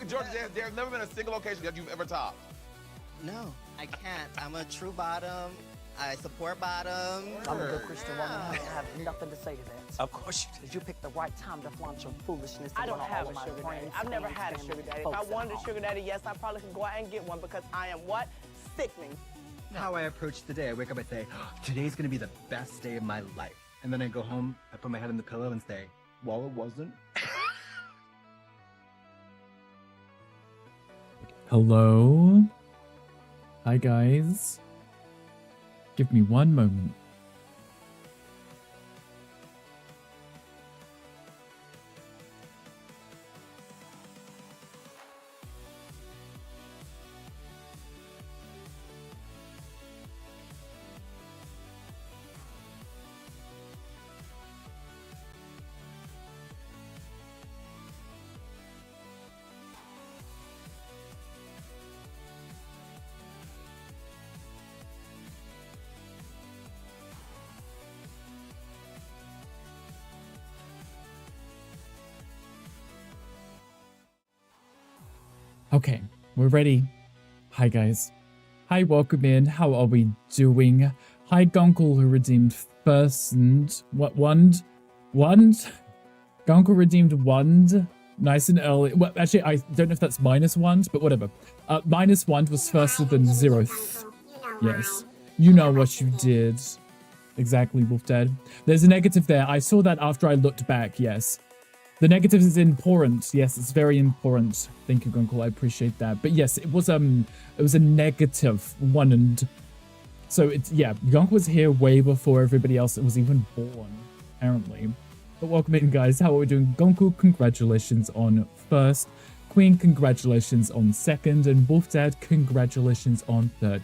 Georgia, there's never been a single location that you've ever topped. No, I can't. I'm a true bottom. I support bottom. I'm a good Christian woman. I have nothing to say to that. Of course you Did you pick the right time to flaunt your foolishness? I don't have a sugar daddy. I've never had a sugar daddy. If I wanted a sugar daddy, yes, I probably could go out and get one because I am what? Sickening. How I approach the day, I wake up, I say, today's gonna be the best day of my life. And then I go home, I put my head in the pillow and say, well, it wasn't. Hello? Hi, guys. Give me one moment. Okay, we're ready. Hi, guys. Hi, welcome in. How are we doing? Hi, Gunkle, who redeemed first and... What, Wand? Wand? Gunkle redeemed Wand. Nice and early. Well, actually, I don't know if that's minus Wand, but whatever. Minus Wand was faster than zeroth. Yes. You know what you did. Exactly, Wolf Dad. There's a negative there. I saw that after I looked back, yes. The negative is important. Yes, it's very important. Thank you, Gunkle. I appreciate that. But yes, it was a negative one, and so it's, yeah, Gunkle was here way before everybody else was even born, apparently. But welcome in, guys. How are we doing? Gunkle, congratulations on first. Queen, congratulations on second. And Wolf Dad, congratulations on third.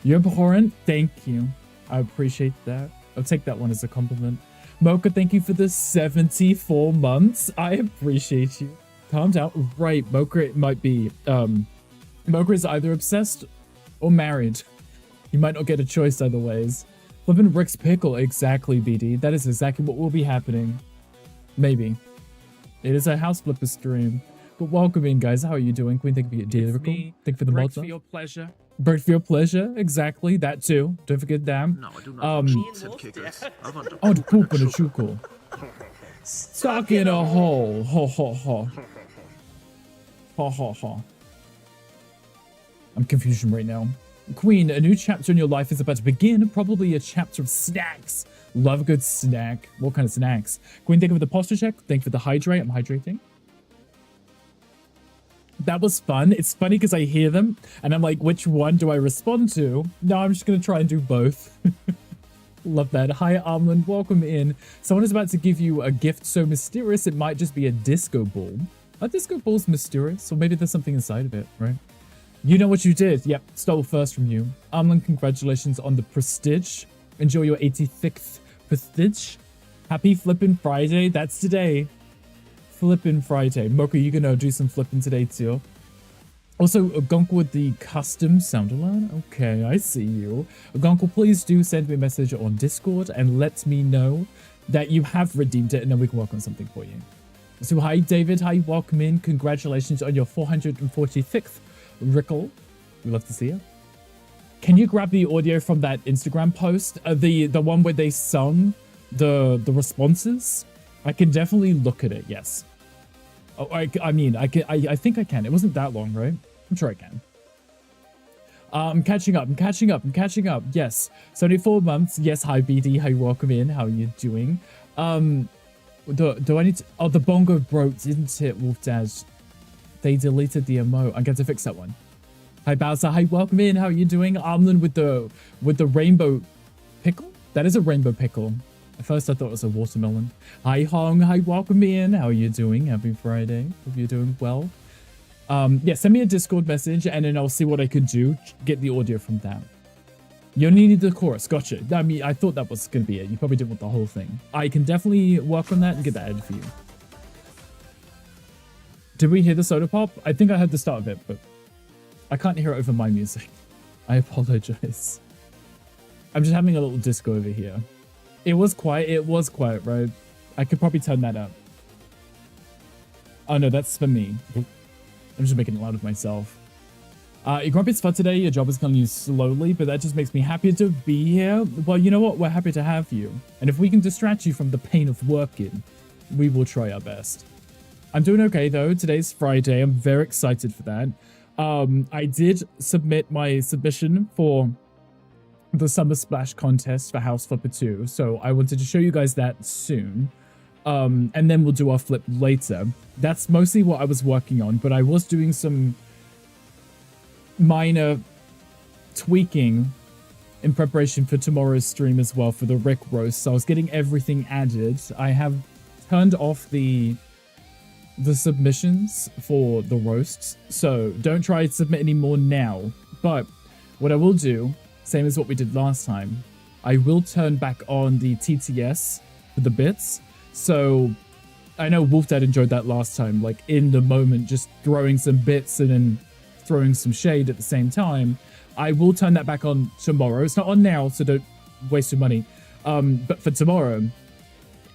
You're abhorrent. Thank you. I appreciate that. I'll take that one as a compliment. Mocha, thank you for the 74 months. I appreciate you. Calm down. Right, Mocha, it might be. Mocha is either obsessed or married. You might not get a choice either ways. Flippin' Rick's Pickle. Exactly, BD. That is exactly what will be happening. Maybe. It is a house flipper stream. But welcome in, guys. How are you doing? Queen, thank you for your Thank you for the Break mods. for your pleasure. Break for your pleasure. Exactly. That too. Don't forget that. No, I do not Oh, the poop in a chuckle. Stuck in a hole. Ho, ho, ho. Ha, ha, ha. I'm confused right now. Queen, a new chapter in your life is about to begin. Probably a chapter of snacks. Love a good snack. What kind of snacks? Queen, thank you for the posture check. Thank you for the hydrate. I'm hydrating. That was fun. It's funny because I hear them and I'm like, which one do I respond to? No, I'm just going to try and do both. Love that. Hi, Armland. Welcome in. Someone is about to give you a gift so mysterious it might just be a disco ball. Are disco balls mysterious? Or maybe there's something inside of it, right? You know what you did. Yep, stole first from you. Armland, congratulations on the prestige. Enjoy your 86th prestige. Happy Flippin' Friday. That's today. Flippin' Friday. Mocha, you gonna do some flipping today too? Also, Gunkle with the custom sound alarm. Okay, I see you. Gunkle, please do send me a message on Discord and let me know that you have redeemed it, and then we can work on something for you. So hi, David. Hi, welcome in. Congratulations on your 446th Rickle. We love to see you. Can you grab the audio from that Instagram post? The one where they sung the responses? I can definitely look at it, yes. Oh, I mean, I think I can. It wasn't that long, right? I'm sure I can. I'm catching up. Yes. 74 months. Yes, hi, BD. Hi, welcome in. How are you doing? Do I need to... Oh, the bongo broke, didn't it, Wolf Dad? They deleted the emote. I'm going to fix that one. Hi, Bowser. Hi, welcome in. How are you doing? Armland with the rainbow pickle? That is a rainbow pickle. At first, I thought it was a watermelon. Hi, Hong. Hi, welcome in. How are you doing? Happy Friday. Hope you're doing well. Yeah, send me a Discord message, and then I'll see what I could do. Get the audio from that. You only need the chorus. Gotcha. I mean, I thought that was going to be it. You probably didn't want the whole thing. I can definitely work on that and get that added for you. Did we hear the soda pop? I think I heard the start of it, but I can't hear it over my music. I apologize. I'm just having a little disco over here. It was quiet. It was quiet, right? I could probably turn that up. Oh, no, that's for me. I'm just making it loud of myself. You're grumpy as fuck today. Your job is killing you slowly, but that just makes me happier to be here. Well, you know what? We're happy to have you. And if we can distract you from the pain of working, we will try our best. I'm doing okay, though. Today's Friday. I'm very excited for that. I did submit my submission for the Summer Splash contest for House Flipper 2, so I wanted to show you guys that soon. And then we'll do our flip later. That's mostly what I was working on, but I was doing some minor tweaking in preparation for tomorrow's stream as well for the Rick roast. So I was getting everything added. I have turned off the submissions for the roasts, so don't try to submit any more now. But what I will do, same as what we did last time, I will turn back on the TTS for the bits. So I know Wolf Dad enjoyed that last time, like in the moment, just throwing some bits and then throwing some shade at the same time. I will turn that back on tomorrow. It's not on now, so don't waste your money. But for tomorrow,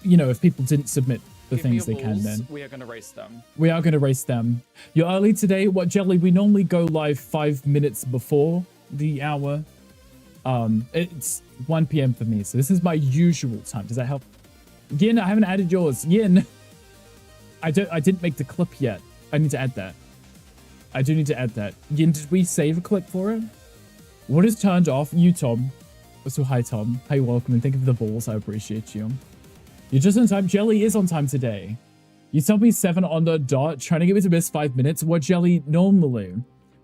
you know, if people didn't submit the things they can, then we are going to race them. We are going to race them. You're early today. What, Jelly? We normally go live 5 minutes before the hour. It's 1 p.m. for me, so this is my usual time. Does that help? Yin, I haven't added yours. Yin, I didn't make the clip yet. I need to add that. I do need to add that. Yin, did we save a clip for it? What is turned off? You, Tom. So hi, Tom. Hi, welcome, and thank you for the balls. I appreciate you. You're just on time. Jelly is on time today. You told me 7 on the dot, trying to get me to miss 5 minutes. What, Jelly? Normally,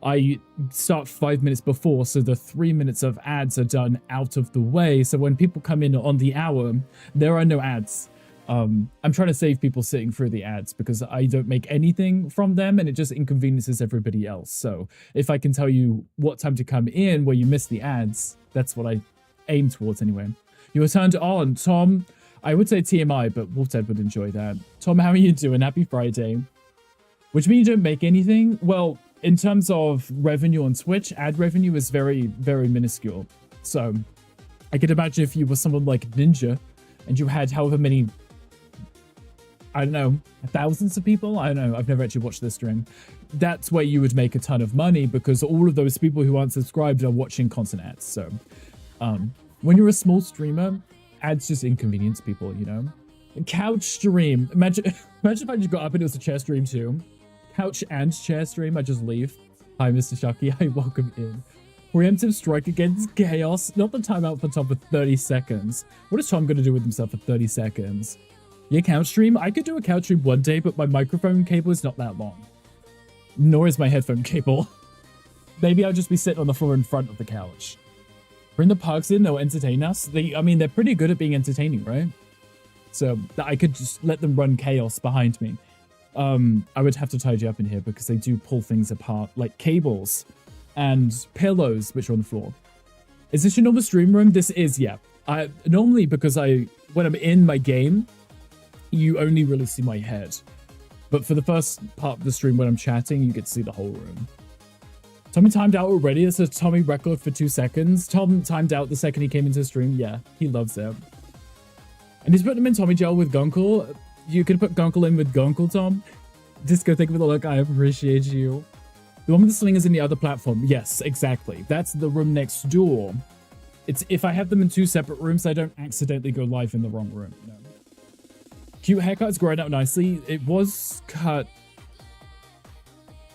I start 5 minutes before, so the 3 minutes of ads are done out of the way. So when people come in on the hour, there are no ads. I'm trying to save people sitting through the ads because I don't make anything from them and it just inconveniences everybody else. So if I can tell you what time to come in where you miss the ads, that's what I aim towards anyway. You were turned on, Tom. I would say TMI, but Wolfted would enjoy that. Tom, how are you doing? Happy Friday. Which means you don't make anything? Well, in terms of revenue on Twitch, ad revenue is very, very minuscule. So I could imagine if you were someone like Ninja and you had however many, I don't know, thousands of people? I don't know. I've never actually watched this stream. That's where you would make a ton of money because all of those people who aren't subscribed are watching constant ads. So when you're a small streamer, ads just inconvenience people, you know? Couch stream. Imagine if I just got up and it was a chair stream too. Couch and chair stream. I just leave. Hi, Mr. Shucky. Hi, welcome in. Preemptive strike against chaos. Not the timeout for Tom for 30 seconds. What is Tom going to do with himself for 30 seconds? Yeah, couch stream. I could do a couch stream one day, but my microphone cable is not that long. Nor is my headphone cable. Maybe I'll just be sitting on the floor in front of the couch. Bring the pugs in, they'll entertain us. I mean, they're pretty good at being entertaining, right? So I could just let them run chaos behind me. I would have to tidy up in here because they do pull things apart, like cables and pillows, which are on the floor. Is this your normal stream room? This is, yeah. Normally, because when I'm in my game, you only really see my head. But for the first part of the stream when I'm chatting, you get to see the whole room. Tommy timed out already. It's a Tommy record for 2 seconds. Tom timed out the second he came into the stream. Yeah, he loves it. And he's putting him in Tommy Gel with Gunkle. You could put Gunkle in with Gunkle, Tom. Disco, thank you for the look. I appreciate you. The one with the sling is in the other platform. Yes, exactly. That's the room next door. It's if I have them in 2 separate rooms, I don't accidentally go live in the wrong room. No. Cute haircut's growing out nicely. It was cut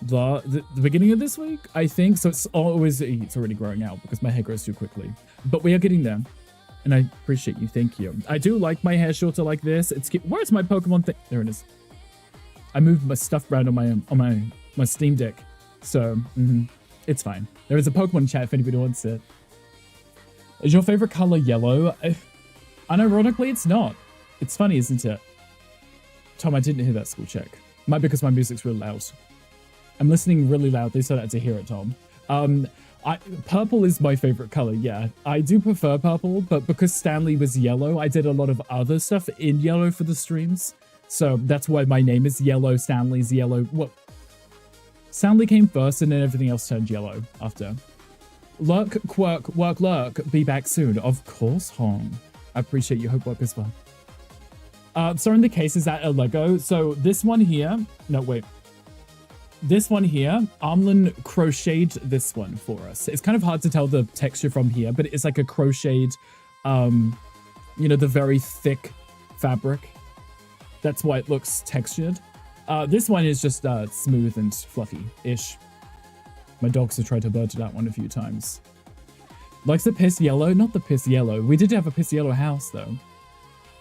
the beginning of this week, I think. So it's already growing out because my hair grows too quickly. But we are getting there. And I appreciate you. Thank you. I do like my hair shorter like this. It's cute. Where's my Pokemon thing? There it is. I moved my stuff around on my Steam Deck. So it's fine. There is a Pokemon chat if anybody wants it. Is your favorite color yellow? Unironically, it's not. It's funny, isn't it? Tom, I didn't hear that school check. Might be because my music's really loud. I'm listening really loud. They said I had to hear it, Tom. Purple is my favorite color, yeah. I do prefer purple, but because Stanley was yellow, I did a lot of other stuff in yellow for the streams. So that's why my name is Yellow. Stanley's yellow. What? Stanley came first and then everything else turned yellow after. Lurk, quirk, work, lurk. Be back soon. Of course, Hong. I appreciate you. Hope work is fun. So in the case, is that a Lego? So this one here, no, wait. this one here, Armlin crocheted this one for us. It's kind of hard to tell the texture from here, but it's like a crocheted, you know, the very thick fabric. That's why it looks textured. This one is just smooth and fluffy-ish. My dogs have tried to bird that one a few times. Likes the piss yellow? Not the piss yellow. We did have a piss yellow house, though.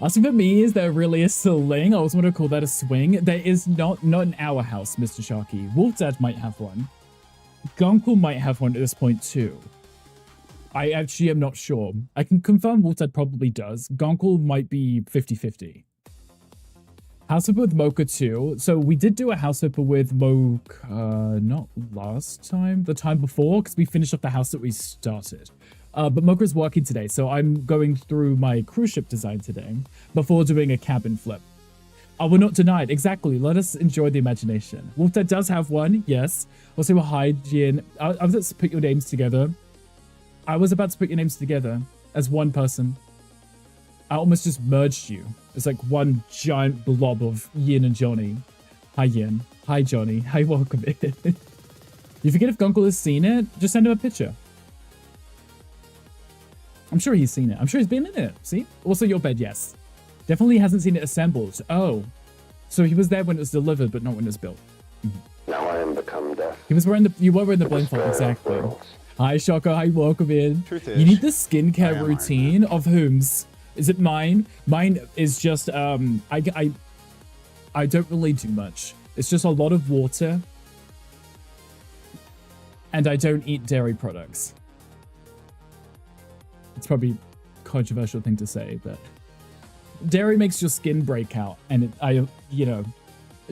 As for me, is there really a sling? I always want to call that a swing. There is not in our house, Mr. Sharky. Wolfdad might have one. Gunkel might have one at this point, too. I actually am not sure. I can confirm Wolfdad probably does. Gunkel might be 50-50. House Hopper with Mocha too. So we did do a House Hopper with Mocha, not last time, the time before, because we finished off the house that we started. But Mocha is working today, so I'm going through my cruise ship design today before doing a cabin flip. Oh, we're not denied. Exactly. Let us enjoy the imagination. Wolfdad does have one, yes. Also, hi, Jin. I was about to put your names together. I was about to put your names together as one person. I almost just merged you. It's like one giant blob of Yin and Johnny. Hi, Yin. Hi, Johnny. Hi, welcome in. You forget if Gunkel has seen it? Just send him a picture. I'm sure he's seen it. I'm sure he's been in it. See? Also, your bed, yes. Definitely hasn't seen it assembled. Oh. So he was there when it was delivered, but not when it was built. Now I am become death. He was wearing the... You were wearing the blindfold, exactly. Hi, Shoko. Hi, welcome in. Truth is, you need the skincare routine of whom's? Is it mine? Mine is just, I don't really do much. It's just a lot of water. And I don't eat dairy products. It's probably a controversial thing to say, but dairy makes your skin break out. And you know,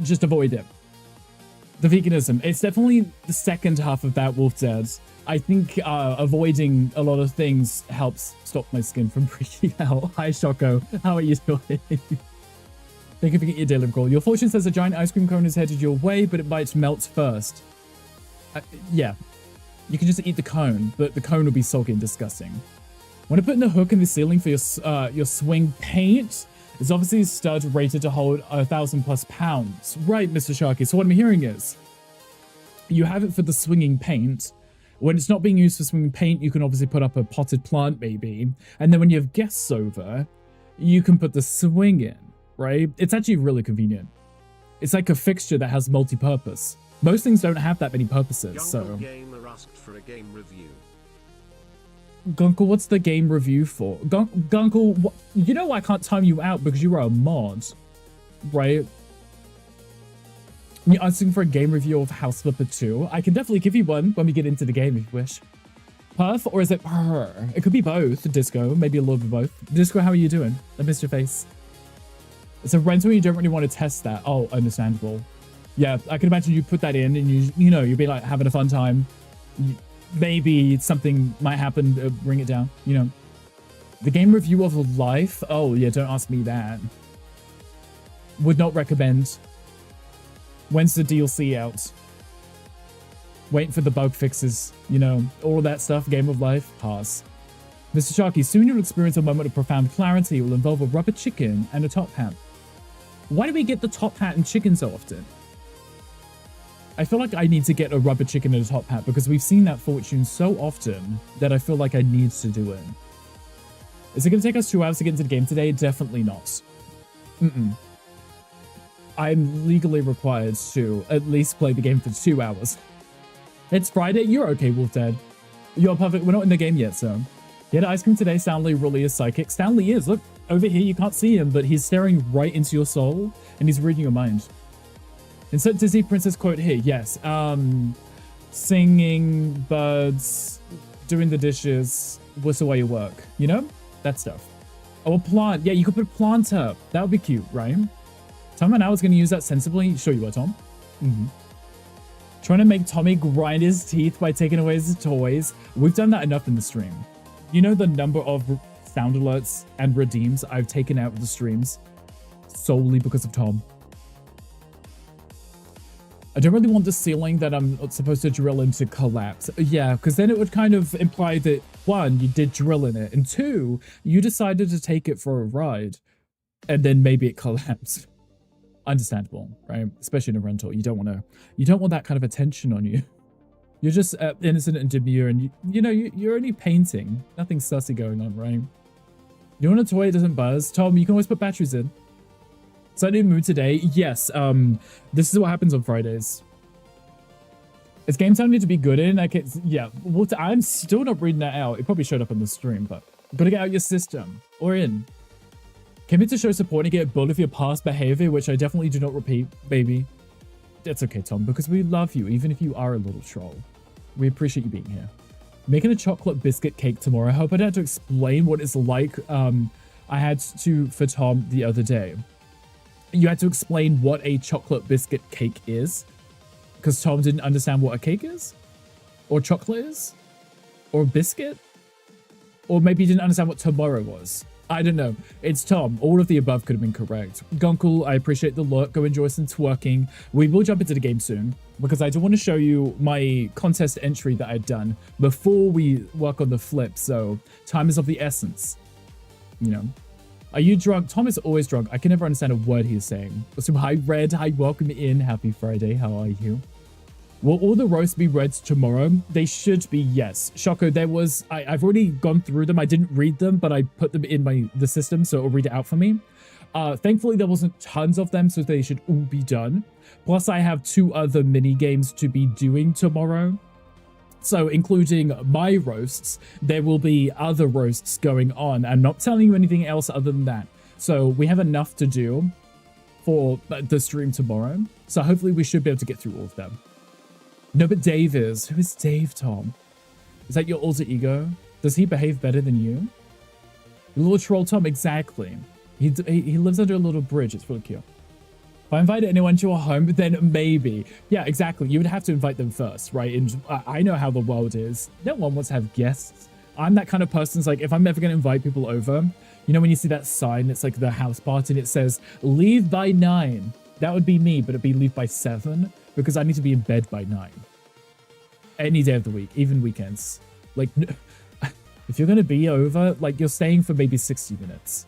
just avoid it. The veganism, it's definitely the second half of that, Wolfdad. I think avoiding a lot of things helps stop my skin from breaking out. Hi, Shoko. How are you doing? Thank you for getting your daily call. Your fortune says a giant ice cream cone is headed your way, but it might melt first. Yeah. You can just eat the cone, but the cone will be soggy and disgusting. Want to put in a hook in the ceiling for your swing paint? It's obviously a stud rated to hold 1,000+ pounds. Right, Mr. Sharky. So what I'm hearing is you have it for the swinging paint. When it's not being used for swinging paint, you can obviously put up a potted plant maybe. And then when you have guests over, you can put the swing in, right? It's actually really convenient. It's like a fixture that has multi-purpose. Most things don't have that many purposes, so... Gamer asked for a game review. Gunkel, what's the game review for? Gunkel, you know I can't time you out because you are a mod, right? You're asking for a game review of House Flipper 2. I can definitely give you one when we get into the game if you wish. Perf, or is it purr? It could be both, Disco. Maybe a little bit of both. Disco, how are you doing? I missed your face. It's a rental, you don't really want to test that. Oh, understandable. Yeah, I can imagine you put that in and you know, you'll be like having a fun time. Maybe something might happen to bring it down, you know. The game review of life? Oh, yeah, don't ask me that. Would not recommend. When's the DLC out? Waiting for the bug fixes, you know, all that stuff, game of life, pass. Mr. Sharky, soon you'll experience a moment of profound clarity. It will involve a rubber chicken and a top hat. Why do we get the top hat and chicken so often? I feel like I need to get a rubber chicken and a top hat because we've seen that fortune so often that I feel like I need to do it. Is it going to take us 2 hours to get into the game today? Definitely not. I'm legally required to at least play the game for 2 hours. It's Friday. You're okay, Wolfdad. You're perfect. We're not in the game yet, so. Yeah, ice cream today. Stanley really is psychic. Stanley is. Look, over here, you can't see him, but he's staring right into your soul, and he's reading your mind. Insert Disney princess quote here. Yes. Singing, birds, doing the dishes, whistle while you work. You know? That stuff. Oh, a plant. Yeah, you could put a plant up. That would be cute, right? Tom and I was going to use that sensibly. Sure you were, Tom. Trying to make Tommy grind his teeth by taking away his toys. We've done that enough in the stream. You know the number of sound alerts and redeems I've taken out of the streams solely because of Tom. I don't really want the ceiling that I'm supposed to drill in to collapse. Yeah, because then it would kind of imply that, 1, you did drill in it, and 2, you decided to take it for a ride, and then maybe it collapsed. Understandable, right? Especially in a rental. You don't want that kind of attention on you. You're just innocent and demure, and you're only painting. Nothing sussy going on, right? You want a toy, it doesn't buzz. Tom, you can always put batteries in. So I didn't mood today. Yes, this is what happens on Fridays. Is game time need to be good in? Like, yeah. I'm still not reading that out. It probably showed up on the stream, but gotta get out your system or in. Came in to show support and get bullied for your past behavior, which I definitely do not repeat, baby. That's okay, Tom, because we love you, even if you are a little troll. We appreciate you being here. Making a chocolate biscuit cake tomorrow. I hope I don't have to explain what it's like. I had to for Tom the other day. You had to explain what a chocolate biscuit cake is, because Tom didn't understand what a cake is, or chocolate is, or biscuit, or maybe he didn't understand what tomorrow was. I don't know. It's Tom. All of the above could have been correct. Gunkle, I appreciate the look. Go enjoy some twerking. We will jump into the game soon, because I do want to show you my contest entry that I'd done before we work on the flip, so time is of the essence. You know. Are you drunk? Tom is always drunk. I can never understand a word he's saying. So hi, Red. Hi, welcome in. Happy Friday. How are you? Will all the roasts be read tomorrow? They should be, yes. Shoko, there was... I've already gone through them. I didn't read them, but I put them in the system, so it'll read it out for me. Thankfully, there wasn't tons of them, so they should all be done. Plus, I have 2 other mini games to be doing tomorrow. So, including my roasts, there will be other roasts going on. I'm not telling you anything else other than that. So, we have enough to do for the stream tomorrow. So, hopefully, we should be able to get through all of them. No, but Dave is. Who is Dave, Tom? Is that your alter ego? Does he behave better than you? Little troll Tom, exactly. He lives under a little bridge. It's really cute. If I invited anyone to your home, then maybe. Yeah, exactly. You would have to invite them first, right? And I know how the world is. No one wants to have guests. I'm that kind of person. It's like, if I'm ever going to invite people over, you know when you see that sign, it's like the house party, and it says, leave by 9. That would be me, but it'd be leave by 7, because I need to be in bed by 9. Any day of the week, even weekends. Like, if you're going to be over, like, you're staying for maybe 60 minutes.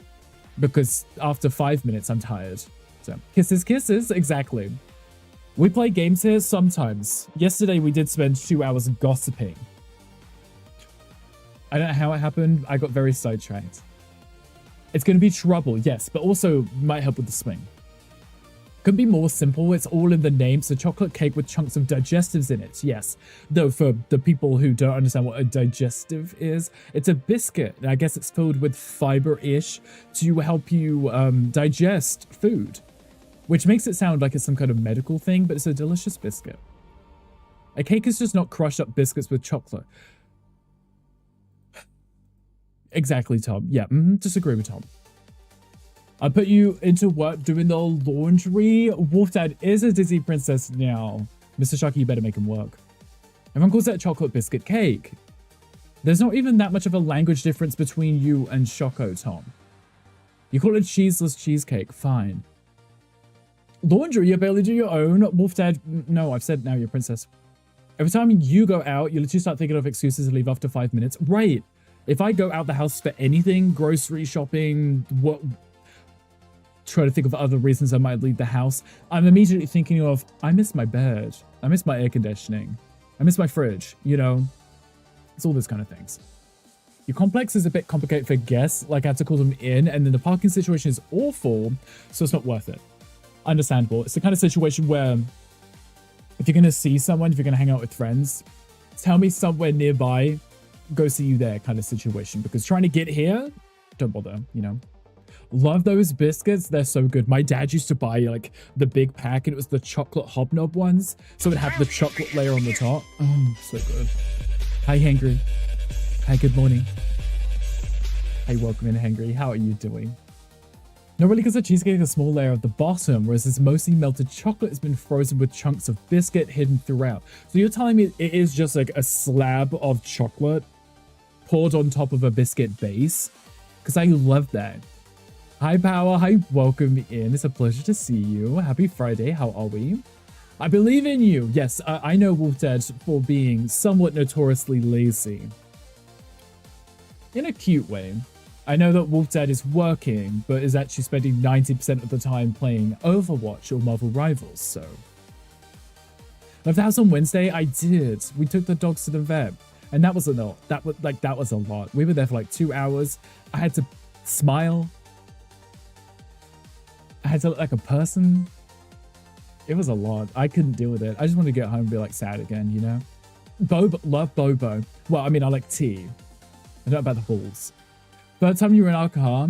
Because after 5 minutes, I'm tired. So, kisses, exactly. We play games here sometimes. Yesterday, we did spend 2 hours gossiping. I don't know how it happened. I got very sidetracked. It's going to be trouble, yes, but also might help with the swing. Could be more simple. It's all in the name. So chocolate cake with chunks of digestives in it. Yes. Though for the people who don't understand what a digestive is, it's a biscuit. I guess it's filled with fiber-ish to help you digest food, which makes it sound like it's some kind of medical thing, but it's a delicious biscuit. A cake is just not crushed up biscuits with chocolate. Exactly, Tom. Yeah, disagree with Tom. I put you into work doing the laundry. Wolf Dad is a Disney princess now. Mr. Sharky, you better make him work. Everyone calls that chocolate biscuit cake. There's not even that much of a language difference between you and Shoko, Tom. You call it cheeseless cheesecake. Fine. Laundry, you barely do your own. Wolf Dad, no, I've said now you're a princess. Every time you go out, you literally start thinking of excuses to leave after 5 minutes. Right. If I go out the house for anything, grocery shopping, try to think of other reasons I might leave the house, I'm immediately thinking of, I miss my bed. I miss my air conditioning. I miss my fridge, you know? It's all those kind of things. Your complex is a bit complicated for guests, like I had to call them in, and then the parking situation is awful, so it's not worth it. Understandable. It's the kind of situation where if you're going to see someone, if you're going to hang out with friends, tell me somewhere nearby, go see you there kind of situation, because trying to get here, don't bother, you know? Love those biscuits. They're so good. My dad used to buy like the big pack, and it was the chocolate hobnob ones. So it would have the chocolate layer on the top. Oh, so good. Hi, Hangry. Hi, good morning. Hi, welcome in, Hangry. How are you doing? No, really, because the cheesecake has a small layer at the bottom, whereas this mostly melted chocolate has been frozen with chunks of biscuit hidden throughout. So you're telling me it is just like a slab of chocolate poured on top of a biscuit base? Because I love that. Hi, Power. Hi, welcome in. It's a pleasure to see you. Happy Friday. How are we? I believe in you. Yes, I know Wolf Dad for being somewhat notoriously lazy. In a cute way. I know that Wolf Dad is working, but is actually spending 90% of the time playing Overwatch or Marvel Rivals, so. Left the house on Wednesday? I did. We took the dogs to the vet, and that was a lot. That was a lot. We were there for like 2 hours. I had to smile. I had to look like a person. It was a lot. I couldn't deal with it. I just wanted to get home and be like sad again, you know? Bobo, love Bobo. Well, I mean, I like tea. I don't know about the balls. Third time you were in our car.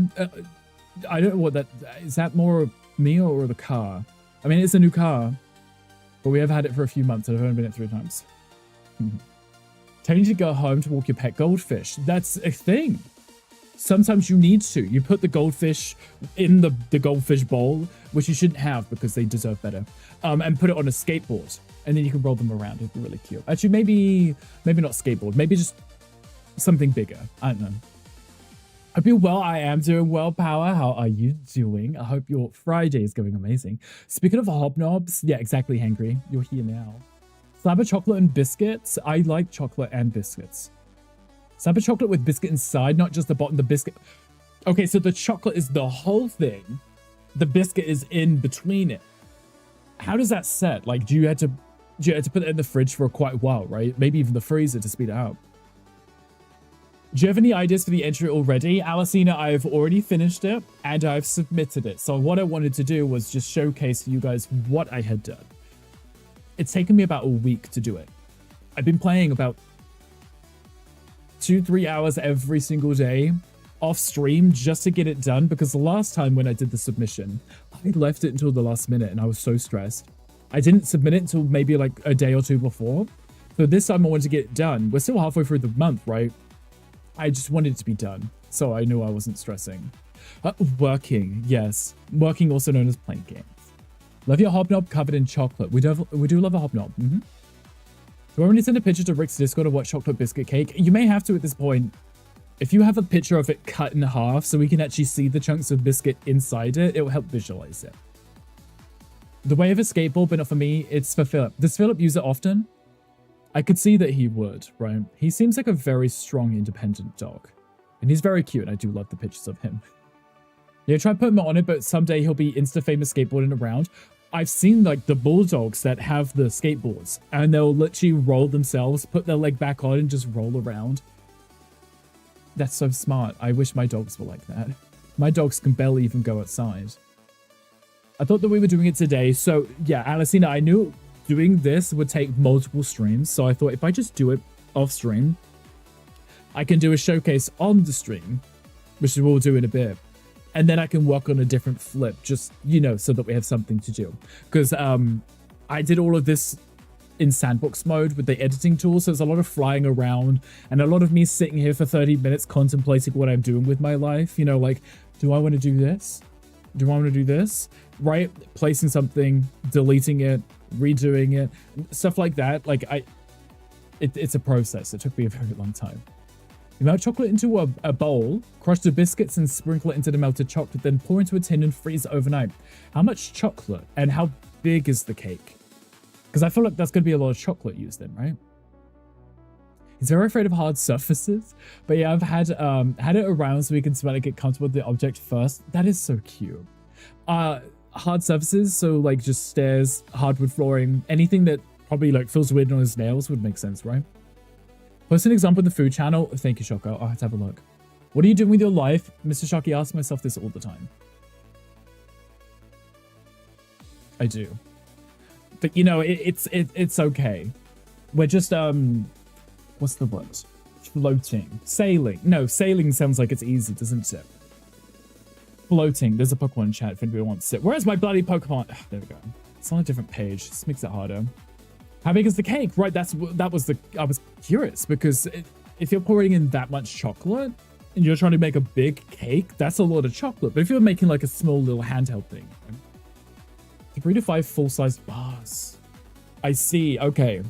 I don't know what that is. That more me or the car? I mean, it's a new car, but we have had it for a few months and I've only been in it 3 times. Telling you to go home to walk your pet goldfish. That's a thing. Sometimes you need to. You put the goldfish in the goldfish bowl, which you shouldn't have because they deserve better, and put it on a skateboard, and then you can roll them around. It'd be really cute. Actually, maybe not skateboard. Maybe just something bigger. I don't know. Hope you're well. I am doing well, Power. How are you doing? I hope your Friday is going amazing. Speaking of hobnobs, yeah, exactly, Hangry. You're here now. Slab of chocolate and biscuits. I like chocolate and biscuits. Slab of chocolate with biscuit inside, not just the bottom, the biscuit. Okay, so the chocolate is the whole thing. The biscuit is in between it. How does that set? Like, do you have to put it in the fridge for quite a while, right? Maybe even the freezer to speed it out. Do you have any ideas for the entry already? Alicina, I've already finished it and I've submitted it. So what I wanted to do was just showcase for you guys what I had done. It's taken me about a week to do it. I've been playing about 2-3 hours every single day off stream just to get it done, because the last time when I did the submission, I left it until the last minute and I was so stressed. I didn't submit it until maybe like a day or 2 before. So this time I wanted to get it done. We're still halfway through the month, right? I just wanted it to be done, so I knew I wasn't stressing. Working, yes. Working, also known as playing games. Love your hobnob covered in chocolate. We do love a hobnob. Do I want to send a picture to Rick's Discord of what chocolate biscuit cake? You may have to at this point. If you have a picture of it cut in half so we can actually see the chunks of biscuit inside it, it will help visualize it. The way of a skateboard, but not for me. It's for Philip. Does Philip use it often? I could see that he would, right? He seems like a very strong, independent dog. And he's very cute, and I do love the pictures of him. Yeah, try putting him on it, but someday he'll be insta-famous skateboarding around. I've seen, like, the bulldogs that have the skateboards, and they'll literally roll themselves, put their leg back on, and just roll around. That's so smart. I wish my dogs were like that. My dogs can barely even go outside. I thought that we were doing it today, so, yeah, Alicina, I knew doing this would take multiple streams, so I thought if I just do it off stream, I can do a showcase on the stream, which we'll do in a bit, and then I can work on a different flip, just, you know, so that we have something to do. Because I did all of this in sandbox mode with the editing tool, so there's a lot of flying around and a lot of me sitting here for 30 minutes contemplating what I'm doing with my life. You know, like, do I want to do this? Do I want to do this? Right? Placing something, deleting it, redoing it, stuff like that. Like, it's a process. It took me a very long time. You melt chocolate into a bowl, crush the biscuits and sprinkle it into the melted chocolate, then pour into a tin and freeze it overnight. How much chocolate and how big is the cake? Because I feel like that's going to be a lot of chocolate used then, right? He's very afraid of hard surfaces. But yeah, I've had it around so we can smell it, get comfortable with the object first. That is so cute. Hard surfaces, so like just stairs, hardwood flooring, anything that probably like feels weird on his nails would make sense, right? Post an example in the food channel. Thank you, Shoko. I'll have to have a look. What are you doing with your life? Mr. Shocky asks myself this all the time. I do. But you know, it's okay. We're just what's the word? Floating. Sailing. No, sailing sounds like it's easy, doesn't it? Floating. There's a Pokemon chat if anybody wants it. Where's my bloody Pokemon? There we go. It's on a different page. This makes it harder. How big is the cake? Right, I was curious because if you're pouring in that much chocolate and you're trying to make a big cake, that's a lot of chocolate. But if you're making like a small little handheld thing, 3 to 5 full-sized bars. I see. Okay.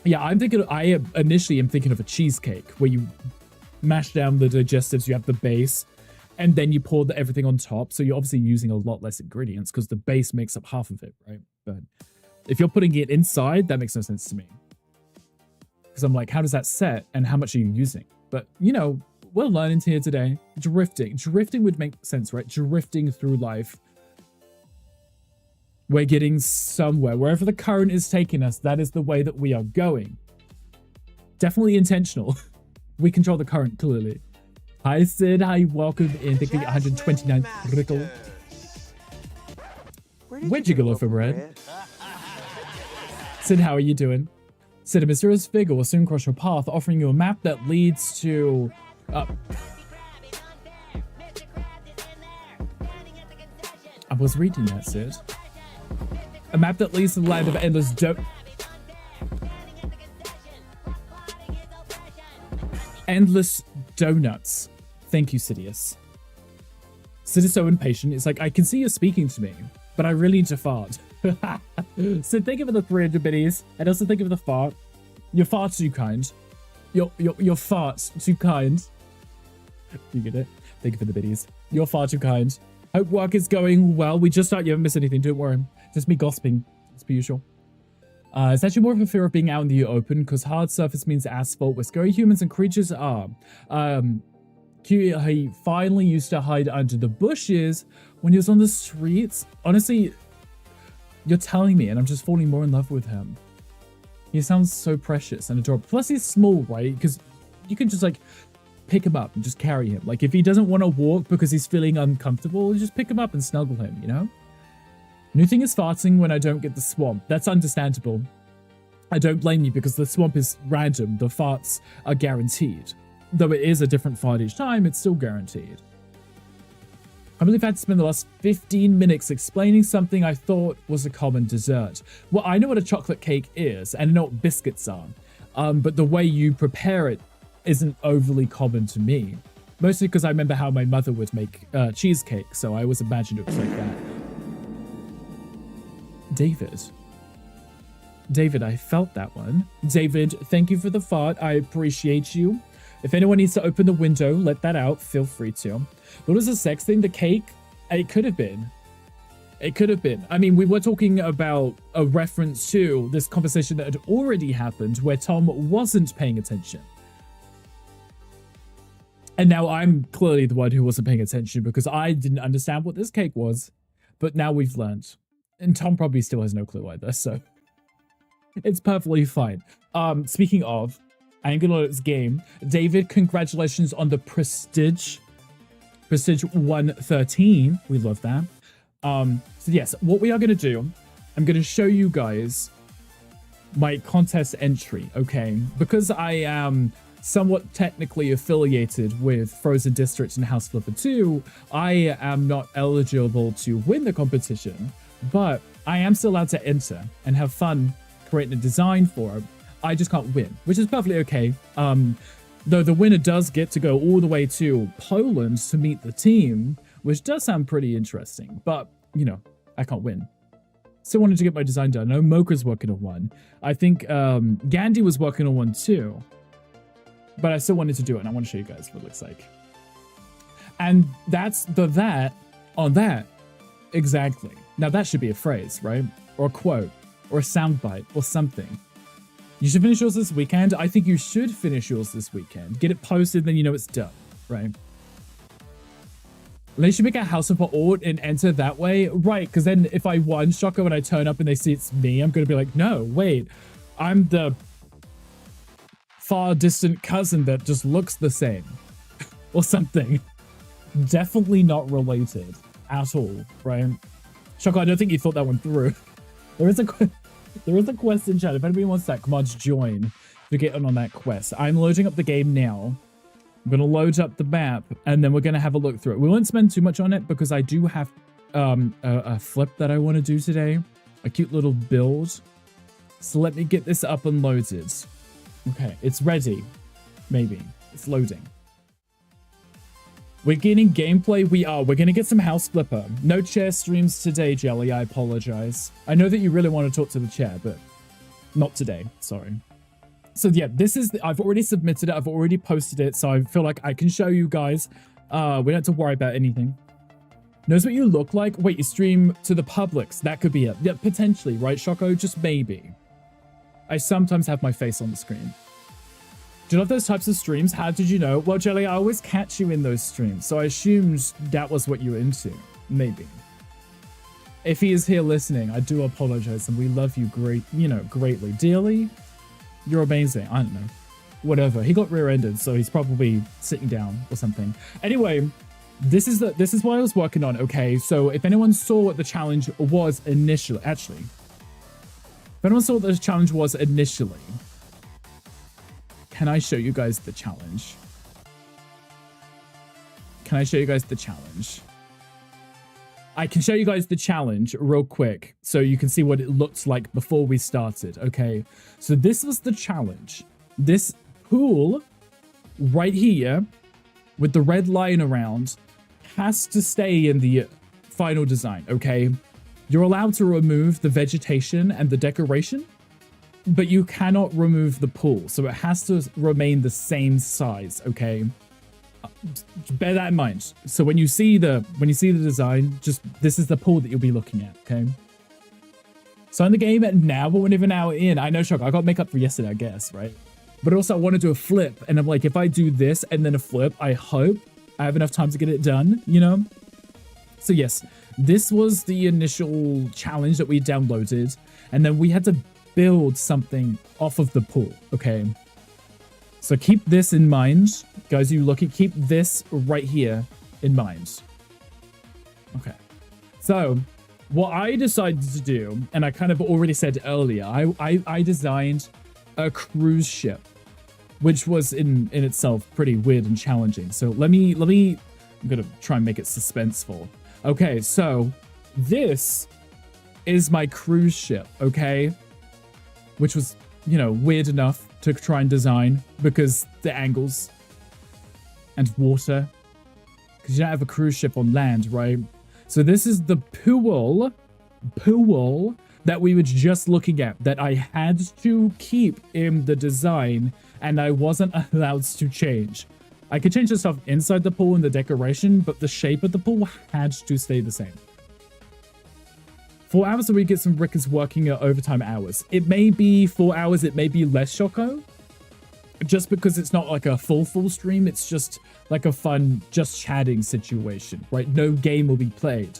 Yeah, I initially am thinking of a cheesecake where you mash down the digestives, you have the base, and then you pour everything on top. So you're obviously using a lot less ingredients because the base makes up half of it, right? But if you're putting it inside, that makes no sense to me. Because I'm like, how does that set and how much are you using? But, you know, we're learning here today. Drifting would make sense, right? Drifting through life. We're getting somewhere. Wherever the current is taking us, that is the way that we are going. Definitely intentional. We control the current, clearly. Hi, Sid. Hi, welcome in. Thank you, 129 Rickle. Where'd you go, loaf of bread? Sid, how are you doing? Sid, a mysterious figure will soon cross your path, offering you a map that leads to... I was reading that, Sid. A map that leads to the land of endless endless donuts. Thank you, Sidious. Sid is so impatient. It's like, I can see you're speaking to me, but I really need to fart. Sid, thank you for the 300 biddies. And also thank you for the fart. You're far too kind. You're fart's too kind. You get it? Thank you for the biddies. You're far too kind. Hope work is going well. We just started. You haven't missed anything. Don't worry. Just me gossiping. As per usual. It's actually more of a fear of being out in the open because hard surface means asphalt where scary humans and creatures are. He finally used to hide under the bushes when he was on the streets. Honestly, you're telling me and I'm just falling more in love with him. He sounds so precious and adorable. Plus he's small, right? Because you can just like pick him up and just carry him. Like if he doesn't want to walk because he's feeling uncomfortable, just pick him up and snuggle him, you know? New thing is farting when I don't get the swamp. That's understandable. I don't blame you because the swamp is random. The farts are guaranteed. Though it is a different fart each time, it's still guaranteed. I believe I had to spend the last 15 minutes explaining something I thought was a common dessert. Well, I know what a chocolate cake is, and I know what biscuits are. But the way you prepare it isn't overly common to me. Mostly because I remember how my mother would make cheesecake, so I always imagined it was like that. David, I felt that one. David, thank you for the fart. I appreciate you. If anyone needs to open the window, let that out. Feel free to. What was the sex thing? The cake? It could have been. It could have been. I mean, we were talking about a reference to this conversation that had already happened where Tom wasn't paying attention. And now I'm clearly the one who wasn't paying attention because I didn't understand what this cake was. But now we've learned. And Tom probably still has no clue either, so it's perfectly fine. Speaking of, I am gonna load this game. David, congratulations on the Prestige 113. We love that. So yes, what we are gonna do, I'm gonna show you guys my contest entry, okay? Because I am somewhat technically affiliated with Frozen District and House Flipper 2, I am not eligible to win the competition. But I am still allowed to enter and have fun creating a design for it. I just can't win, which is perfectly okay. Though the winner does get to go all the way to Poland to meet the team, which does sound pretty interesting. But, you know, I can't win. Still wanted to get my design done. I know Mocha's working on one. I think Gandhi was working on one too. But I still wanted to do it, and I want to show you guys what it looks like. And that's the that on that. Exactly. Now that should be a phrase, right? Or a quote, or a soundbite, or something. You should finish yours this weekend. I think you should finish yours this weekend. Get it posted, then you know it's done, right? They should make a house of art and enter that way. Right, because then if I won, Shoko, when I turn up and they see it's me, I'm going to be like, no, wait. I'm the far distant cousin that just looks the same. Or something. Definitely not related at all, right? Shoko, I don't think you thought that one through. There is a quest in chat. If anybody wants that, come on, join to get on that quest. I'm loading up the game now. I'm going to load up the map, and then we're going to have a look through it. We won't spend too much on it because I do have a flip that I want to do today. A cute little build. So let me get this up and loaded. Okay, it's ready. Maybe. It's loading. We're getting gameplay. We're going to get some House Flipper. No chair streams today, Jelly. I apologize. I know that you really want to talk to the chair, but not today. Sorry. So yeah, this is... I've already submitted it. I've already posted it, so I feel like I can show you guys. We don't have to worry about anything. Knows what you look like? Wait, you stream to the publics. That could be it. Yeah, potentially, right, Shoko? Just maybe. I sometimes have my face on the screen. Do you love those types of streams? How did you know? Well, Jelly, I always catch you in those streams, so I assumed that was what you were into. Maybe. If he is here listening, I do apologize, and we love you greatly. Dearly, you're amazing. I don't know. Whatever. He got rear-ended, so he's probably sitting down or something. Anyway, this is what I was working on, okay? So if anyone saw what the challenge was initially, actually, if anyone saw what the challenge was initially, can I show you guys the challenge? Can I show you guys the challenge? I can show you guys the challenge real quick so you can see what it looked like before we started, okay? So this was the challenge. This pool right here with the red line around has to stay in the final design, okay? You're allowed to remove the vegetation and the decoration, but you cannot remove the pool. So it has to remain the same size, okay? Bear that in mind. So when you see the design, just this is the pool that you'll be looking at, okay? So in the game now, but whenever now in, I know, Shock, I got makeup for yesterday, I guess, right? But also I want to do a flip, and I'm like, if I do this and then a flip, I hope I have enough time to get it done, you know? So yes, this was the initial challenge that we downloaded, and then we had to build something off of the pool, okay? So keep this in mind, guys, keep this right here in mind. Okay. So what I decided to do, and I kind of already said earlier, I designed a cruise ship, which was in itself pretty weird and challenging. So let me, I'm gonna try and make it suspenseful. Okay, so this is my cruise ship, okay? Which was, you know, weird enough to try and design because the angles and water, because you don't have a cruise ship on land, right? So this is the pool that we were just looking at, that I had to keep in the design and I wasn't allowed to change. I could change the stuff inside the pool and the decoration, but the shape of the pool had to stay the same. 4 hours a week gets some Rick is working at overtime hours. It may be 4 hours, it may be less, Shoko. Just because it's not like a full stream, it's just like a fun, just chatting situation, right? No game will be played.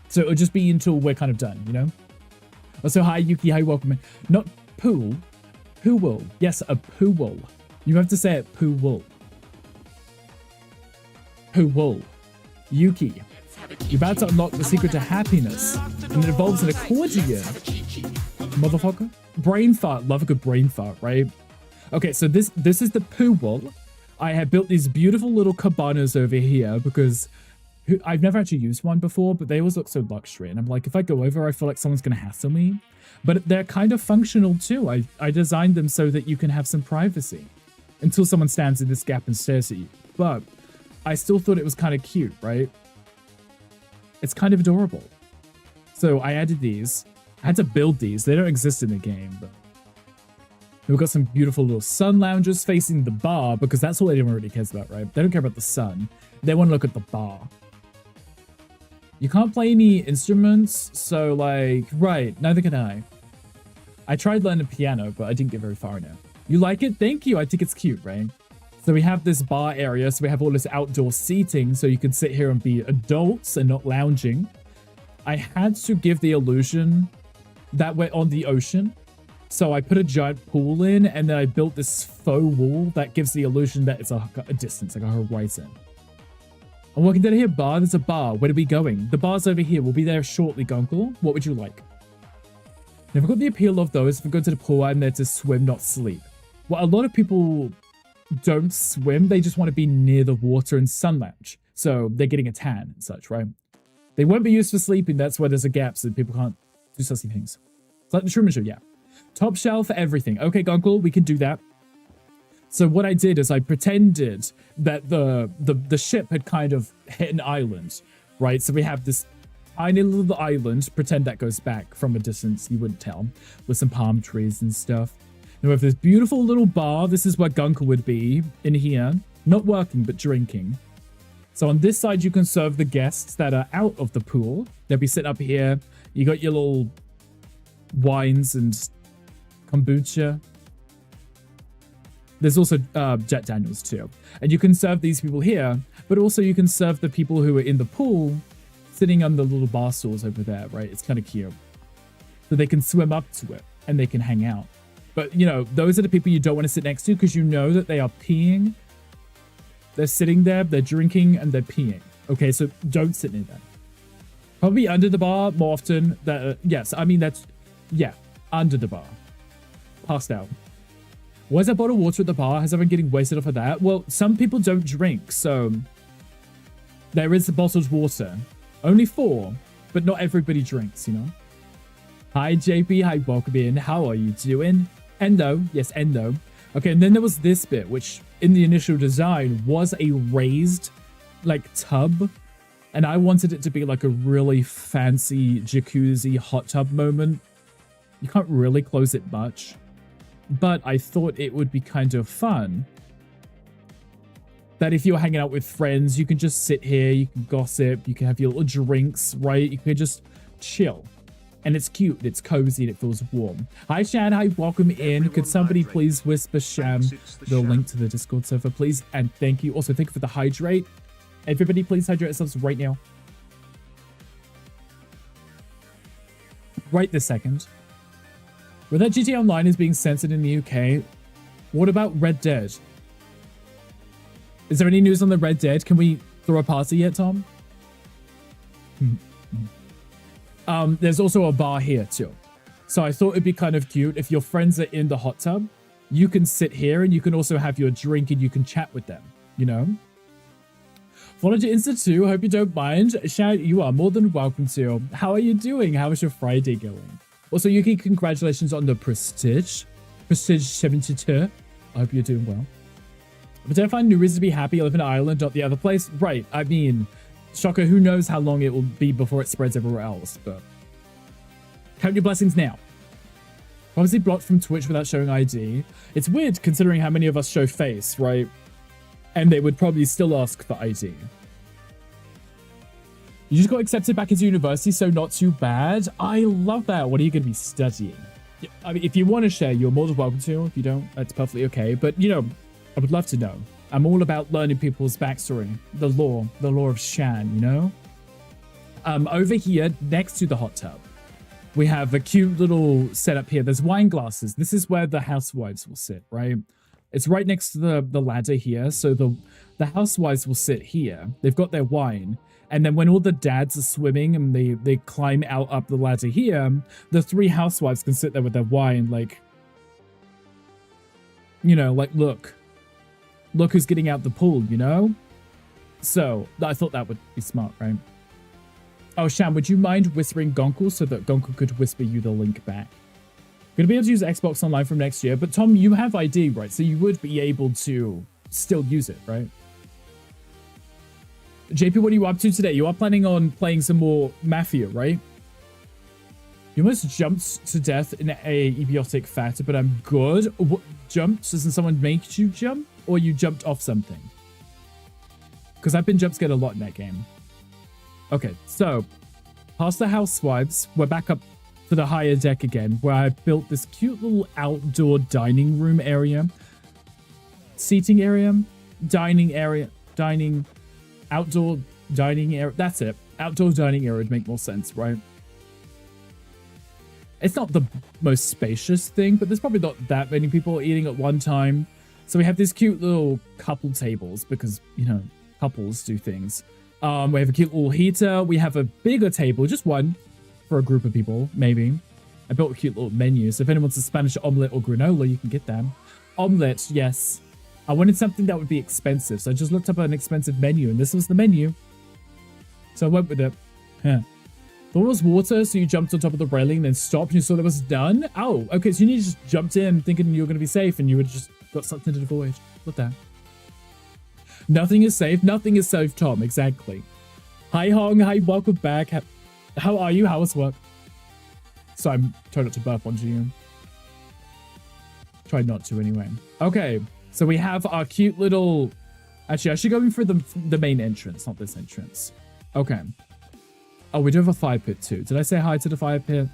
So it'll just be until we're kind of done, you know? Also, hi, Yuki, hi, welcome. Not pool, pool. Yes, a pool. You have to say it, pool. Pool. Yuki, you're about to unlock the secret to happiness, and it involves an accordion. Motherfucker. Brain fart. Love a good brain fart, right? Okay, so this is the pool. I have built these beautiful little cabanas over here because I've never actually used one before, but they always look so luxury. And I'm like, if I go over, I feel like someone's going to hassle me. But they're kind of functional too. I designed them so that you can have some privacy until someone stands in this gap and stares at you. But I still thought it was kind of cute, right? It's kind of adorable. So I added these. I had to build these. They don't exist in the game, but we've got some beautiful little sun loungers facing the bar because that's all anyone really cares about, right? They don't care about the sun. They want to look at the bar. You can't play any instruments, so like, right, neither can I. I tried learning piano, but I didn't get very far now. You like it? Thank you. I think it's cute, right? So we have this bar area, so we have all this outdoor seating, so you can sit here and be adults and not lounging. I had to give the illusion that we're on the ocean. So I put a giant pool in, and then I built this faux wall that gives the illusion that it's a distance, like a horizon. I'm walking down here, bar. There's a bar. Where are we going? The bar's over here. We'll be there shortly, Gunkle. What would you like? Never got the appeal of those. If we go to the pool, I'm there to swim, not sleep. Well, a lot of people don't swim. They just want to be near the water and sun lounge. So they're getting a tan and such, right? They won't be used for sleeping. That's why there's a gap so people can't do sussy things. It's like the Truman Show, yeah. Top shelf for everything. Okay, Gunkle, we can do that. So what I did is I pretended that the ship had kind of hit an island, right? So we have this tiny little island. Pretend that goes back from a distance. You wouldn't tell. With some palm trees and stuff. And we have this beautiful little bar. This is where Gunkle would be in here. Not working, but drinking. So on this side, you can serve the guests that are out of the pool. They'll be sitting up here. You got your little wines and kombucha. There's also Jet Daniels too. And you can serve these people here, but also you can serve the people who are in the pool sitting on the little bar stools over there, right? It's kind of cute. So they can swim up to it and they can hang out. But, you know, those are the people you don't want to sit next to because you know that they are peeing. They're sitting there, they're drinking, and they're peeing. Okay, so don't sit near them. Probably under the bar more often. Yes, I mean, that's, yeah, under the bar. Passed out. Why is that bottle of water at the bar? Has everyone getting wasted off of that? Well, some people don't drink, so there is the bottled water. Only 4, but not everybody drinks, you know? Hi, JP. Hi, welcome in. How are you doing? Endo. Yes, Endo. Okay, and then there was this bit, which in the initial design was a raised, like, tub. And I wanted it to be like a really fancy jacuzzi hot tub moment. You can't really close it much. But I thought it would be kind of fun that if you're hanging out with friends, you can just sit here, you can gossip, you can have your little drinks, right? You can just chill. And it's cute, it's cozy, and it feels warm. Hi, Shan. Hi, welcome in. Could somebody please whisper Sham the link to the Discord server, please? And thank you. Also, thank you for the hydrate. Everybody, please hydrate yourselves right now. Right this second. With that GTA Online is being censored in the UK, what about Red Dead? Is there any news on the Red Dead? Can we throw a party yet, Tom? There's also a bar here too. So I thought it'd be kind of cute if your friends are in the hot tub, you can sit here and you can also have your drink and you can chat with them, you know? Followed to Insta too. Hope you don't mind. Shout, you are more than welcome to. How are you doing? How is your Friday going? Also, Yuki, congratulations on the Prestige. Prestige 72. I hope you're doing well. But don't find new reason to be happy. I live in Ireland, not the other place. Right. I mean, shocker, who knows how long it will be before it spreads everywhere else, but count your blessings now. Obviously blocked from Twitch without showing ID. It's weird considering how many of us show face, right? And they would probably still ask for ID. You just got accepted back into university, so not too bad. I love that. What are you going to be studying? I mean, if you want to share, you're more than welcome to. If you don't, that's perfectly okay. But, you know, I would love to know. I'm all about learning people's backstory, the lore of Shan, you know? Over here, next to the hot tub, we have a cute little setup here. There's wine glasses. This is where the housewives will sit, right? It's right next to the ladder here. So the housewives will sit here. They've got their wine. And then when all the dads are swimming and they climb out up the ladder here, the 3 housewives can sit there with their wine, like, you know, like, look who's getting out the pool, you know? So I thought that would be smart, right? Oh, Sham, would you mind whispering Gonkel so that Gonkel could whisper you the link back? Gonna be able to use Xbox Online from next year, but Tom, you have ID, right? So you would be able to still use it, right? JP, what are you up to today? You are planning on playing some more Mafia, right? You almost jumped to death in a ebiotic factor, but I'm good. What, jumped? Doesn't someone make you jump? Or you jumped off something? Because I've been jump scared a lot in that game. Okay, so past the housewives, we're back up to the higher deck again, where I built this cute little outdoor dining room area. Seating area? Dining area? Dining... Outdoor dining area. That's it. Outdoor dining area would make more sense, right? It's not the most spacious thing, but there's probably not that many people eating at one time. So we have these cute little couple tables because, you know, couples do things. We have a cute little heater. We have a bigger table, just one for a group of people, maybe. I built a cute little menu. So if anyone wants a Spanish omelette or granola, you can get them. Omelette, yes. I wanted something that would be expensive, so I just looked up an expensive menu, and this was the menu. So I went with it. Yeah. Thought it was water, so you jumped on top of the railing, then stopped, and you saw it was done? Oh, okay, so you just jumped in thinking you were going to be safe, and you would just got something to avoid. Look at that. Nothing is safe. Nothing is safe, Tom. Exactly. Hi, Hong. Hi, welcome back. How are you? How was work? So I'm trying not to burp onto you. Try not to, anyway. Okay. So we have our cute little... Actually, I should go in for the main entrance, not this entrance. Okay. Oh, we do have a fire pit too. Did I say hi to the fire pit?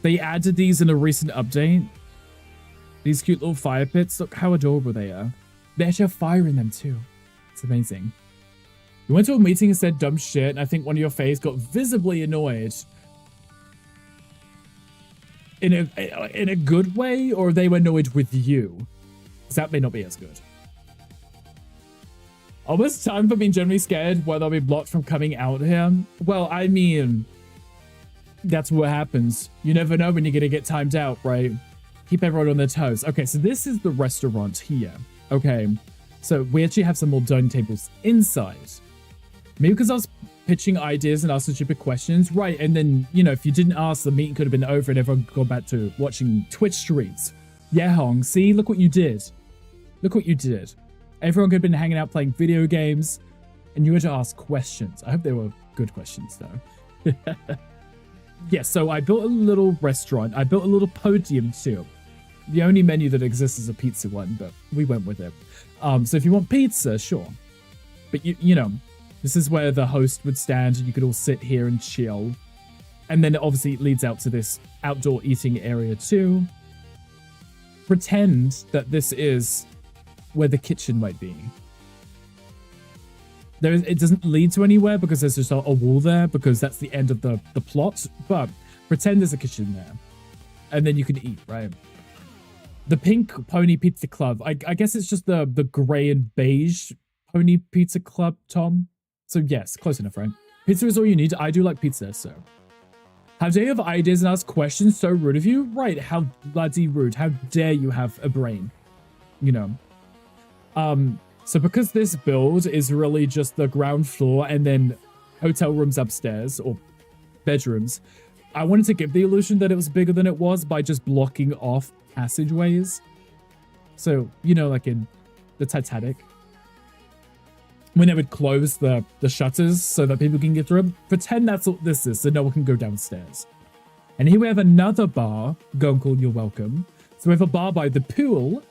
They added these in a recent update. These cute little fire pits. Look how adorable they are. They actually have fire in them too. It's amazing. You went to a meeting and said dumb shit, and I think one of your faves got visibly annoyed. In a good way, or they were annoyed with you? Because that may not be as good. Almost time for being generally scared whether I'll be blocked from coming out here. Well, I mean, that's what happens. You never know when you're gonna get timed out, right? Keep everyone on their toes. Okay, so this is the restaurant here. Okay, so we actually have some more dining tables inside. Maybe because I was pitching ideas and asking stupid questions. Right, and then, you know, if you didn't ask, the meeting could have been over and everyone could go back to watching Twitch streams. Yeah, Hong, see? Look what you did. Look what you did. Everyone could have been hanging out playing video games, and you had to ask questions. I hope they were good questions, though. Yeah, so I built a little restaurant. I built a little podium, too. The only menu that exists is a pizza one, but we went with it. So if you want pizza, sure. But, you know, this is where the host would stand, and you could all sit here and chill. And then, obviously, it leads out to this outdoor eating area, too. Pretend that this is where the kitchen might be. It doesn't lead to anywhere because there's just a wall there, because that's the end of the plot, but pretend there's a kitchen there. And then you can eat, right? The Pink Pony Pizza Club. I guess it's just the gray and beige Pony Pizza Club, Tom. So yes, close enough, right? Pizza is all you need. I do like pizza, so. How dare you have ideas and ask questions? So rude of you. Right, how bloody rude. How dare you have a brain? You know. So because this build is really just the ground floor and then hotel rooms upstairs, or bedrooms, I wanted to give the illusion that it was bigger than it was by just blocking off passageways. So, you know, like in the Titanic, when they would close the shutters so that people can get through them, pretend that's what this is, so no one can go downstairs. And here we have another bar. Go and call, you're welcome. So we have a bar by the pool,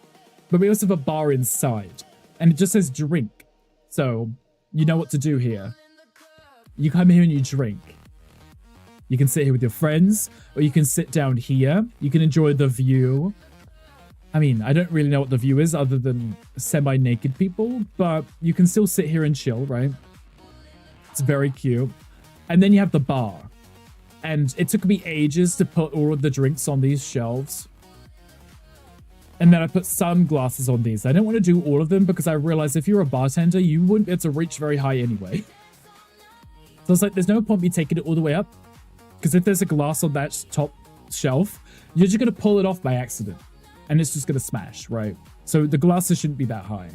but we also have a bar inside. And it just says drink. So you know what to do here. You come here and you drink. You can sit here with your friends, or you can sit down here. You can enjoy the view. I mean, I don't really know what the view is other than semi-naked people, but you can still sit here and chill, right? It's very cute. And then you have the bar. And it took me ages to put all of the drinks on these shelves. And then I put sunglasses on these. I don't want to do all of them because I realized if you're a bartender, you wouldn't be able to reach very high anyway. So it's like, there's no point me taking it all the way up. Because if there's a glass on that top shelf, you're just going to pull it off by accident. And it's just going to smash, right? So the glasses shouldn't be that high.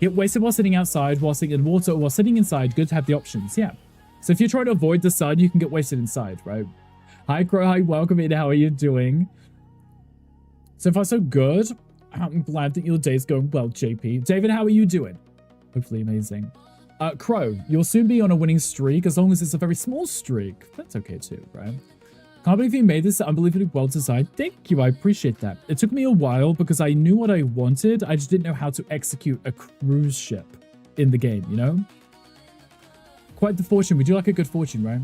Get wasted while sitting outside, while sitting in water, or while sitting inside. Good to have the options, yeah. So if you're trying to avoid the sun, you can get wasted inside, right? Hi, Crow. Hi, welcome in. How are you doing? So far, so good. I'm glad that your day's going well, JP. David, how are you doing? Hopefully amazing. Crow, you'll soon be on a winning streak, as long as it's a very small streak. That's okay too, right? Can't believe you made this unbelievably well designed. Thank you, I appreciate that. It took me a while because I knew what I wanted. I just didn't know how to execute a cruise ship in the game, you know? Quite the fortune. We do like a good fortune, right?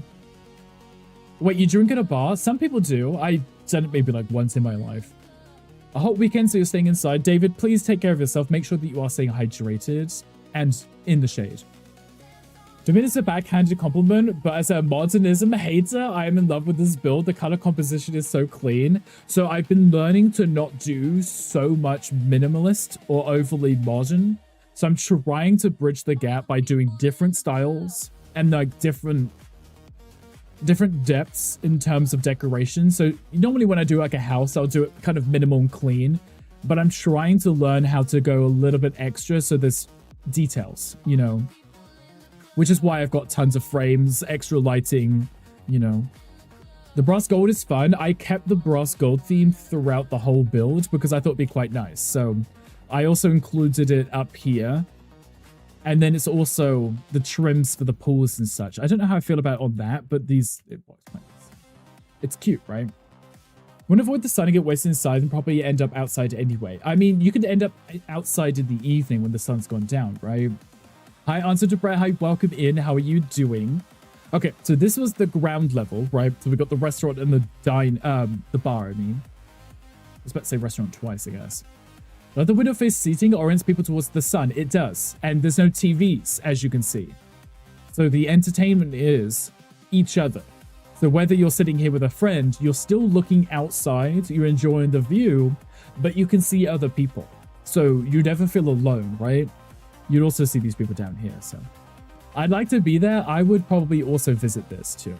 Wait, you drink at a bar? Some people do. I've done it maybe like once in my life. A hot weekend, so you're staying inside. David, please take care of yourself. Make sure that you are staying hydrated and in the shade. To me, it's a backhanded compliment, but as a modernism hater, I am in love with this build. The color composition is so clean. So I've been learning to not do so much minimalist or overly modern. So I'm trying to bridge the gap by doing different styles and like different depths in terms of decoration. So normally when I do like a house, I'll do it kind of minimal and clean, but I'm trying to learn how to go a little bit extra so there's details, you know, which is why I've got tons of frames, extra lighting, you know. The brass gold is fun. I kept the brass gold theme throughout the whole build because I thought it'd be quite nice. So I also included it up here. And then it's also the trims for the pools and such. I don't know how I feel about all that, but these, it works like this. It's cute, right? Want to avoid the sun and get wasted inside and probably end up outside anyway. I mean, you could end up outside in the evening when the sun's gone down, right? Hi, answer to Brett. Hi, welcome in. How are you doing? Okay, so this was the ground level, right? So we got the restaurant and the bar, I mean. was about to say restaurant twice, I guess. Let the window face seating orients people towards the sun. It does. And there's no TVs, as you can see. So the entertainment is each other. So whether you're sitting here with a friend, you're still looking outside, you're enjoying the view, but you can see other people. So you never feel alone, right? You'd also see these people down here, so. I'd like to be there. I would probably also visit this too.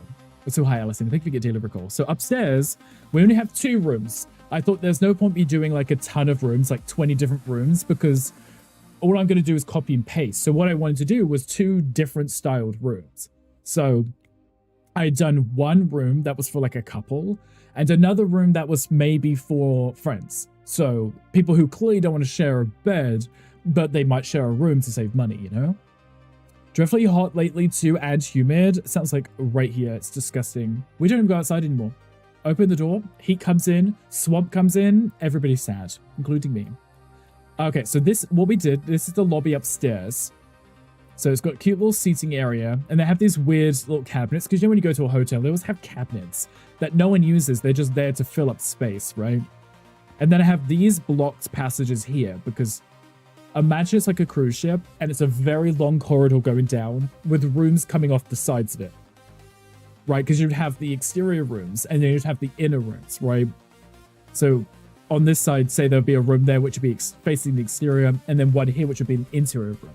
So hi, Alison. Thank you for your daily recall. So upstairs, we only have 2 rooms. I thought there's no point me doing like a ton of rooms, like 20 different rooms, because all I'm going to do is copy and paste. So what I wanted to do was 2 different styled rooms. So I had done one room that was for like a couple and another room that was maybe for friends. So people who clearly don't want to share a bed, but they might share a room to save money, you know? Dreadfully hot lately too and humid. Sounds like right here. It's disgusting. We don't even go outside anymore. Open the door. Heat comes in. Swamp comes in. Everybody's sad, including me. Okay, so what we did, this is the lobby upstairs. So it's got a cute little seating area, and they have these weird little cabinets, because you know when you go to a hotel, they always have cabinets that no one uses. They're just there to fill up space, right? And then I have these blocked passages here, because imagine it's like a cruise ship, and it's a very long corridor going down with rooms coming off the sides of it, right? Because you'd have the exterior rooms, and then you'd have the inner rooms, right? So on this side, say there'd be a room there, which would be facing the exterior, and then one here, which would be an interior room.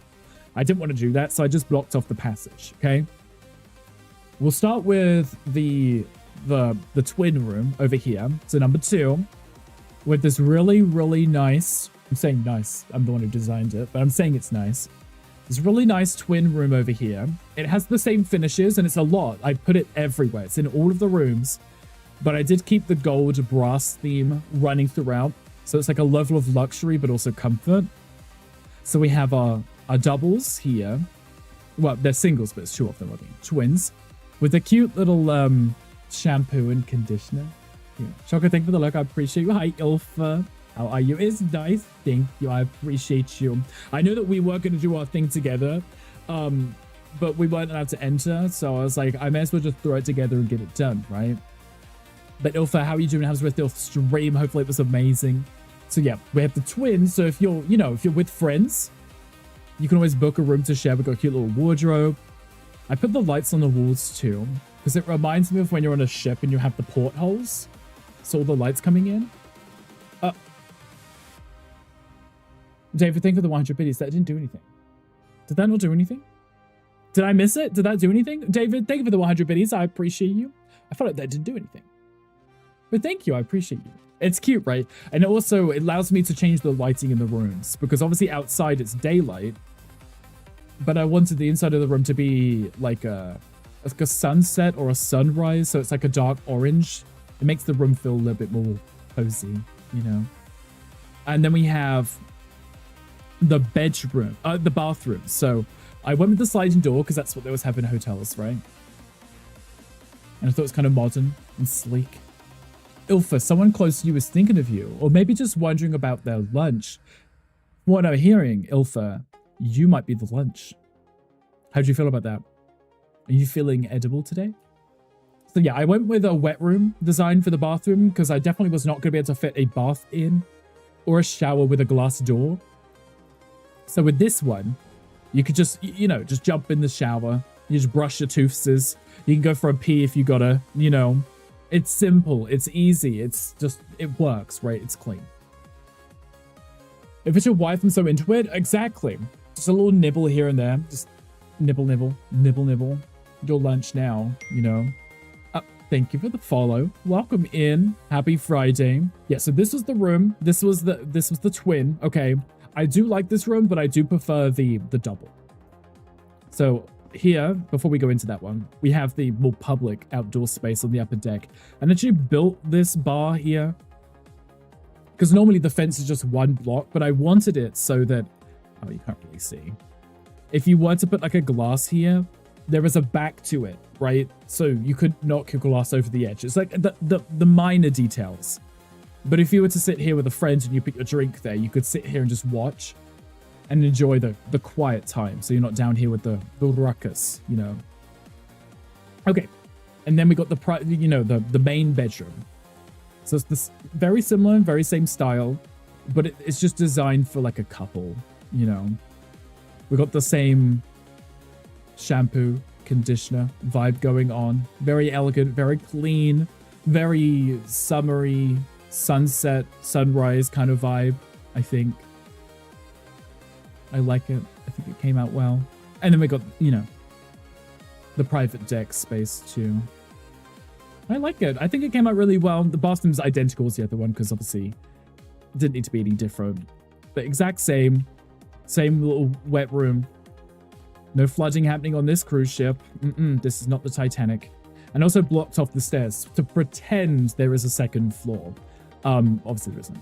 I didn't want to do that, so I just blocked off the passage, okay? We'll start with the twin room over here. So number 2, with this really, really nice, I'm saying nice, I'm the one who designed it, but I'm saying it's nice. This really nice twin room over here. It has the same finishes, and it's a lot. I put it everywhere. It's in all of the rooms, but I did keep the gold brass theme running throughout. So it's like a level of luxury, but also comfort. So we have our doubles here. Well, they're singles, but it's 2 of them, I think. Twins. With a cute little shampoo and conditioner. Yeah. Shocker, thank you for the look. I appreciate you. Hi, Ilfa. How are you? It's nice. Thank you. I appreciate you. I know that we were going to do our thing together, but we weren't allowed to enter. So I was like, I may as well just throw it together and get it done, right? But Ilfa, how are you doing? How's your stream? Hopefully it was amazing. So yeah, we have the twins. So if you're, if you're with friends, you can always book a room to share. We've got a cute little wardrobe. I put the lights on the walls too, because it reminds me of when you're on a ship and you have the portholes. So all the lights coming in. David, thank you for the 100 biddies. That didn't do anything. Did that not do anything? Did I miss it? Did that do anything? David, thank you for the 100 biddies. I appreciate you. I felt like that didn't do anything. But thank you. I appreciate you. It's cute, right? And also, it allows me to change the lighting in the rooms, because obviously outside it's daylight, but I wanted the inside of the room to be like a sunset or a sunrise, so it's like a dark orange. It makes the room feel a little bit more cozy, And then we have the bedroom, the bathroom. So I went with the sliding door because that's what they always have in hotels, right? And I thought it was kind of modern and sleek. Ilfa, someone close to you is thinking of you, or maybe just wondering about their lunch. From what I'm hearing, Ilfa, you might be the lunch. How do you feel about that? Are you feeling edible today? So yeah, I went with a wet room design for the bathroom because I definitely was not going to be able to fit a bath in or a shower with a glass door. So with this one, you could just, just jump in the shower. You just brush your tooths. You can go for a pee if you gotta, It's simple. It's easy. It's just, it works, right? It's clean. If it's your wife, I'm so into it. Exactly. Just a little nibble here and there. Just nibble, nibble, nibble, nibble. Your lunch now, Thank you for the follow. Welcome in. Happy Friday. Yeah, so this was the room. This was the twin. Okay. I do like this room, but I do prefer the double. So here, before we go into that one, we have the more public outdoor space on the upper deck. And actually built this bar here because normally the fence is just one block, but I wanted it so that, oh, you can't really see. If you were to put like a glass here, there is a back to it, right? So you could knock your glass over the edge. It's like the minor details. But if you were to sit here with a friend and you put your drink there, you could sit here and just watch and enjoy the quiet time. So you're not down here with the ruckus, Okay. And then we got the main bedroom. So it's this very similar, very same style, but it's just designed for like a couple, you know. We got the same shampoo, conditioner vibe going on. Very elegant, very clean, very summery, sunset, sunrise kind of vibe, I think. I like it. I think it came out well. And then we got, you know, the private deck space too. I like it. I think it came out really well. The bathroom's identical as the other one because obviously it didn't need to be any different. But exact same little wet room. No flooding happening on this cruise ship. This is not the Titanic. And also blocked off the stairs to pretend there is a second floor. Obviously there isn't.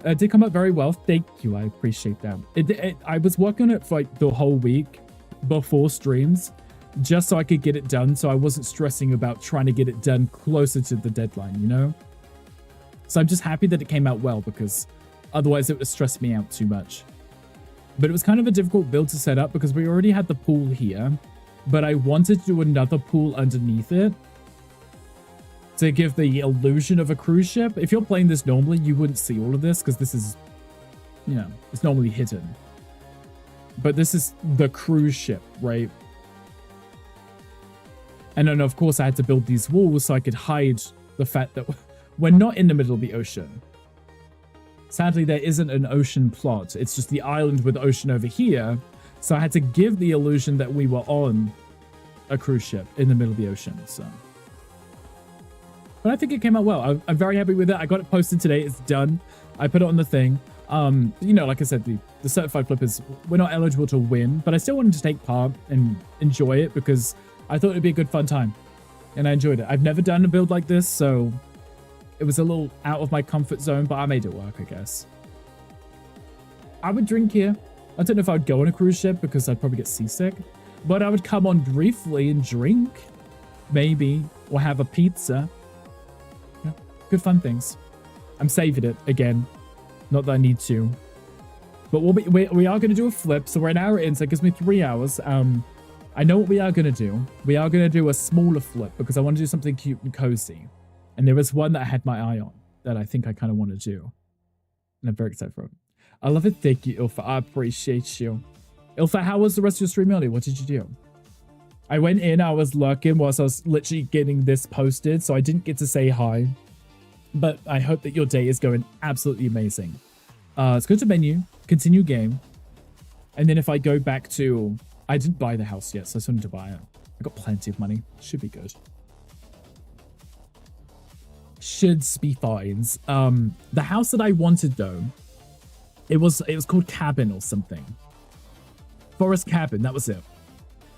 It did come up very well. Thank you. I appreciate that. I was working on it for like the whole week before streams, just so I could get it done. So I wasn't stressing about trying to get it done closer to the deadline, you know? So I'm just happy that it came out well because otherwise it would have stressed me out too much. But it was kind of a difficult build to set up because we already had the pool here, but I wanted to do another pool underneath it to give the illusion of a cruise ship. If you're playing this normally, you wouldn't see all of this because this is, you know, it's normally hidden. But this is the cruise ship, right? And then, of course, I had to build these walls so I could hide the fact that we're not in the middle of the ocean. Sadly, there isn't an ocean plot. It's just the island with the ocean over here. So I had to give the illusion that we were on a cruise ship in the middle of the ocean, so... But I think it came out well. I'm very happy with it. I got it posted today. It's done. I put it on the thing. You know, like I said, the certified flippers, we're not eligible to win, but I still wanted to take part and enjoy it because I thought it'd be a good fun time. And I enjoyed it. I've never done a build like this, so it was a little out of my comfort zone, but I made it work, I guess. I would drink here. I don't know if I would go on a cruise ship because I'd probably get seasick, but I would come on briefly and drink, maybe, or have a pizza. Good fun things. I'm saving it again. Not that I need to. But we are going to do a flip. So we're an hour in, so it gives me 3 hours. I know what we are going to do. We are going to do a smaller flip because I want to do something cute and cozy. And there was one that I had my eye on that I think I kind of want to do. And I'm very excited for it. I love it. Thank you, Ilfa. I appreciate you. Ilfa, how was the rest of your stream earlier? What did you do? I went in, I was lurking whilst I was literally getting this posted, so I didn't get to say hi. But I hope that your day is going absolutely amazing. Let's go to menu, continue game. And then if I go back to... I didn't buy the house yet, so I just wanted to buy it. I got plenty of money. Should be good. Should be fine. The house that I wanted, though, it was called Cabin or something. Forest Cabin, that was it.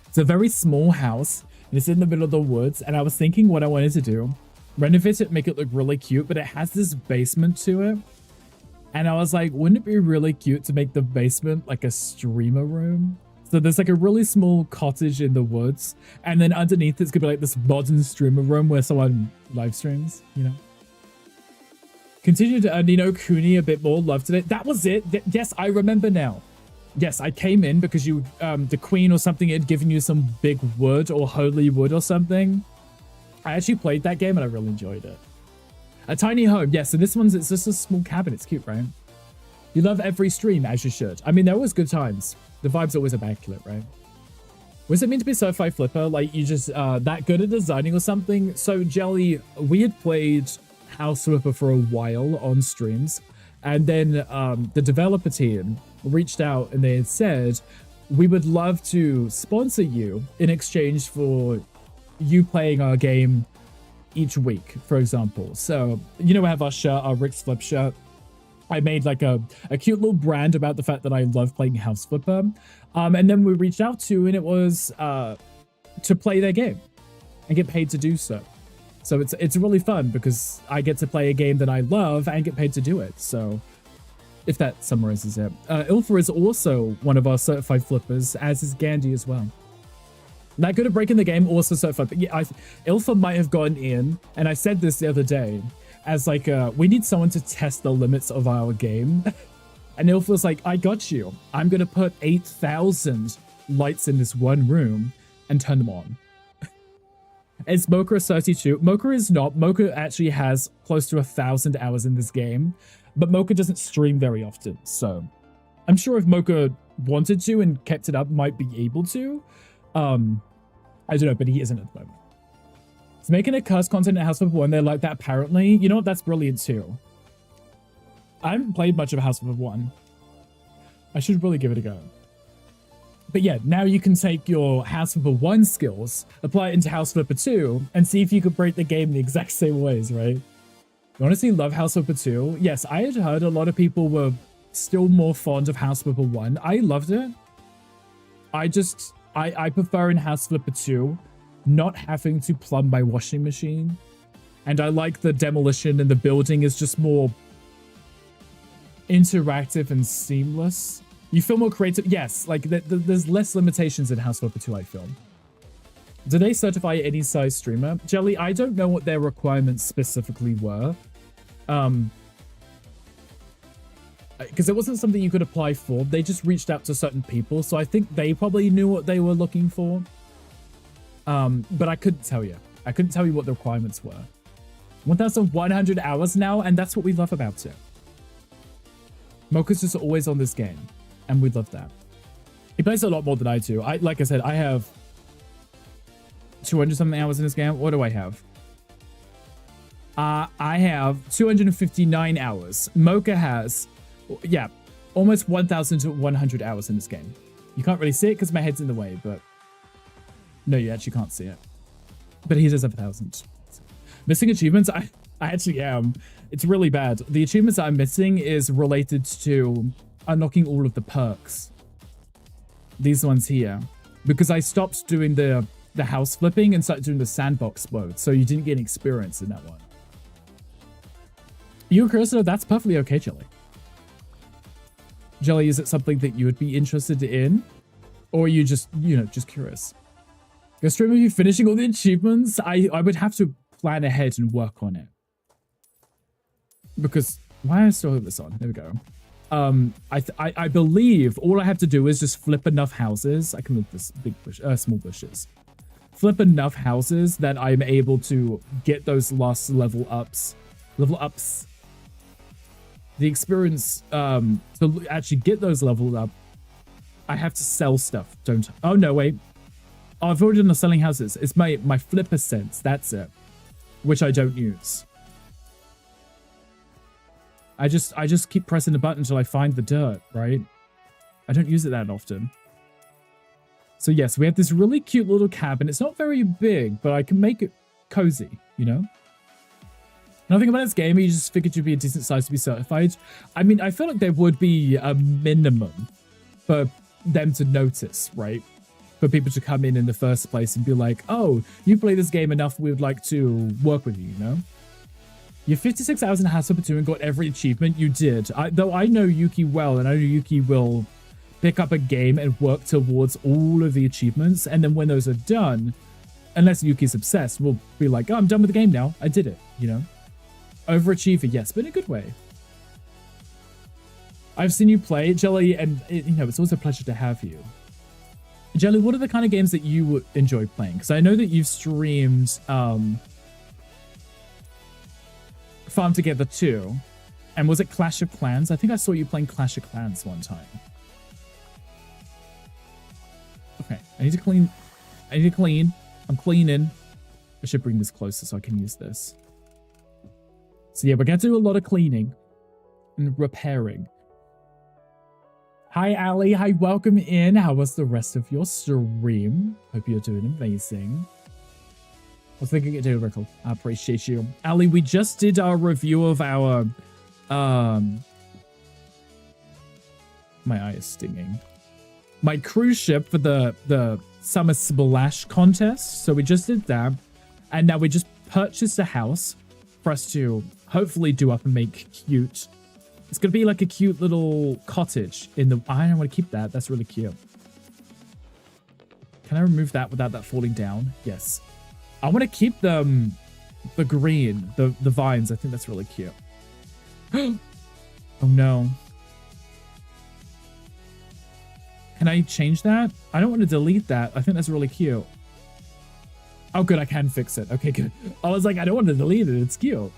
It's a very small house. And it's in the middle of the woods. And I was thinking what I wanted to do. Renovate it, make it look really cute, but it has this basement to it. And I was like, wouldn't it be really cute to make the basement like a streamer room? So there's like a really small cottage in the woods. And then underneath it's gonna be like this modern streamer room where someone live streams, you know? Continue to Nino Cooney a bit more, loved it. That was it. Yes, I remember now. Yes, I came in because you, the queen or something had given you some big wood or holy wood or something. I actually played that game and I really enjoyed it. A tiny home. Yeah, so this one's, it's just a small cabin. It's cute, right? You love every stream, as you should. I mean, they're always good times. The vibe's always immaculate, right? Was it meant to be certified flipper? Like, you just that good at designing or something? So, Jelly, we had played House Flipper for a while on streams. And then the developer team reached out and they had said, we would love to sponsor you in exchange for you playing our game each week, for example. So, you know, we have our shirt, our Rick's Flip shirt. I made like a cute little brand about the fact that I love playing House Flipper. And then we reached out to, and it was to play their game and get paid to do so. So it's really fun because I get to play a game that I love and get paid to do it. So if that summarizes it. Ilfa is also one of our certified flippers, as is Gandhi as well. That good at breaking the game, also certified. But yeah, Ilfa might have gone in, and I said this the other day, as like, we need someone to test the limits of our game. And Ilfa was like, I got you. I'm going to put 8,000 lights in this one room and turn them on. Is Mocha a 32? Mocha is not. Mocha actually has close to 1,000 hours in this game, but Mocha doesn't stream very often. So I'm sure if Mocha wanted to and kept it up, might be able to. I don't know, but he isn't at the moment. It's making a curse content in House Flipper 1. They're like that apparently. You know what? That's brilliant too. I haven't played much of House Flipper 1. I should really give it a go. But yeah, now you can take your House Flipper 1 skills, apply it into House Flipper 2, and see if you could break the game the exact same ways, right? You honestly love House Flipper 2? Yes, I had heard a lot of people were still more fond of House Flipper 1. I loved it. I prefer in House Flipper 2 not having to plumb my washing machine. And I like the demolition and the building is just more interactive and seamless. You feel more creative. Yes, like there's less limitations in House Flipper 2, I feel. Do they certify any size streamer? Jelly, I don't know what their requirements specifically were. Because it wasn't something you could apply for. They just reached out to certain people. So I think they probably knew what they were looking for. But I couldn't tell you. I couldn't tell you what the requirements were. 1,100 hours now, and that's what we love about it. Mocha's just always on this game. And we love that. He plays a lot more than I do. Like I said, I have 200 something hours in this game. What do I have? I have 259 hours. Mocha has, yeah, almost 1,100 hours in this game. You can't really see it because my head's in the way, but no, you actually can't see it. But he does have 1,000. Missing achievements? I actually am. It's really bad. The achievements that I'm missing is related to unlocking all of the perks. These ones here. Because I stopped doing the house flipping and started doing the sandbox mode, so you didn't get any experience in that one. You, Cursor, that's perfectly okay, Jelly. Jelly, is it something that you would be interested in? Or are you just, you know, just curious? Go stream of you finishing all the achievements? I would have to plan ahead and work on it. Because, why do I still have this on? There we go. I believe all I have to do is just flip enough houses. I can move this big bush, small bushes. Flip enough houses that I'm able to get those last level ups. The experience, to actually get those leveled up, I have to sell stuff, don't I? Oh, no, wait. Oh, I've already done the selling houses. It's my flipper sense, that's it. Which I don't use. I just keep pressing the button until I find the dirt, right? I don't use it that often. So yes, we have this really cute little cabin. It's not very big, but I can make it cozy, you know? Nothing about this game, you just figured you'd be a decent size to be certified. I mean, I feel like there would be a minimum for them to notice, right? For people to come in the first place and be like, oh, you play this game enough, we would like to work with you, you know? You're 56 hours in House Flipper 2 and got every achievement you did. Though I know Yuki well, and I know Yuki will pick up a game and work towards all of the achievements. And then when those are done, unless Yuki's obsessed, we'll be like, oh, I'm done with the game now. I did it, you know? Overachiever, yes, but in a good way. I've seen you play, Jelly, and you know, it's always a pleasure to have you. Jelly, what are the kind of games that you would enjoy playing? Because I know that you've streamed Farm Together 2. And was it Clash of Clans? I think I saw you playing Clash of Clans one time. Okay, I need to clean. I'm cleaning. I should bring this closer so I can use this. So yeah, we're going to do a lot of cleaning and repairing. Hi, Ali. Hi, welcome in. How was the rest of your stream? Hope you're doing amazing. What's the good do, Rickle? I appreciate you. Ali, we just did our review of our... My eye is stinging. My cruise ship for the Summer Splash contest. So we just did that. And now we just purchased a house for us to hopefully do up and make cute. It's going to be like a cute little cottage in the... I don't want to keep that. That's really cute. Can I remove that without that falling down? Yes. I want to keep the green, the vines. I think that's really cute. Oh no. Can I change that? I don't want to delete that. I think that's really cute. Oh, good. I can fix it. Okay, good. I was like, I don't want to delete it. It's cute.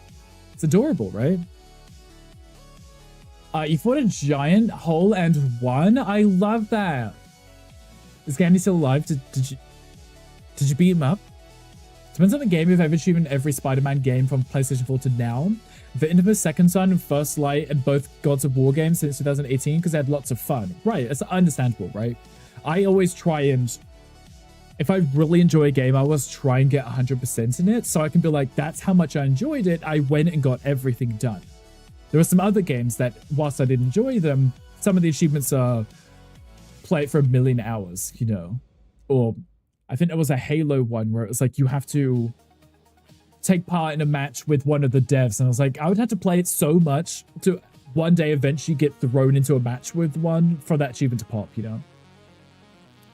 It's adorable, right? You fought a giant hole and won. I love that. Is Gandhi still alive? Did you beat him up? Depends on the game. If I've achieved in every Spider-Man game from PlayStation 4 to now. The Infamous Second Son and First Light and both Gods of War games since 2018 because they had lots of fun. Right, it's understandable, right? I always try and, if I really enjoy a game, I always try and get 100% in it so I can be like, that's how much I enjoyed it. I went and got everything done. There are some other games that, whilst I did enjoy them, some of the achievements are play it for 1 million hours, you know? Or I think there was a Halo one where it was like, you have to take part in a match with one of the devs. And I was like, I would have to play it so much to one day eventually get thrown into a match with one for that achievement to pop, you know?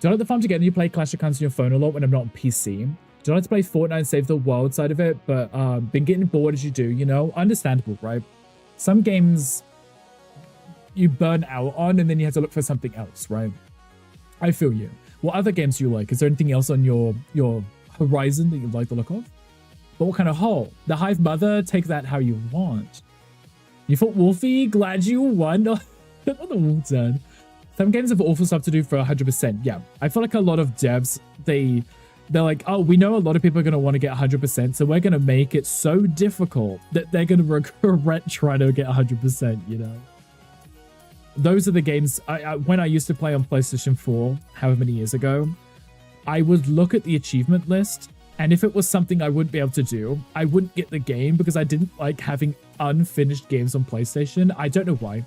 Do I like the fun to get when you play Clash of Clans on your phone a lot when I'm not on PC? Do I like to play Fortnite and save the world side of it, but been getting bored as you do, you know? Understandable, right? Some games you burn out on and then you have to look for something else, right? I feel you. What other games do you like? Is there anything else on your horizon that you like the look of? But what kind of hole? The Hive Mother, take that how you want. You fought Wolfie? Glad you won. Not the Wolf turn. Some games have awful stuff to do for 100%. Yeah, I feel like a lot of devs, they're like, oh, we know a lot of people are going to want to get 100%, so we're going to make it so difficult that they're going to regret trying to get 100%, you know? Those are the games, when I used to play on PlayStation 4, however many years ago, I would look at the achievement list, and if it was something I wouldn't be able to do, I wouldn't get the game because I didn't like having unfinished games on PlayStation. I don't know why.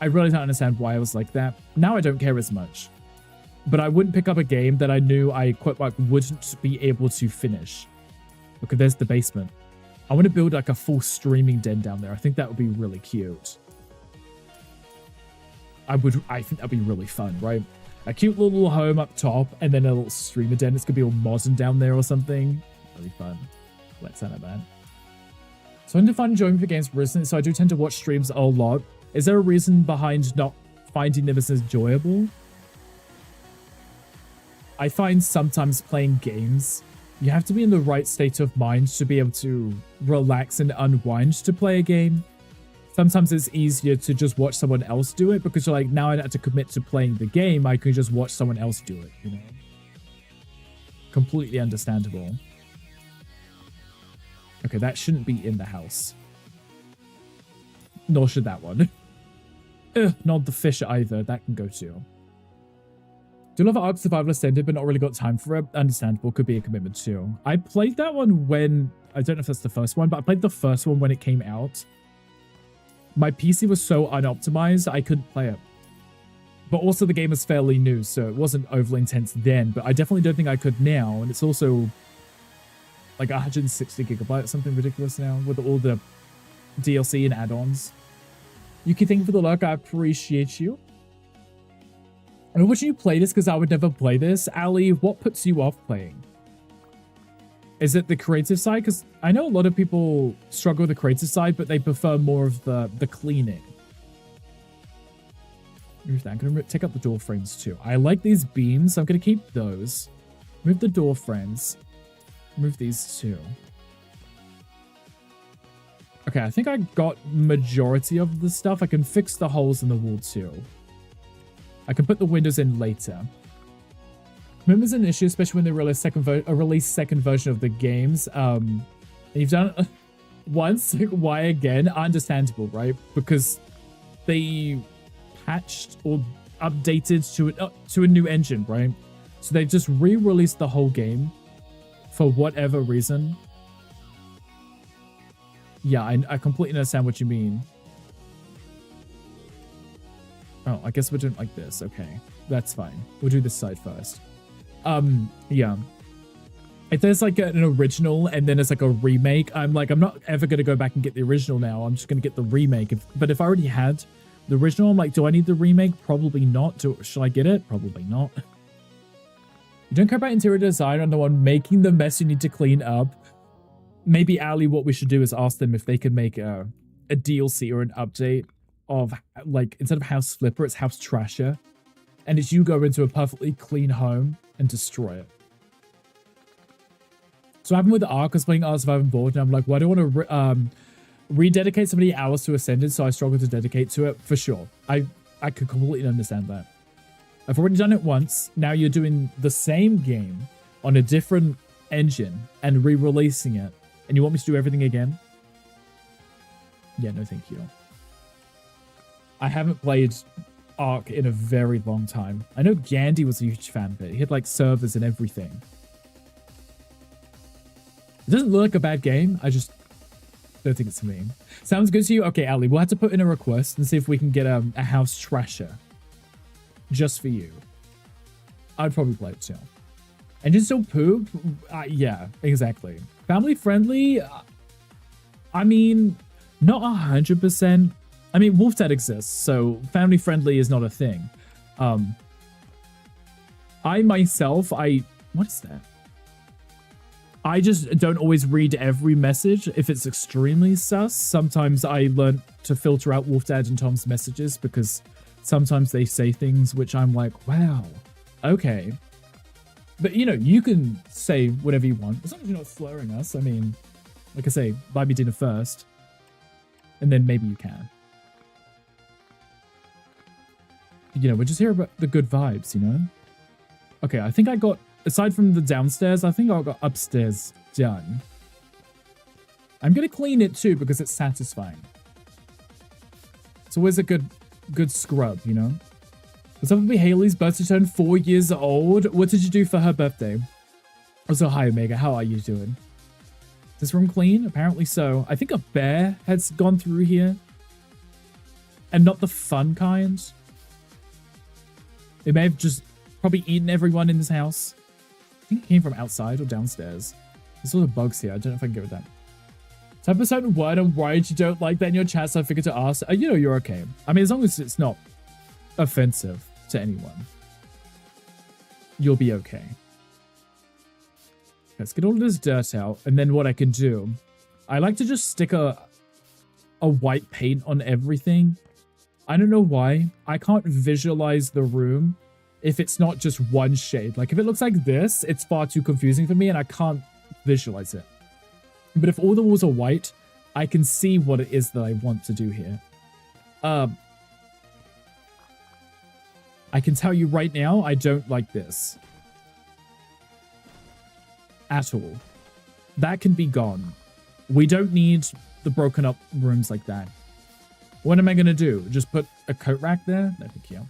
I really don't understand why I was like that. Now I don't care as much. But I wouldn't pick up a game that I knew I quite like wouldn't be able to finish. Okay, there's the basement. I want to build like a full streaming den down there. I think that would be really cute. I think that'd be really fun, right? A cute little home up top and then a little streamer den. It's gonna be all modern down there or something. Really fun. Let's sound that. So I tend to find enjoyment for games recently, so I do tend to watch streams a lot. Is there a reason behind not finding them as enjoyable? I find sometimes playing games, you have to be in the right state of mind to be able to relax and unwind to play a game. Sometimes it's easier to just watch someone else do it because you're like, now I don't have to commit to playing the game. I can just watch someone else do it, you know? Completely understandable. Okay, that shouldn't be in the house. Nor should that one. Ugh, not the fish either. That can go too. Do love Ark Survival Ascended, but not really got time for it. Understandable. Could be a commitment too. I played that one when... I don't know if that's the first one, but I played the first one when it came out. My PC was so unoptimized, I couldn't play it. But also the game is fairly new, so it wasn't overly intense then, but I definitely don't think I could now. And it's also like 160 gigabytes, something ridiculous now, with all the DLC and add-ons. You can thank you for the lurk. I appreciate you. And would you play this? Because I would never play this. Ali, what puts you off playing? Is it the creative side? Because I know a lot of people struggle with the creative side, but they prefer more of the cleaning. I'm going to take up the door frames too. I like these beams, so I'm going to keep those. Move the door frames. Move these too. Okay, I think I got majority of the stuff. I can fix the holes in the wall too. I can put the windows in later. Commitment is an issue, especially when they release second version of the games. And you've done it once. Why again? Understandable, right? Because they patched or updated to a new engine, right? So they just re-released the whole game for whatever reason. Yeah, I completely understand what you mean. Oh, I guess we're doing like this. Okay, that's fine. We'll do this side first. Yeah. If there's like an original and then it's like a remake, I'm not ever going to go back and get the original now. I'm just going to get the remake. But if I already had the original, I'm like, do I need the remake? Probably not. Should I get it? Probably not. You don't care about interior design on the one making the mess you need to clean up. Maybe, Ali, what we should do is ask them if they could make a DLC or an update of, like, instead of House Flipper, it's House Trasher. And it's you go into a perfectly clean home and destroy it. So what happened with the Ark, I was playing Art Surviving Board, and I'm like, why do I want to rededicate so many hours to Ascended, so I struggle to dedicate to it? For sure. I could completely understand that. I've already done it once. Now you're doing the same game on a different engine and re-releasing it, and you want me to do everything again? Yeah, no thank you. I haven't played Ark in a very long time. I know Gandhi was a huge fan of it. He had like servers and everything. It doesn't look like a bad game. I just don't think it's for me. Sounds good to you? Okay, Ali, we'll have to put in a request and see if we can get a house trasher just for you. I'd probably play it too. And just still poop? Yeah, exactly. Family friendly? I mean, not 100%. I mean, Wolf Dad exists, so family friendly is not a thing. I myself, what is that? I just don't always read every message if it's extremely sus. Sometimes I learn to filter out Wolf Dad and Tom's messages because sometimes they say things which I'm like, wow, okay. But, you know, you can say whatever you want as long as you're not slurring us. I mean, like I say, buy me dinner first, and then maybe you can. You know, we're just here about the good vibes, you know? Okay, I think I got, aside from the downstairs, I think I got upstairs done. I'm going to clean it too because it's satisfying. It's always a good scrub, you know? What's up with Haley's birthday turned 4 years old? What did you do for her birthday? Also, hi Omega, how are you doing? Is this room clean? Apparently so. I think a bear has gone through here. And not the fun kind. It may have just probably eaten everyone in this house. I think it came from outside or downstairs. There's sort of bugs here. I don't know if I can get with that. Type a certain word on why you don't like that in your chat, so I figured to ask. You know, you're okay. I mean, as long as it's not offensive to anyone, you'll be okay. Let's get all of this dirt out, and then what I can do, I like to just stick a white paint on everything. I don't know why. I can't visualize the room if it's not just one shade. Like, if it looks like this, it's far too confusing for me, and I can't visualize it. But if all the walls are white, I can see what it is that I want to do here. I can tell you right now, I don't like this. At all. That can be gone. We don't need the broken up rooms like that. What am I going to do? Just put a coat rack there? No, thank you.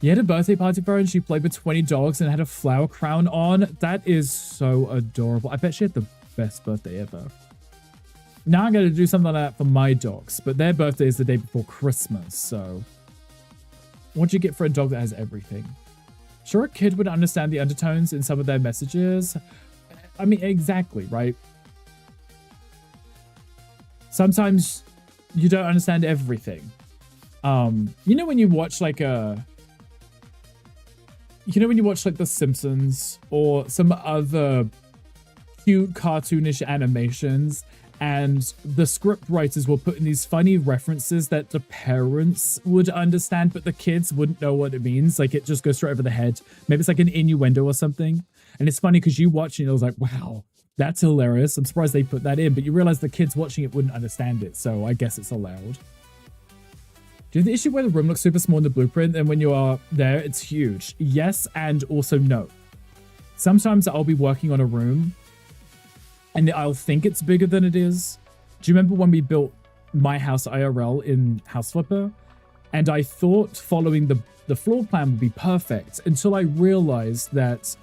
You had a birthday party for her and she played with 20 dogs and had a flower crown on. That is so adorable. I bet she had the best birthday ever. Now I'm going to do something like that for my dogs, but their birthday is the day before Christmas, so... What'd you get for a dog that has everything? Sure, a kid would understand the undertones in some of their messages. I mean, exactly, right? Sometimes you don't understand everything. You know when you watch like a... You know when you watch like The Simpsons or some other cute cartoonish animations and the script writers will put in these funny references that the parents would understand, but the kids wouldn't know what it means. Like, it just goes straight over the head. Maybe it's like an innuendo or something. And it's funny because you watch it and it was like, wow, that's hilarious. I'm surprised they put that in, but you realize the kids watching it wouldn't understand it. So I guess it's allowed. Do you have the issue where the room looks super small in the blueprint and when you are there, it's huge? Yes, and also no. Sometimes I'll be working on a room and I'll think it's bigger than it is. Do you remember when we built my house IRL in House Flipper? And I thought following the floor plan would be perfect until I realized that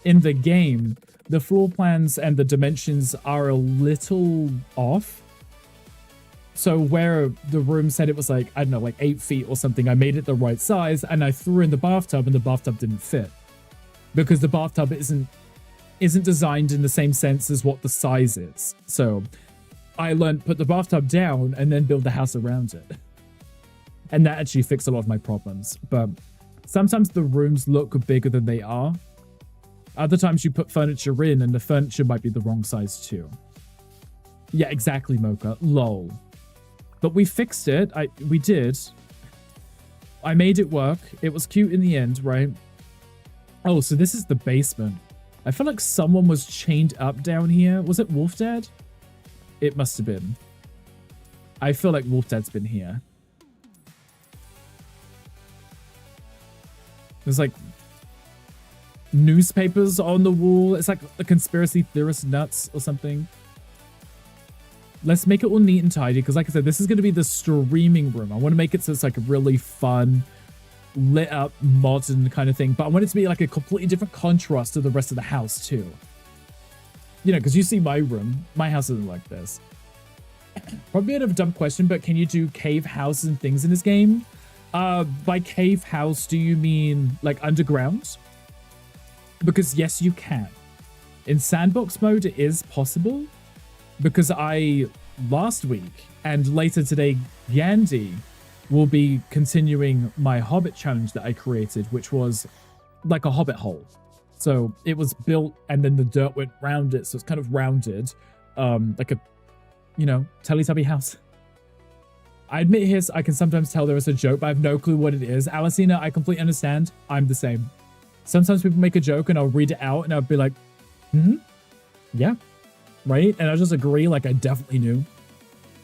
in the game, the floor plans and the dimensions are a little off. So where the room said it was like, I don't know, like 8 feet or something, I made it the right size and I threw in the bathtub and the bathtub didn't fit. Because the bathtub isn't designed in the same sense as what the size is. So I learned put the bathtub down and then build the house around it. And that actually fixed a lot of my problems. But sometimes the rooms look bigger than they are. Other times you put furniture in and the furniture might be the wrong size too. Yeah, exactly, Mocha. Lol. But we fixed it. We did. I made it work. It was cute in the end, right? Oh, so this is the basement. I feel like someone was chained up down here. Was it Wolf Dad? It must have been. I feel like Wolf Dad's been here. There's like newspapers on the wall. It's like a conspiracy theorist nuts or something. Let's make it all neat and tidy because like I said, this is going to be the streaming room. I want to make it so it's like a really fun, lit up, modern kind of thing. But I want it to be like a completely different contrast to the rest of the house too. You know, because you see my room. My house isn't like this. Probably a bit of a dumb question, but can you do cave houses and things in this game? By cave house, do you mean like underground? Because yes, you can. In sandbox mode, it is possible. Because last week and later today, Yandy will be continuing my Hobbit challenge that I created, which was like a Hobbit hole. So it was built and then the dirt went round it. So it's kind of rounded, like a, you know, Teletubby house. I admit here, I can sometimes tell there is a joke, but I have no clue what it is. Alicina, I completely understand. I'm the same. Sometimes people make a joke and I'll read it out and I'll be like, yeah. Right? And I'll just agree like I definitely knew.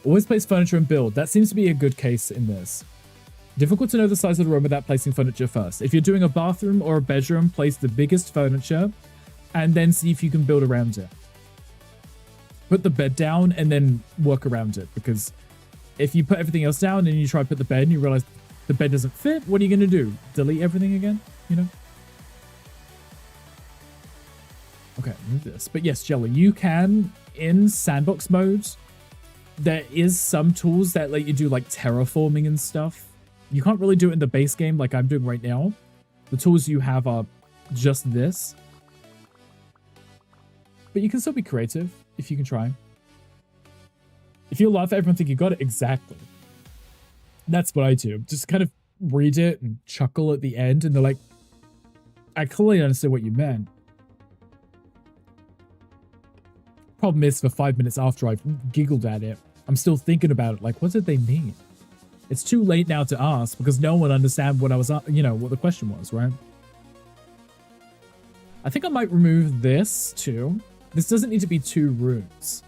Always place furniture and build. That seems to be a good case in this. Difficult to know the size of the room without placing furniture first. If you're doing a bathroom or a bedroom, place the biggest furniture and then see if you can build around it. Put the bed down and then work around it, because if you put everything else down and you try to put the bed and you realize the bed doesn't fit, what are you going to do? Delete everything again? You know? Okay, move this. But yes, Jelly, you can, in sandbox mode, there is some tools that let you do like terraforming and stuff. You can't really do it in the base game like I'm doing right now. The tools you have are just this. But you can still be creative if you can try. If you laugh, everyone think you got it. Exactly. That's what I do. Just kind of read it and chuckle at the end. And they're like, I clearly understand what you meant. Problem is, for 5 minutes after I've giggled at it, I'm still thinking about it. Like, what did they mean? It's too late now to ask because no one understand what I was, you know, what the question was, right? I think I might remove this too. This doesn't need to be 2 rooms.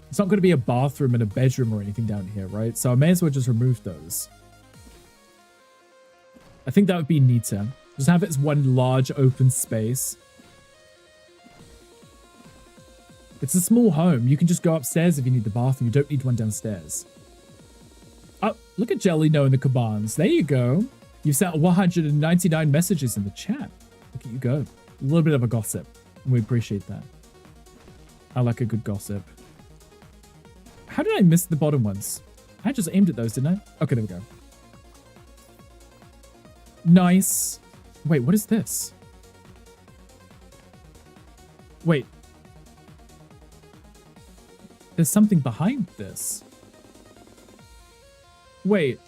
It's not going to be a bathroom and a bedroom or anything down here, right? So I may as well just remove those. I think that would be neater. Just have it as one large open space. It's a small home. You can just go upstairs if you need the bathroom. You don't need one downstairs. Oh, look at Jelly knowing the commands. There you go. You've sent 199 messages in the chat. Look at you go. A little bit of a gossip. We appreciate that. I like a good gossip. How did I miss the bottom ones? I just aimed at those, didn't I? Okay, there we go. Nice. Wait, what is this? Wait. There's something behind this. Wait.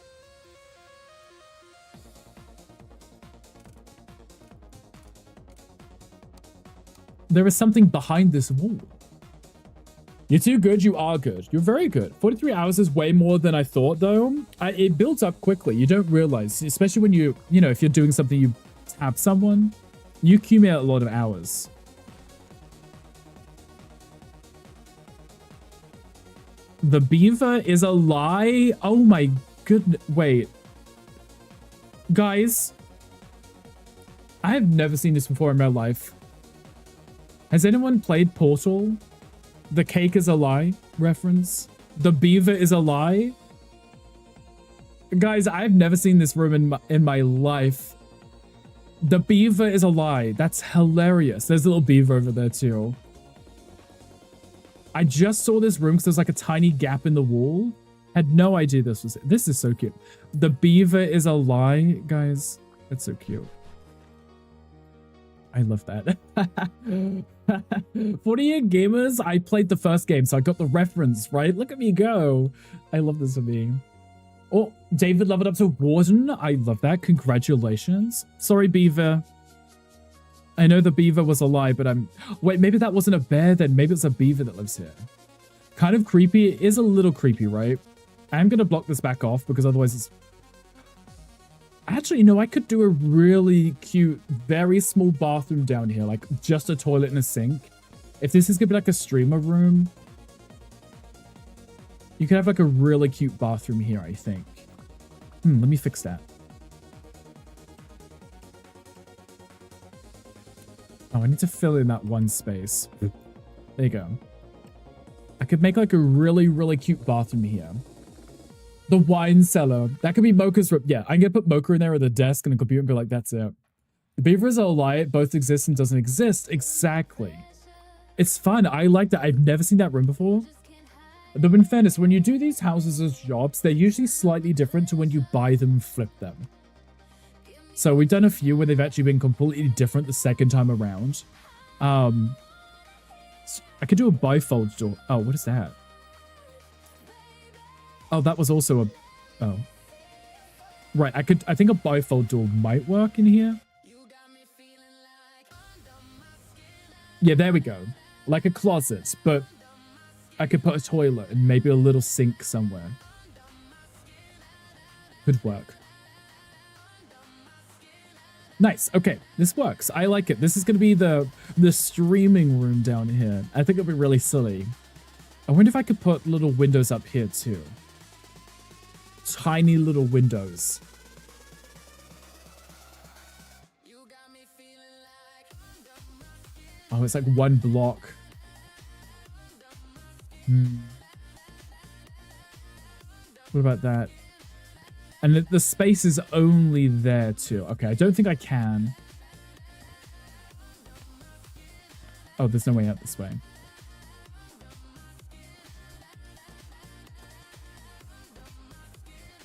There is something behind this wall. You're too good. You are good. You're very good. 43 hours is way more than I thought, though. It builds up quickly. You don't realize, especially when you know, if you're doing something, you tap someone, you accumulate a lot of hours. The beaver is a lie? Oh my goodness. Wait. Guys. I have never seen this before in my life. Has anyone played Portal? The cake is a lie reference. The beaver is a lie. Guys, I've never seen this room in my life. The beaver is a lie. That's hilarious. There's a little beaver over there too. I just saw this room because there's like a tiny gap in the wall. Had no idea this was it. This is so cute. The beaver is a lie, guys. That's so cute. I love that. 48 gamers. I played the first game, so I got the reference, right? Look at me go. I love this for me. Oh, David leveled up to Warden. I love that. Congratulations. Sorry, Beaver. I know the beaver was a lie, but wait, maybe that wasn't a bear then. Maybe it's a beaver that lives here. Kind of creepy. It is a little creepy, right? I'm going to block this back off because otherwise it's... Actually, you know, I could do a really cute, very small bathroom down here, like just a toilet and a sink. If this is gonna be like a streamer room, you could have like a really cute bathroom here, I think. Let me fix that. Oh, I need to fill in that one space. There you go. I could make like a really, really cute bathroom here. The wine cellar. That could be Mocha's room. Yeah, I'm gonna put Mocha in there with a desk and a computer and be like, that's it. The beavers are a lie. It both exists and doesn't exist. Exactly. It's fun. I like that. I've never seen that room before. Though in fairness, when you do these houses as jobs, they're usually slightly different to when you buy them and flip them. So we've done a few where they've actually been completely different the second time around. I could do a bifold door. Oh, what is that? Oh, that was also a... Oh. Right, I think a bifold door might work in here. Yeah, there we go. Like a closet, but I could put a toilet and maybe a little sink somewhere. Could work. Nice. Okay, this works. I like it. This is going to be the streaming room down here. I think it'll be really silly. I wonder if I could put little windows up here too. Tiny little windows. Oh, it's like one block. What about that? And the space is only there too. Okay, I don't think I can. Oh, there's no way out this way.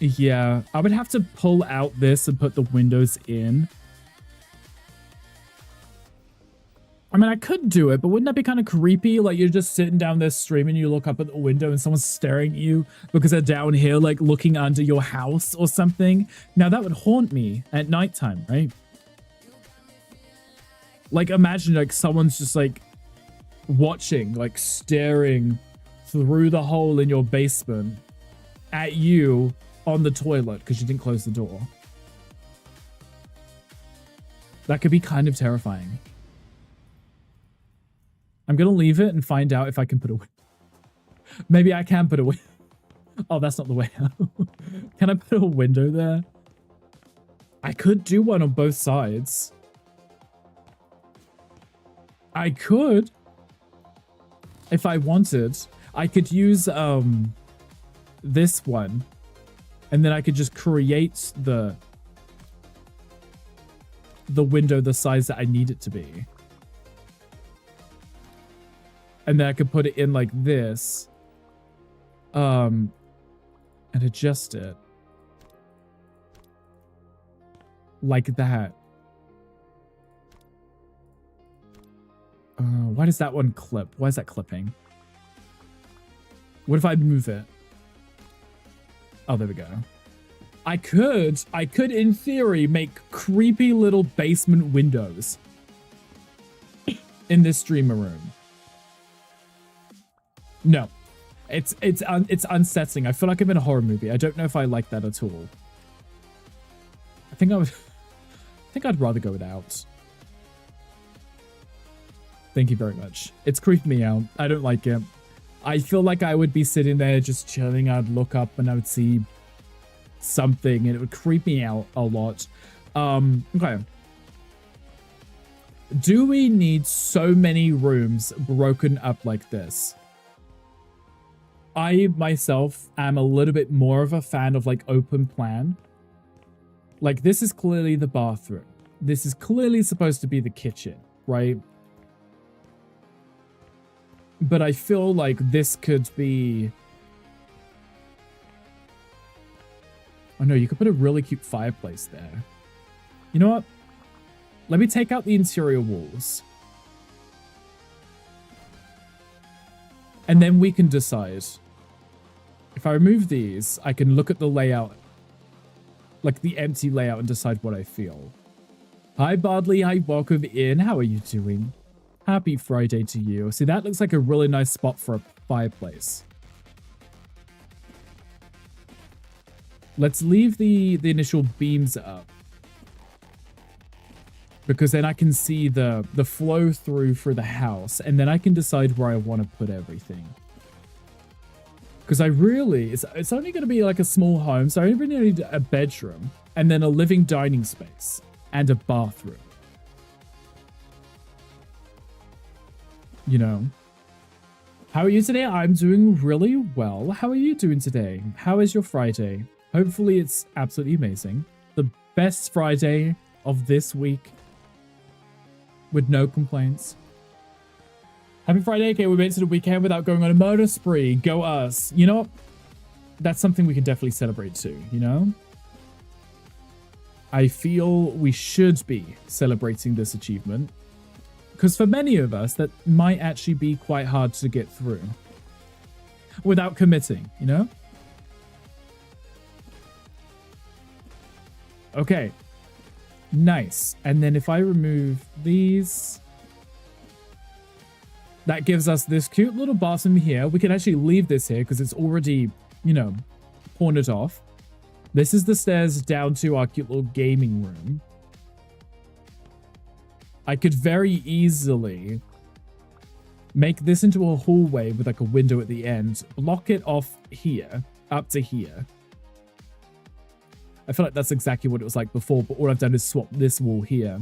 Yeah, I would have to pull out this and put the windows in. I mean, I could do it, but wouldn't that be kind of creepy? Like, you're just sitting down there streaming, you look up at the window and someone's staring at you because they're down here, like, looking under your house or something. Now, that would haunt me at nighttime, right? Like, imagine, like, someone's just, like, watching, like, staring through the hole in your basement at you on the toilet because you didn't close the door. That could be kind of terrifying. I'm going to leave it and find out if I can put a window. Maybe I can put a window. Oh, that's not the way out. Can I put a window there? I could do one on both sides. I could. If I wanted. I could use this one. And then I could just create the window the size that I need it to be. And then I could put it in like this. And adjust it. Like that. Why does that one clip? Why is that clipping? What if I move it? Oh, there we go. I could in theory make creepy little basement windows in this streamer room. No, it's unsettling. I feel like I'm in a horror movie. I don't know if I like that at all. I think I'd rather go without. Thank you very much. It's creeped me out. I don't like it. I feel like I would be sitting there just chilling. I'd look up and I would see something and it would creep me out a lot. Okay. Do we need so many rooms broken up like this? I myself am a little bit more of a fan of like open plan. Like this is clearly the bathroom. This is clearly supposed to be the kitchen, right? But I feel like this could be... Oh no, you could put a really cute fireplace there. You know what? Let me take out the interior walls. And then we can decide. If I remove these, I can look at the layout, like the empty layout, and decide what I feel. Hi, Bardley. Hi, welcome in. How are you doing? Happy Friday to you. See, that looks like a really nice spot for a fireplace. Let's leave the initial beams up. Because then I can see the flow through for the house. And then I can decide where I want to put everything. Because I really... It's only going to be like a small home. So I really need a bedroom. And then a living dining space. And a bathroom. You know. How are you today? I'm doing really well. How are you doing today? How is your Friday? Hopefully it's absolutely amazing. The best Friday of this week. With no complaints. Happy Friday. Okay, we made it to the weekend without going on a murder spree. Go us. You know what? That's something we can definitely celebrate too, you know? I feel we should be celebrating this achievement. Because for many of us, that might actually be quite hard to get through. Without committing, you know? Okay. Nice. And then if I remove these... That gives us this cute little bathroom here. We can actually leave this here because it's already, you know, cornered off. This is the stairs down to our cute little gaming room. I could very easily make this into a hallway with like a window at the end. Block it off here, up to here. I feel like that's exactly what it was like before, but all I've done is swap this wall here.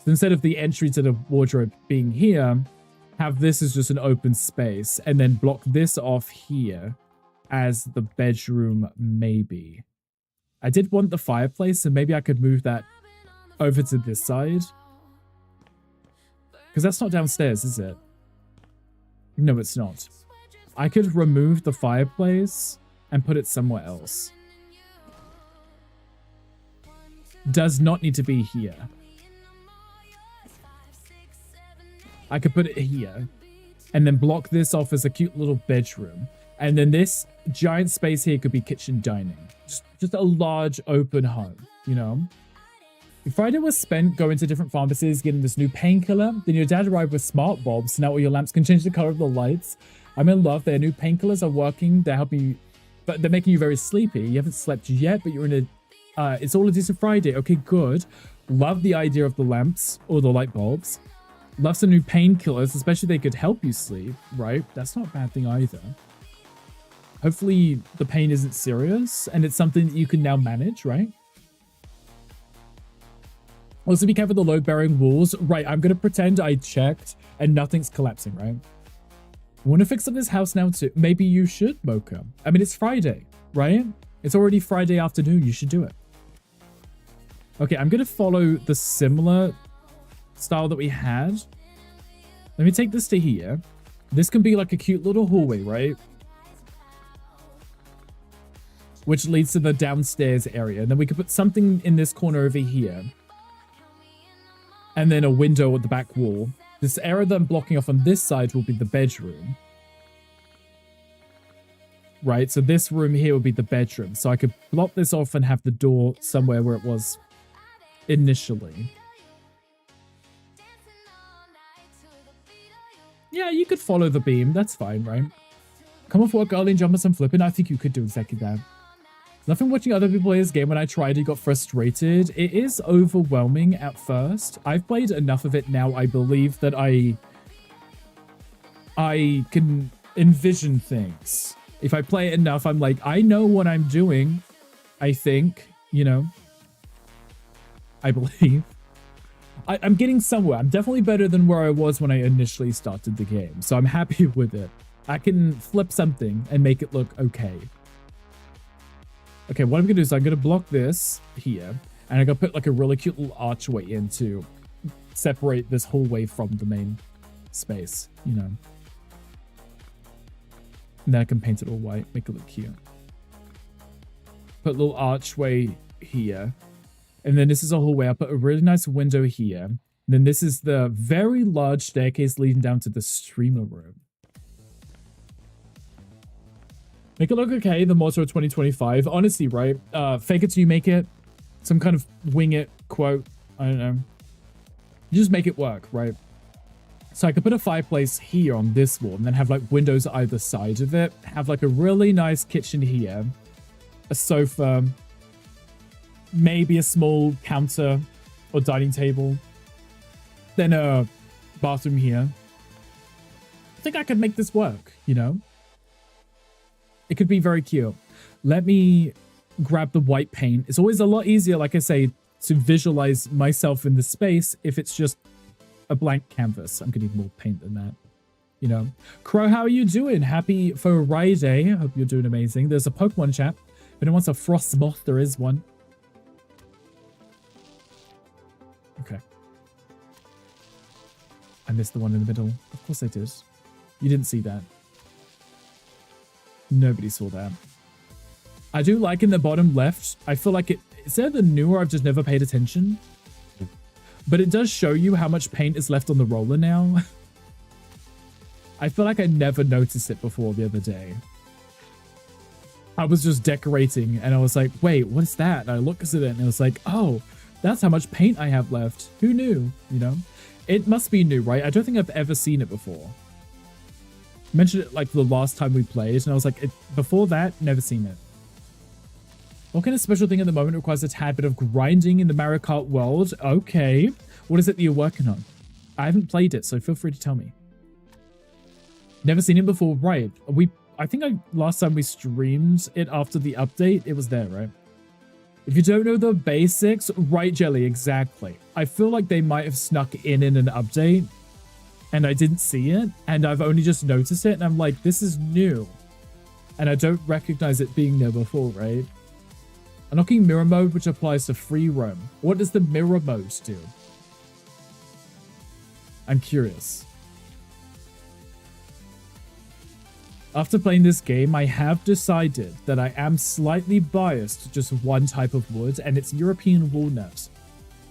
So instead of the entry to the wardrobe being here, have this as just an open space, and then block this off here as the bedroom, maybe. I did want the fireplace, so maybe I could move that over to this side. Because that's not downstairs, is it? No, it's not. I could remove the fireplace and put it somewhere else. Does not need to be here. I could put it here. And then block this off as a cute little bedroom. And then this giant space here could be kitchen dining. Just a large open home, you know? Friday was spent going to different pharmacies, getting this new painkiller. Then your dad arrived with smart bulbs. Now all your lamps can change the color of the lights. I'm in love. Their new painkillers are working. They're helping you, but they're making you very sleepy. You haven't slept yet, but you're in a... it's all a decent Friday. Okay, good. Love the idea of the lamps or the light bulbs. Love some new painkillers, especially they could help you sleep, right? That's not a bad thing either. Hopefully the pain isn't serious and it's something that you can now manage, right? Also be careful with the load-bearing walls. Right, I'm going to pretend I checked and nothing's collapsing, right? Want to fix up this house now too? Maybe you should, Mocha. I mean, it's Friday, right? It's already Friday afternoon. You should do it. Okay, I'm going to follow the similar style that we had. Let me take this to here. This can be like a cute little hallway, right? Which leads to the downstairs area. And then we could put something in this corner over here. And then a window at the back wall. This area that I'm blocking off on this side will be the bedroom. Right, so this room here would be the bedroom. So I could block this off and have the door somewhere where it was initially. Yeah, you could follow the beam. That's fine, right? Come off work early and jump on some flipping. I think you could do exactly that. Nothing watching other people play this game. When I tried it, got frustrated. It is overwhelming at first. I've played enough of it now, I believe, that I can envision things. If I play it enough, I'm like, I know what I'm doing. I think, you know. I believe. I'm getting somewhere. I'm definitely better than where I was when I initially started the game. So I'm happy with it. I can flip something and make it look okay. Okay, what I'm going to do is I'm going to block this here. And I'm going to put like a really cute little archway in to separate this hallway from the main space, you know. And then I can paint it all white, make it look cute. Put a little archway here. And then this is a hallway. I'll put a really nice window here. And then this is the very large staircase leading down to the streamer room. Make it look okay, the motto of 2025. Honestly, right? Fake it till you make it. Some kind of wing it quote. I don't know. You just make it work, right? So I could put a fireplace here on this wall and then have like windows either side of it. Have like a really nice kitchen here. A sofa. maybe a small counter or dining table, then a bathroom here. I think I could make this work, you know? It could be very cute. Let me grab the white paint. It's always a lot easier, like I say, to visualize myself in the space if it's just a blank canvas. I'm gonna need more paint than that, you know? Crow, how are you doing? Happy Friday. I hope you're doing amazing. There's a Pokemon chat. If anyone wants a frost moth, there is one. Okay. I missed the one in the middle. Of course I did. You didn't see that. Nobody saw that. I do like in the bottom left, I feel like it's either new or I've just never paid attention. But it does show you how much paint is left on the roller now. I feel like I never noticed it before the other day. I was just decorating and I was like, wait, what is that? And I looked at it and it was like, oh, that's how much paint I have left. Who knew? You know, it must be new, right? I don't think I've ever seen it before. I mentioned it like the last time we played and I was like, before that, never seen it. What kind of special thing at the moment requires a tad bit of grinding in the Mario Kart world? Okay. What is it that you're working on? I haven't played it, so feel free to tell me. Never seen it before, right? I think last time we streamed it after the update, it was there, right? If you don't know the basics, right, Jelly, exactly. I feel like they might have snuck in an update and I didn't see it and I've only just noticed it and I'm like, this is new. And I don't recognize it being there before, right? Unlocking mirror mode, which applies to free roam. What does the mirror mode do? I'm curious. After playing this game, I have decided that I am slightly biased to just one type of wood, and it's European walnut.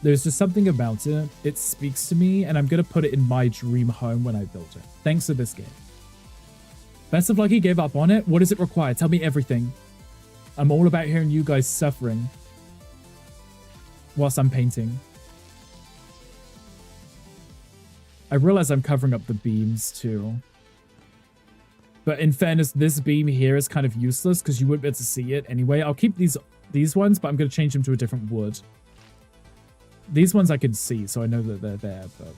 There's just something about it. It speaks to me, and I'm going to put it in my dream home when I build it. Thanks to this game. Best of Lucky gave up on it. What does it require? Tell me everything. I'm all about hearing you guys suffering whilst I'm painting. I realize I'm covering up the beams too. But in fairness, this beam here is kind of useless because you wouldn't be able to see it anyway. I'll keep these ones, but I'm going to change them to a different wood. These ones I can see, so I know that they're there, but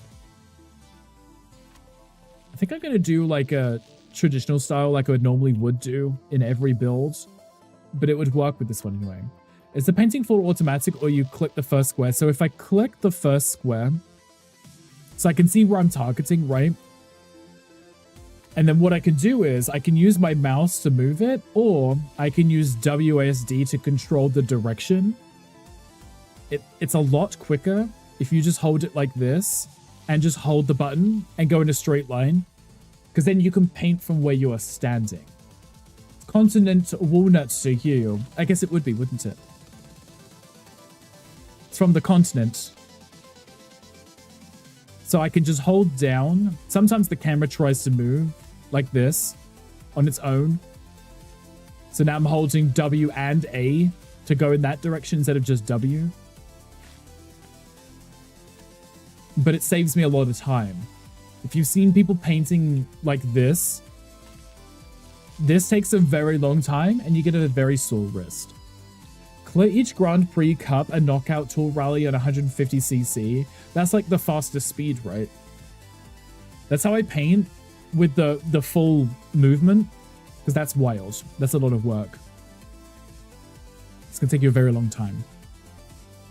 I think I'm going to do like a traditional style like I would normally would do in every build. But it would work with this one anyway. Is the painting full automatic or you click the first square? So if I click the first square, so I can see where I'm targeting, right? And then what I can do is I can use my mouse to move it, or I can use WASD to control the direction. It's a lot quicker if you just hold it like this and just hold the button and go in a straight line, because then you can paint from where you are standing. Continent walnuts to you. I guess it would be, wouldn't it? It's from the continent. So I can just hold down. Sometimes the camera tries to move like this on its own. So now I'm holding W and A to go in that direction instead of just W. But it saves me a lot of time. If you've seen people painting like this takes a very long time and you get a very sore wrist. Clear each Grand Prix Cup and knockout tool rally on 150cc. That's like the fastest speed, right? That's how I paint with the full movement, because that's wild. That's a lot of work. It's gonna take you a very long time.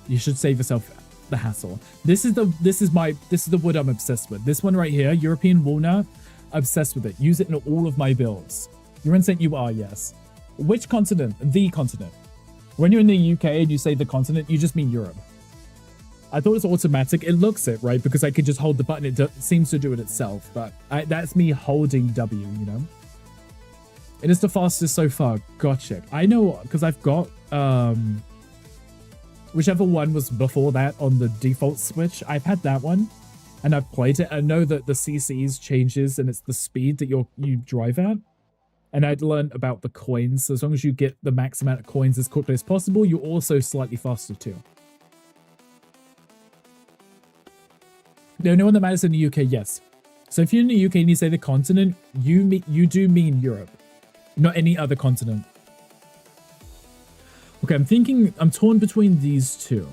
You should save yourself the hassle. This is the wood I'm obsessed with. This one right here, European walnut, obsessed with it. Use it in all of my builds. You're insane, you are, yes. Which continent? The continent. When you're in the UK and you say the continent, you just mean Europe. I thought it's automatic. It looks it, right? Because I could just hold the button. It seems to do it itself, but that's me holding W, you know? It is the fastest so far. Gotcha. I know, because I've got, whichever one was before that on the default Switch, I've had that one, and I've played it. I know that the CCs changes, and it's the speed that you drive at. And I'd learned about the coins. So as long as you get the max amount of coins as quickly as possible, you're also slightly faster too. The only one that matters in the UK, yes. So if you're in the UK and you say the continent, you do mean Europe, not any other continent. Okay, I'm torn between these two.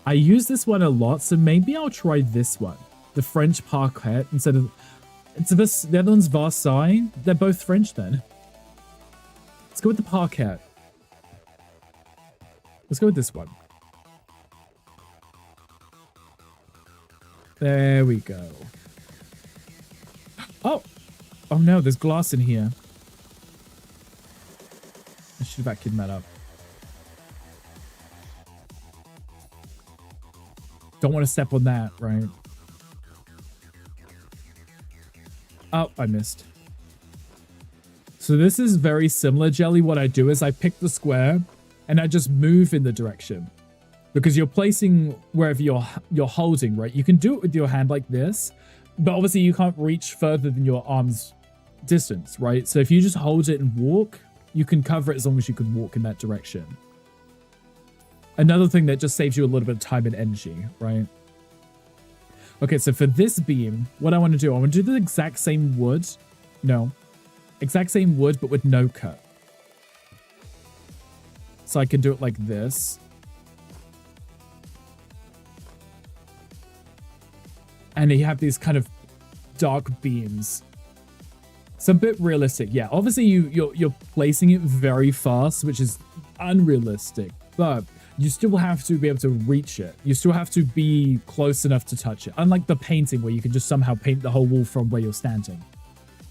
I use this one a lot, so maybe I'll try this one. The French parquet instead of... the other one's Versailles. They're both French then. Let's go with the parquet. Let's go with this one. There we go. Oh! Oh no, there's glass in here. I should have vacuumed that up. Don't want to step on that, right? Oh, I missed. So this is very similar, Jelly. What I do is I pick the square and I just move in the direction. Because you're placing wherever you're holding, right? You can do it with your hand like this, but obviously you can't reach further than your arm's distance, right? So if you just hold it and walk, you can cover it as long as you can walk in that direction. Another thing that just saves you a little bit of time and energy, right? Okay, so for this beam, what I want to do, I want to do the exact same wood. No. Exact same wood, but with no cut. So I can do it like this. And you have these kind of dark beams. It's a bit realistic. Yeah, obviously you're placing it very fast, which is unrealistic. But you still have to be able to reach it. You still have to be close enough to touch it. Unlike the painting where you can just somehow paint the whole wall from where you're standing.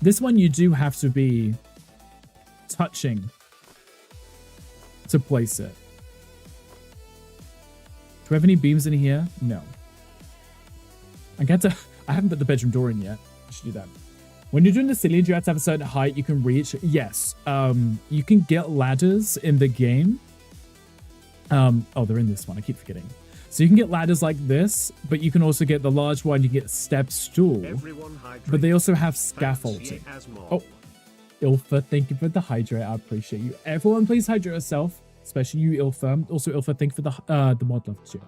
This one you do have to be touching to place it. Do we have any beams in here? No. I haven't put the bedroom door in yet. I should do that. When you're doing the ceiling, do you have to have a certain height you can reach? Yes. You can get ladders in the game. Oh, they're in this one. I keep forgetting. So you can get ladders like this, but you can also get the large one. You can get step stool. But they also have scaffolding. Oh, Ilfa, thank you for the hydrate. I appreciate you. Everyone, please hydrate yourself, especially you, Ilfa. Also, Ilfa, thank you for the mod love too.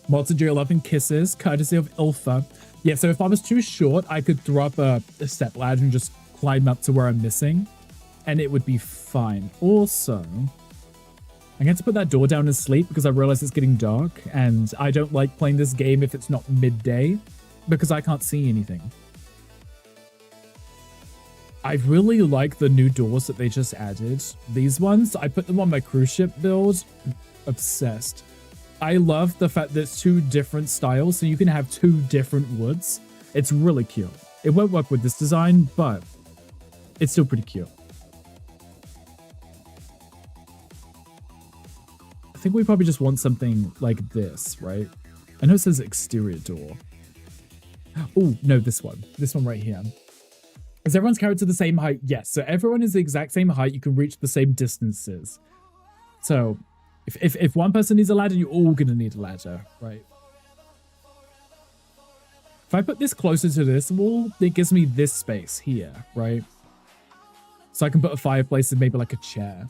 Mods of love and kisses, courtesy of Ilfa. Yeah, so if I was too short, I could throw up a step ladder and just climb up to where I'm missing. And it would be fine. Also, I'm going to put that door down and sleep because I realize it's getting dark. And I don't like playing this game if it's not midday because I can't see anything. I really like the new doors that they just added. These ones, I put them on my cruise ship build. Obsessed. I love the fact that it's two different styles, so you can have two different woods. It's really cute. It won't work with this design, but it's still pretty cute. I think we probably just want something like this, right? I know it says exterior door. Oh, no, this one. This one right here. Is everyone's character the same height? Yes. So everyone is the exact same height. You can reach the same distances. So if one person needs a ladder, you're all going to need a ladder, right? If I put this closer to this wall, it gives me this space here, right? So I can put a fireplace and maybe like a chair.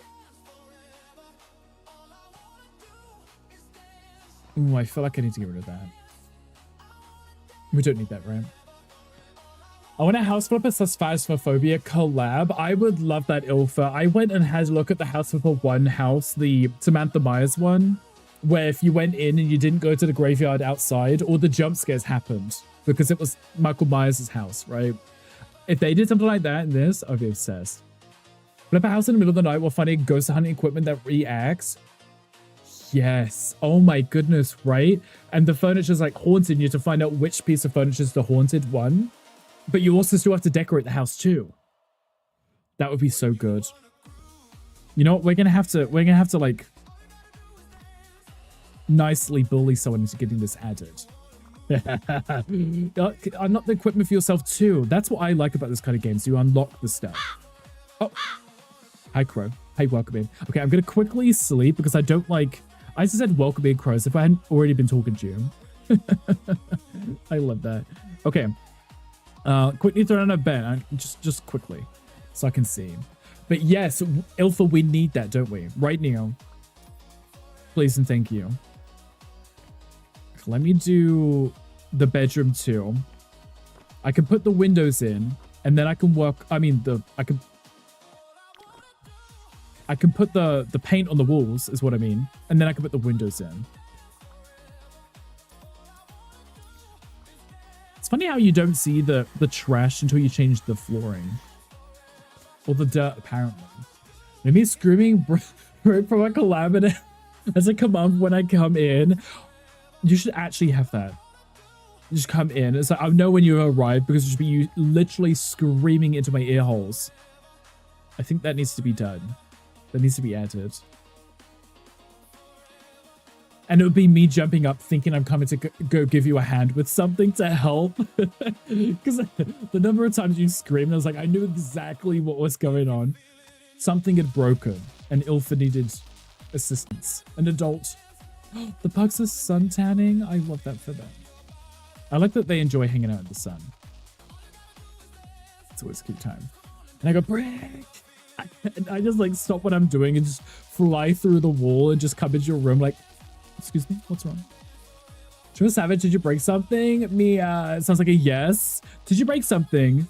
Ooh, I feel like I need to get rid of that. We don't need that, right? I want a House Flipper Phasmophobia collab. I would love that, Ilfa. I went and had a look at the House Flipper 1 house, the Samantha Myers one, where if you went in and you didn't go to the graveyard outside, all the jump scares happened because it was Michael Myers' house, right? If they did something like that in this, I'd be obsessed. Flip a house in the middle of the night while finding ghost hunting equipment that reacts. Yes. Oh my goodness, right? And the furniture's like haunting you to find out which piece of furniture is the haunted one. But you also still have to decorate the house too. That would be so good. You know what? We're gonna have to like nicely bully someone into getting this added. Unlock the equipment for yourself too. That's what I like about this kind of game. So you unlock the stuff. Oh, hi Crow. Hey, welcome in. Okay, I'm gonna quickly sleep because I don't like. I just said welcome in, Crows. If I hadn't already been talking to you. I love that. Okay. Quickly throw on a bed, just quickly, so I can see. But yes, Ilfa, we need that, don't we? Right, Neo? Please and thank you. Let me do the bedroom too. I can put the windows in, And then I can work, I can put the paint on the walls is what I mean. And then I can put the windows in. It's funny how you don't see the trash until you change the flooring. Or the dirt, apparently. And me screaming from a calamity as a command when I come in. You should actually have that. You just come in. It's like, I know when you arrive because it should be you literally screaming into my ear holes. I think that needs to be done. That needs to be added. And it would be me jumping up thinking I'm coming to go give you a hand with something to help. Because the number of times you screamed, I was like, I knew exactly what was going on. Something had broken and Ilfa needed assistance. An adult. The pugs are sun tanning. I love that for them. I like that they enjoy hanging out in the sun. It's always a good time. And I go, Brick! I just like stop what I'm doing and just fly through the wall and just come into your room like, excuse me, what's wrong? True Savage, did you break something? Me, it sounds like a yes. Did you break something?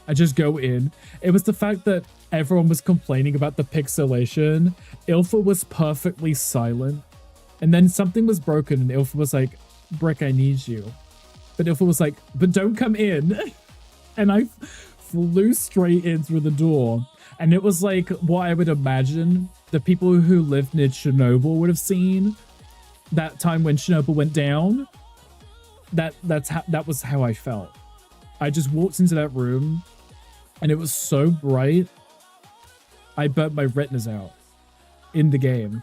I just go in. It was the fact that everyone was complaining about the pixelation. Ilfa was perfectly silent. And then something was broken and Ilfa was like, Brick, I need you. But Ilfa was like, but don't come in. And I flew straight in through the door. And it was like what I would imagine the people who lived near Chernobyl would have seen that time when Chernobyl went down. That was how I felt. I just walked into that room and it was so bright. I burnt my retinas out in the game.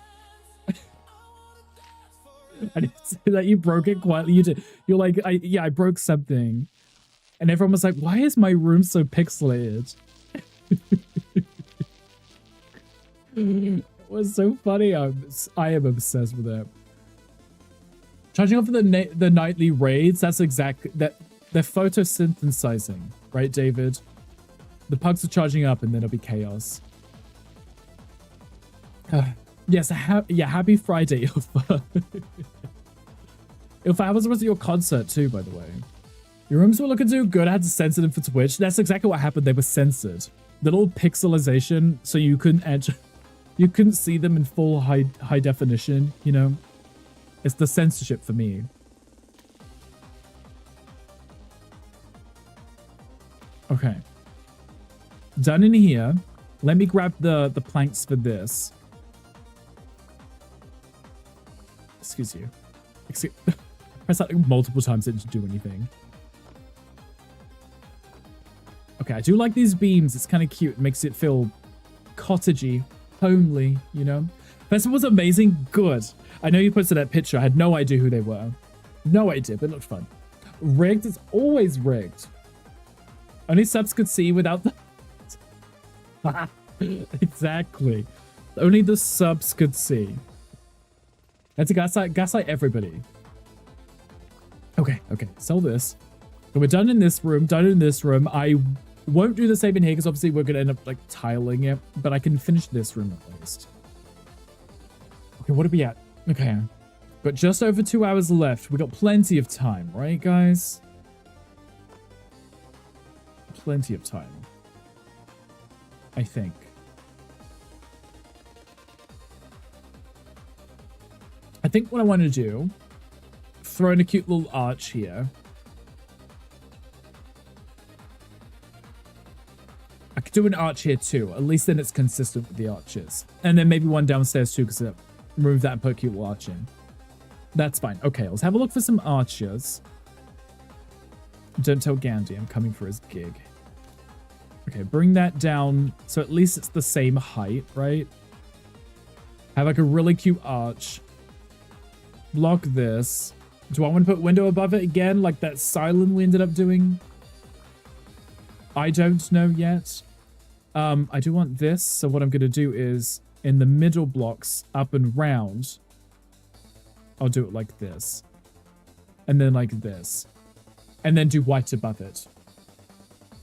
I didn't say that you broke it quietly. You did. You're like, I broke something. And everyone was like, why is my room so pixelated? It was so funny. I am obsessed with it. Charging off the nightly raids. That's exactly that. They're photosynthesizing, right, David? The pugs are charging up, and then it'll be chaos. Yes, happy Friday, Ilfa. Ilfa, how was your concert too, by the way? Your rooms were looking too good. I had to censor them for Twitch. That's exactly what happened. They were censored. The little pixelization, so you couldn't see them in full high definition, you know? It's the censorship for me. Okay. Done in here. Let me grab the planks for this. Excuse you. Press that multiple times, it didn't do anything. Okay, I do like these beams. It's kind of cute. It makes it feel cottagey, homely, you know? Festival was amazing. Good. I know you posted that picture. I had no idea who they were. No idea, but it looked fun. Rigged is always rigged. Only subs could see without the... Exactly. Only the subs could see. That's a gaslight everybody. Okay. Sell this. So we're done in this room, I won't do the same in here because obviously we're going to end up like tiling it, but I can finish this room at least. Okay, what are we at? Okay. Got just over 2 hours left. We got plenty of time, right, guys? Plenty of time. I think. I think what I want to do, throw in a cute little arch here. I could do an arch here too. At least then it's consistent with the arches. And then maybe one downstairs too, because remove that and put a cute little arch in. That's fine. Okay, let's have a look for some arches. Don't tell Gandhi I'm coming for his gig. Okay, bring that down so at least it's the same height, right? Have like a really cute arch. Block this. Do I want to put window above it again like that silent we ended up doing? I don't know yet. I do want this, so what I'm going to do is in the middle blocks up and round, I'll do it like this. And then like this. And then do white above it.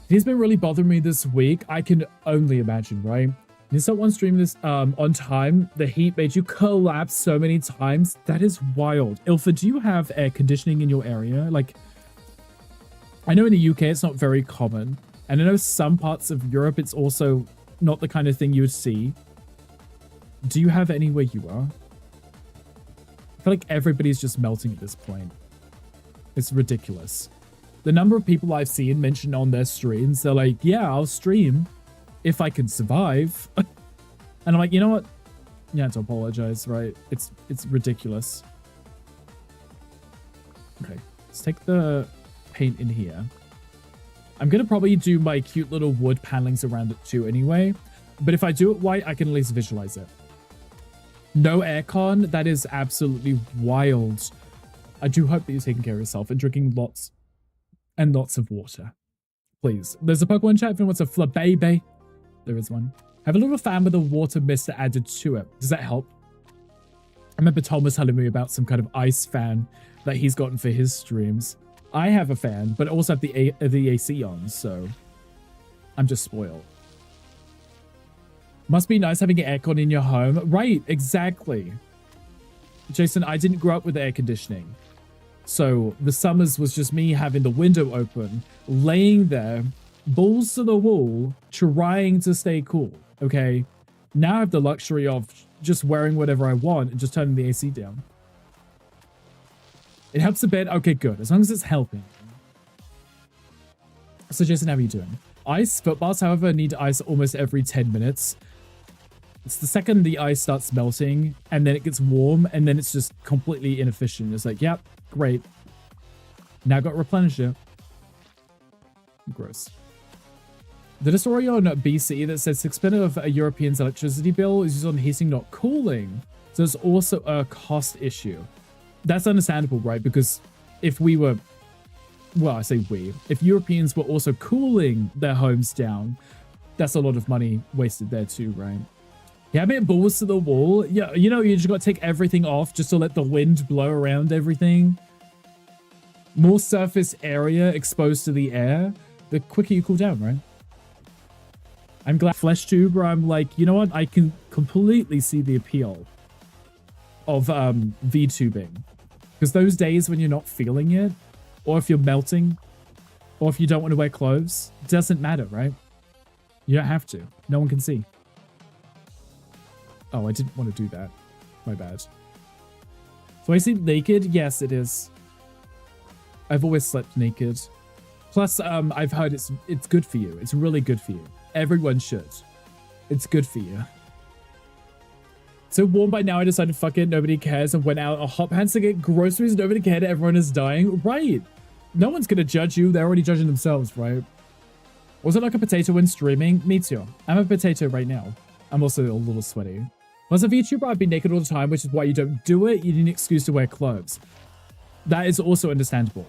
He's been really bothering me this week. I can only imagine, right? You saw one stream this on time. The heat made you collapse so many times. That is wild. Ilfa, do you have air conditioning in your area? Like, I know in the UK it's not very common, And I know some parts of Europe, it's also not the kind of thing you would see. Do you have any where you are? I feel like everybody's just melting at this point. It's ridiculous. The number of people I've seen mention on their streams, they're like, yeah, I'll stream if I can survive. And I'm like, you know what? You have to apologize, right? It's ridiculous. Okay, let's take the paint in here. I'm going to probably do my cute little wood panelings around it too anyway. But if I do it white, I can at least visualize it. No aircon? That is absolutely wild. I do hope that you're taking care of yourself and drinking lots and lots of water. Please. There's a Pokemon chat if anyone wants a flabebe. There is one. Have a little fan with a water mist added to it. Does that help? I remember Tom was telling me about some kind of ice fan that he's gotten for his streams. I have a fan, but also have the AC on, so I'm just spoiled. Must be nice having an aircon in your home. Right, exactly. Jason, I didn't grow up with air conditioning. So the summers was just me having the window open, laying there, balls to the wall, trying to stay cool, okay? Now I have the luxury of just wearing whatever I want and just turning the AC down. It helps a bit. Okay, good. As long as it's helping. So Jason, how are you doing? Ice footballs, however, need ice almost every 10 minutes. It's the second the ice starts melting and then it gets warm and then it's just completely inefficient. It's like, yep, great. Now got to replenish it. Gross. Did a story on BC that says 6% of a European's electricity bill is used on heating, not cooling. So it's also a cost issue. That's understandable, right? Because if we were, well, I say we, if Europeans were also cooling their homes down, that's a lot of money wasted there too, right? Yeah, a bit balls to the wall. Yeah, you know, you just got to take everything off just to let the wind blow around everything. More surface area exposed to the air, the quicker you cool down, right? I'm glad flesh tube where I'm like, you know what? I can completely see the appeal of V-tubing. Because those days when you're not feeling it, or if you're melting, or if you don't want to wear clothes, it doesn't matter, right? You don't have to. No one can see. Oh, I didn't want to do that. My bad. So I sleep naked? Yes, it is. I've always slept naked. Plus, I've heard it's good for you. It's really good for you. Everyone should. It's good for you. So warm by now, I decided fuck it, nobody cares, and went out on hot pants to get groceries. Nobody cared, everyone is dying. Right. No one's gonna judge you. They're already judging themselves, right? Was it like a potato when streaming? Me too. I'm a potato right now. I'm also a little sweaty. As a VTuber, I've been naked all the time, which is why you don't do it. You need an excuse to wear clothes. That is also understandable.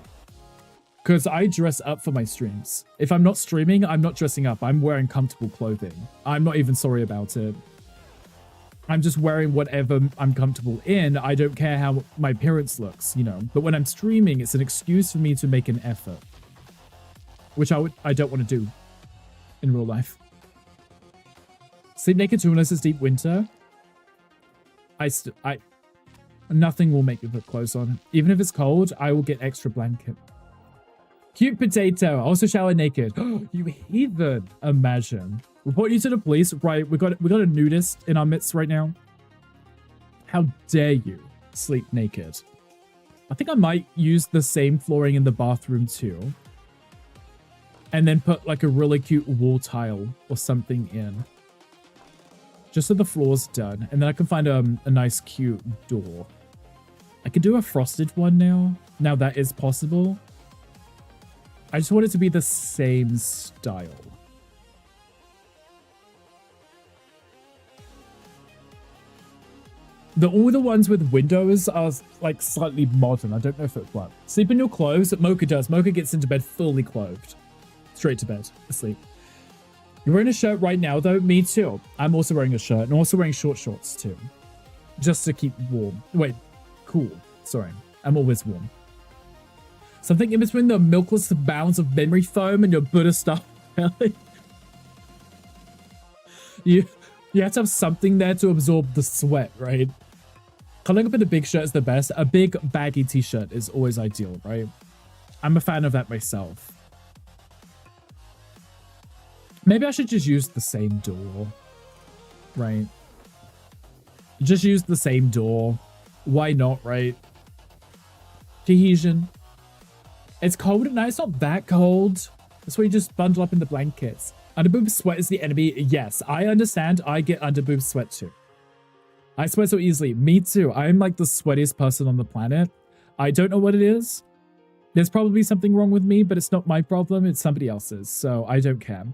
Because I dress up for my streams. If I'm not streaming, I'm not dressing up. I'm wearing comfortable clothing. I'm not even sorry about it. I'm just wearing whatever I'm comfortable in. I don't care how my appearance looks, you know. But when I'm streaming, it's an excuse for me to make an effort. Which I don't want to do in real life. Sleep naked too unless it's deep winter. Nothing will make me put clothes on. Even if it's cold, I will get extra blanket. Cute potato. Also shower naked. You heathen. Imagine. Report you to the police. Right, we got a nudist in our midst right now. How dare you sleep naked? I think I might use the same flooring in the bathroom too. And then put like a really cute wall tile or something in. Just so the floor's done. And then I can find a nice cute door. I could do a frosted one now. Now that is possible. I just want it to be the same style. All the ones with windows are like slightly modern. I don't know if it works. Sleep in your clothes. Mocha does. Mocha gets into bed fully clothed. Straight to bed. Asleep. You're wearing a shirt right now though. Me too. I'm also wearing a shirt and also wearing short shorts too. Just to keep warm. Wait. Cool. Sorry. I'm always warm. Something in between the milkless bounds of memory foam and your Buddha style belly. You have to have something there to absorb the sweat, right? Cuddling up in a big shirt is the best. A big baggy t-shirt is always ideal, right? I'm a fan of that myself. Maybe I should just use the same door. Right. Just use the same door. Why not, right? Cohesion. It's cold at night. It's not that cold. That's why you just bundle up in the blankets. Underboob sweat is the enemy. Yes, I understand. I get underboob sweat too. I sweat so easily. Me too. I'm like the sweatiest person on the planet. I don't know what it is. There's probably something wrong with me, but it's not my problem. It's somebody else's. So I don't care.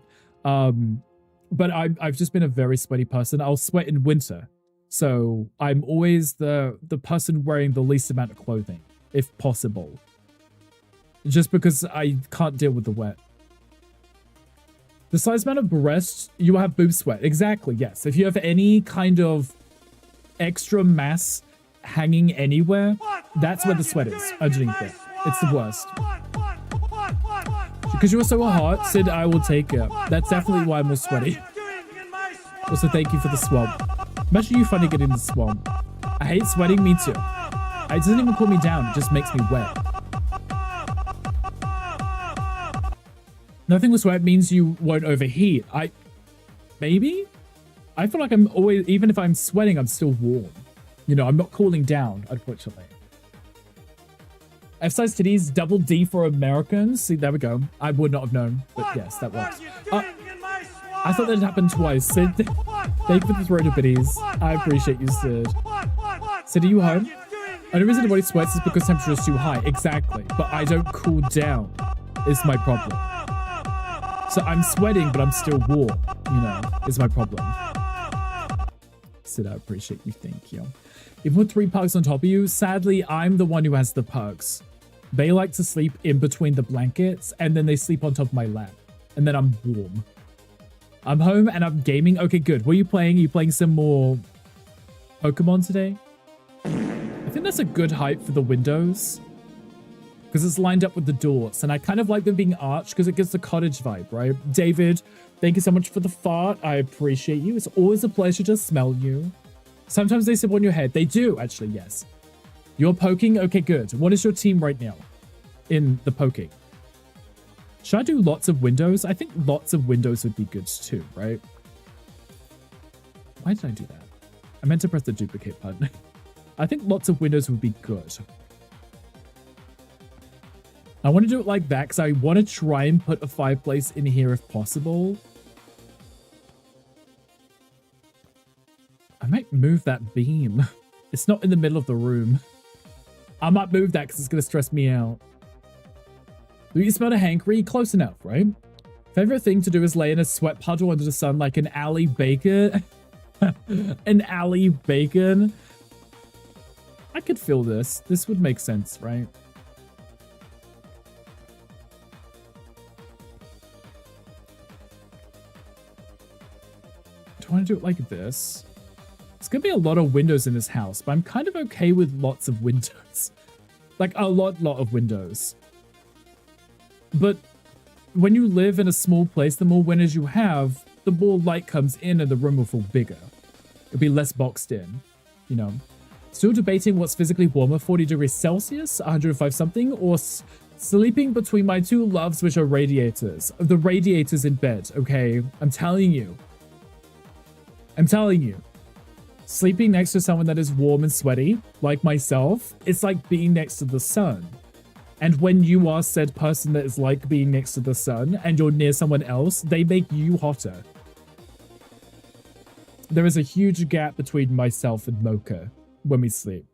But I've just been a very sweaty person. I'll sweat in winter. So I'm always the person wearing the least amount of clothing, if possible. Just because I can't deal with the wet. The size amount of breasts, you will have boob sweat. Exactly, yes. If you have any kind of extra mass hanging anywhere, that's where the sweat is, underneath it. It's the worst. Because you are so hot, Sid, I will take it. That's definitely why I'm more sweaty. Also, thank you for the swamp. Imagine you finally getting the swamp. I hate sweating, me too. It doesn't even cool me down, it just makes me wet. Nothing with sweat means you won't overheat. Maybe? I feel like I'm always, even if I'm sweating, I'm still warm. You know, I'm not cooling down, unfortunately. F-size titties, double D for Americans. See, there we go. I would not have known, but yes, that works. I thought that had happened twice. Sid, thank you for the throw to biddies. I appreciate you, Sid. Sid, are you home? Only reason the body sweats is because temperature is too high. Exactly. But I don't cool down, is my problem. So I'm sweating, but I'm still warm, you know, is my problem. Sid, I appreciate you. Thank you. Even with 3 pugs on top of you, sadly, I'm the one who has the pugs. They like to sleep in between the blankets, and then they sleep on top of my lap. And then I'm warm. I'm home and I'm gaming. Okay, good. What are you playing? Are you playing some more Pokemon today? I think that's a good height for the windows. Because it's lined up with the doors. And I kind of like them being arched because it gives the cottage vibe, right? David, thank you so much for the fart. I appreciate you. It's always a pleasure to smell you. Sometimes they sip on your head. They do, actually, yes. You're poking? Okay, good. What is your team right now in the poking? Should I do lots of windows? I think lots of windows would be good too, right? Why did I do that? I meant to press the duplicate button. I think lots of windows would be good. I want to do it like that because I want to try and put a fireplace in here if possible. I might move that beam. It's not in the middle of the room. I might move that because it's going to stress me out. Do you smell a hankry? Close enough, right? Favorite thing to do is lay in a sweat puddle under the sun like an alley bacon. An alley bacon. I could feel this. This would make sense, right? Do I want to do it like this? It's going to be a lot of windows in this house, but I'm kind of okay with lots of windows. Like a lot of windows. But when you live in a small place, the more windows you have, the more light comes in and the room will feel bigger. It'll be less boxed in, you know. Still debating what's physically warmer, 40 degrees Celsius, 105 something, or sleeping between my two loves, which are radiators. The radiators in bed, okay? I'm telling you. I'm telling you. Sleeping next to someone that is warm and sweaty, like myself, it's like being next to the sun. And when you are said person that is like being next to the sun and you're near someone else, they make you hotter. There is a huge gap between myself and Mocha when we sleep.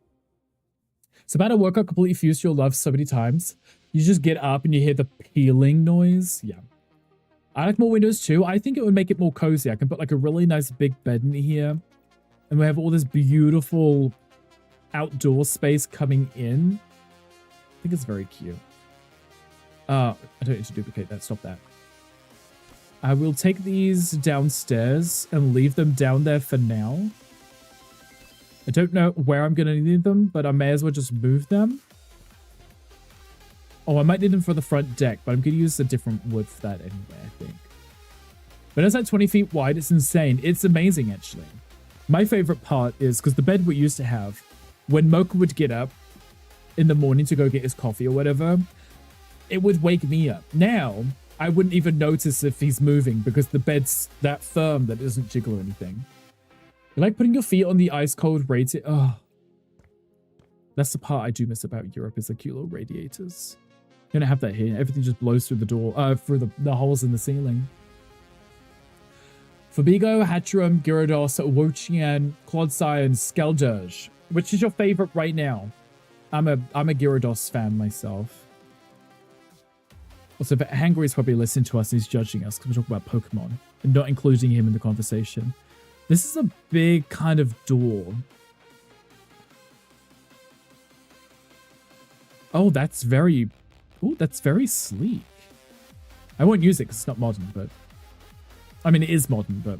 So about to woke up completely fused to your love so many times. You just get up and you hear the peeling noise. Yeah. I like more windows too. I think it would make it more cozy. I can put like a really nice big bed in here. And we have all this beautiful outdoor space coming in. I think it's very cute. I don't need to duplicate that. Stop that. I will take these downstairs and leave them down there for now. I don't know where I'm going to need them, but I may as well just move them. Oh, I might need them for the front deck, but I'm going to use a different wood for that anyway, I think. But it's like 20 feet wide. It's insane. It's amazing, actually. My favorite part is, because the bed we used to have, when Mocha would get up in the morning to go get his coffee or whatever, it would wake me up. Now, I wouldn't even notice if he's moving because the bed's that firm that it doesn't jiggle or anything. You like putting your feet on the ice cold radiator. Oh, that's the part I do miss about Europe is the cute little radiators. You don't have that here. Everything just blows through the door, through the holes in the ceiling. Fabigo, Hatcherum, Gyarados, Wochian, Clodsire, and Skeldurge. Which is your favorite right now? I'm a Gyarados fan myself. Also, but Hangry's probably listening to us and he's judging us because we're talking about Pokemon and not including him in the conversation. This is a big kind of door. Oh, that's very sleek. I won't use it because it's not modern, but I mean, it is modern, but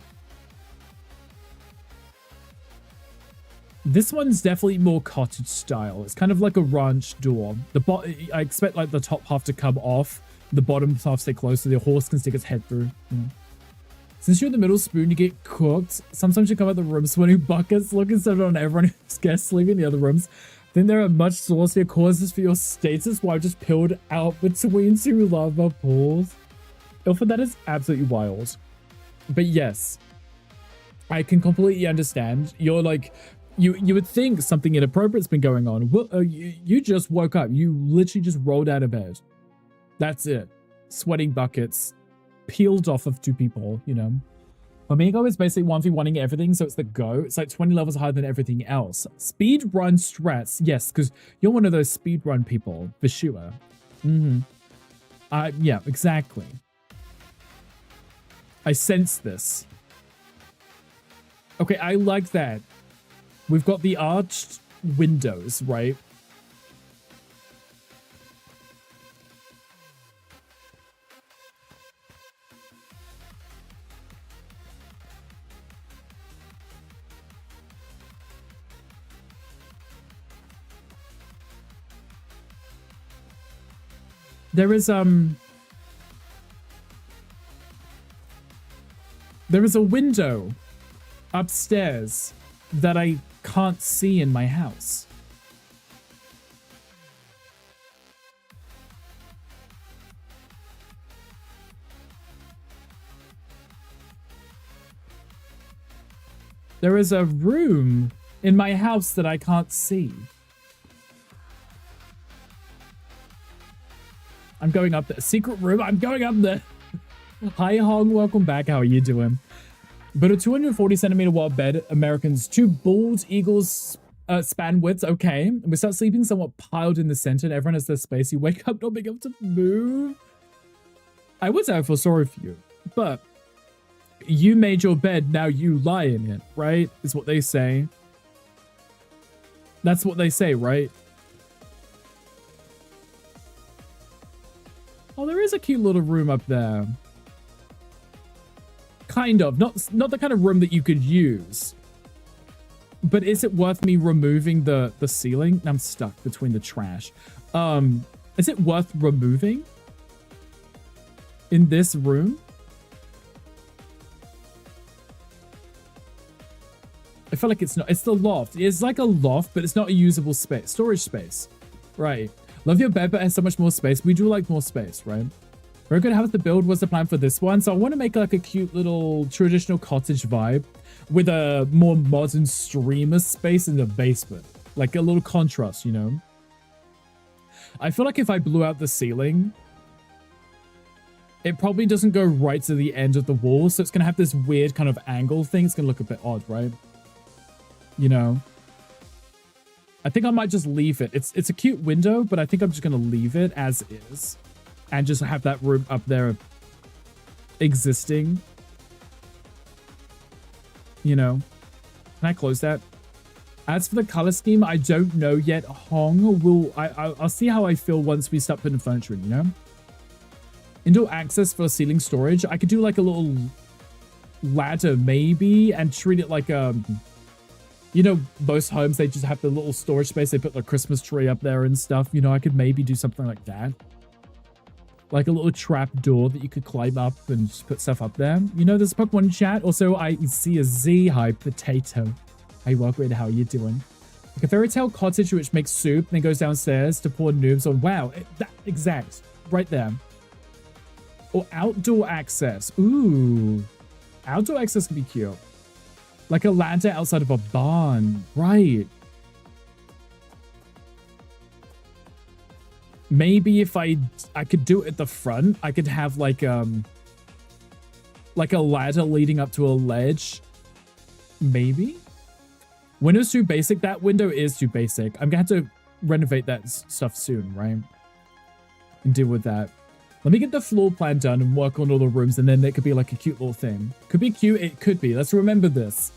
this one's definitely more cottage style. It's kind of like a ranch door. I expect like the top half to come off, the bottom half stay closed so the horse can stick its head through. You know. Since you're the middle spoon, you get cooked. Sometimes you come out the room sweating buckets, looking so on everyone who's guests sleeping in the other rooms. Then there are much saucier causes for your status while just peeled out between two lava pools. Ilfa, that is absolutely wild. But yes, I can completely understand. You're like, you would think something inappropriate's been going on. Well, you just woke up. You literally just rolled out of bed. That's it. Sweating buckets. Peeled off of two people, you know. Amigo is basically 1v1ing everything, so it's the go. It's like 20 levels higher than everything else. Speed run strats. Yes, because you're one of those speed run people, for sure. Yeah, exactly. I sense this. Okay, I like that. We've got the arched windows, right? There is a window upstairs that I can't see in my house. There is a room in my house that I can't see. I'm going up there. Secret room. I'm going up there. Hi, Hong. Welcome back. How are you doing? But a 240 centimeter wide bed, Americans, 2 bald eagles span widths. Okay. We start sleeping somewhat piled in the center and everyone has their space. You wake up not being able to move. I would say I feel sorry for you, but you made your bed. Now you lie in it, right? Is what they say. That's what they say, right? Oh, there is a cute little room up there. Kind of. Not the kind of room that you could use. But is it worth me removing the ceiling? I'm stuck between the trash. Is it worth removing? In this room? I feel like it's not. It's the loft. It's like a loft, but it's not a usable space. Storage space. Right. Love your bed, but it has so much more space. We do like more space, right? Very good. How's the build? What's the plan for this one? So I want to make like a cute little traditional cottage vibe with a more modern streamer space in the basement. Like a little contrast, you know? I feel like if I blew out the ceiling, it probably doesn't go right to the end of the wall. So it's going to have this weird kind of angle thing. It's going to look a bit odd, right? You know? I think I might just leave it. It's a cute window, but I think I'm just going to leave it as is. And just have that room up there existing. You know. Can I close that? As for the color scheme, I don't know yet. Hong I'll see how I feel once we start putting furniture in, you know? Indoor access for ceiling storage. I could do like a little ladder maybe and treat it like you know, most homes, they just have the little storage space. They put the Christmas tree up there and stuff. You know, I could maybe do something like that. Like a little trap door that you could climb up and just put stuff up there. You know, there's a Pokemon chat. Also, I see a Z. Hi, Potato. Hey, welcome. How are you doing? Like a fairy tale cottage which makes soup, then goes downstairs to pour noobs on. Wow, that exact. Right there. Or outdoor access. Ooh. Outdoor access can be cute. Like a ladder outside of a barn. Right. Maybe if I could do it at the front, I could have like a ladder leading up to a ledge. Maybe? Window's too basic. That window is too basic. I'm gonna have to renovate that stuff soon, right? And deal with that. Let me get the floor plan done and work on all the rooms, and then it could be like a cute little thing. Could be cute, it could be. Let's remember this.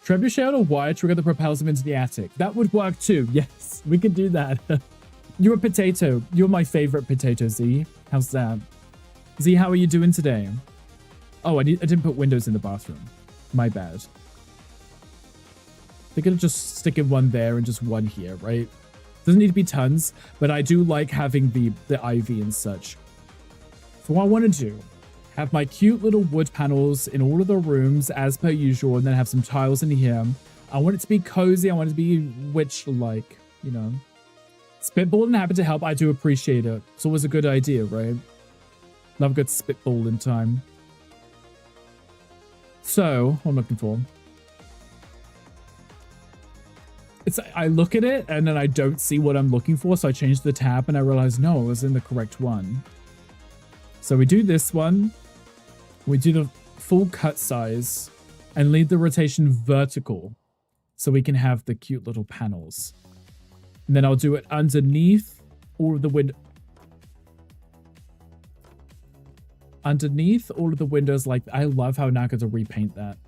Trebuchet on a wire, trigger the propels them into the attic. That would work too. Yes, we could do that. You're a potato. You're my favorite potato, Z. How's that? Z, how are you doing today? Oh, I didn't put windows in the bathroom. My bad. They're gonna just stick in one there and just one here, right? Doesn't need to be tons, but I do like having the ivy and such. So what I want to do, have my cute little wood panels in all of the rooms as per usual, and then have some tiles in here. I want it to be cozy. I want it to be witch-like, you know. Spitball and happy to help. I do appreciate it. It's always a good idea, right? Love a good spitball in time. So, what I'm looking for. I look at it and then I don't see what I'm looking for, so I change the tab and I realize, no, it was in the correct one. So we do this one. We do the full cut size and leave the rotation vertical so we can have the cute little panels. And then I'll do it underneath all of the underneath all of the windows. Like, I love how now I get to repaint that.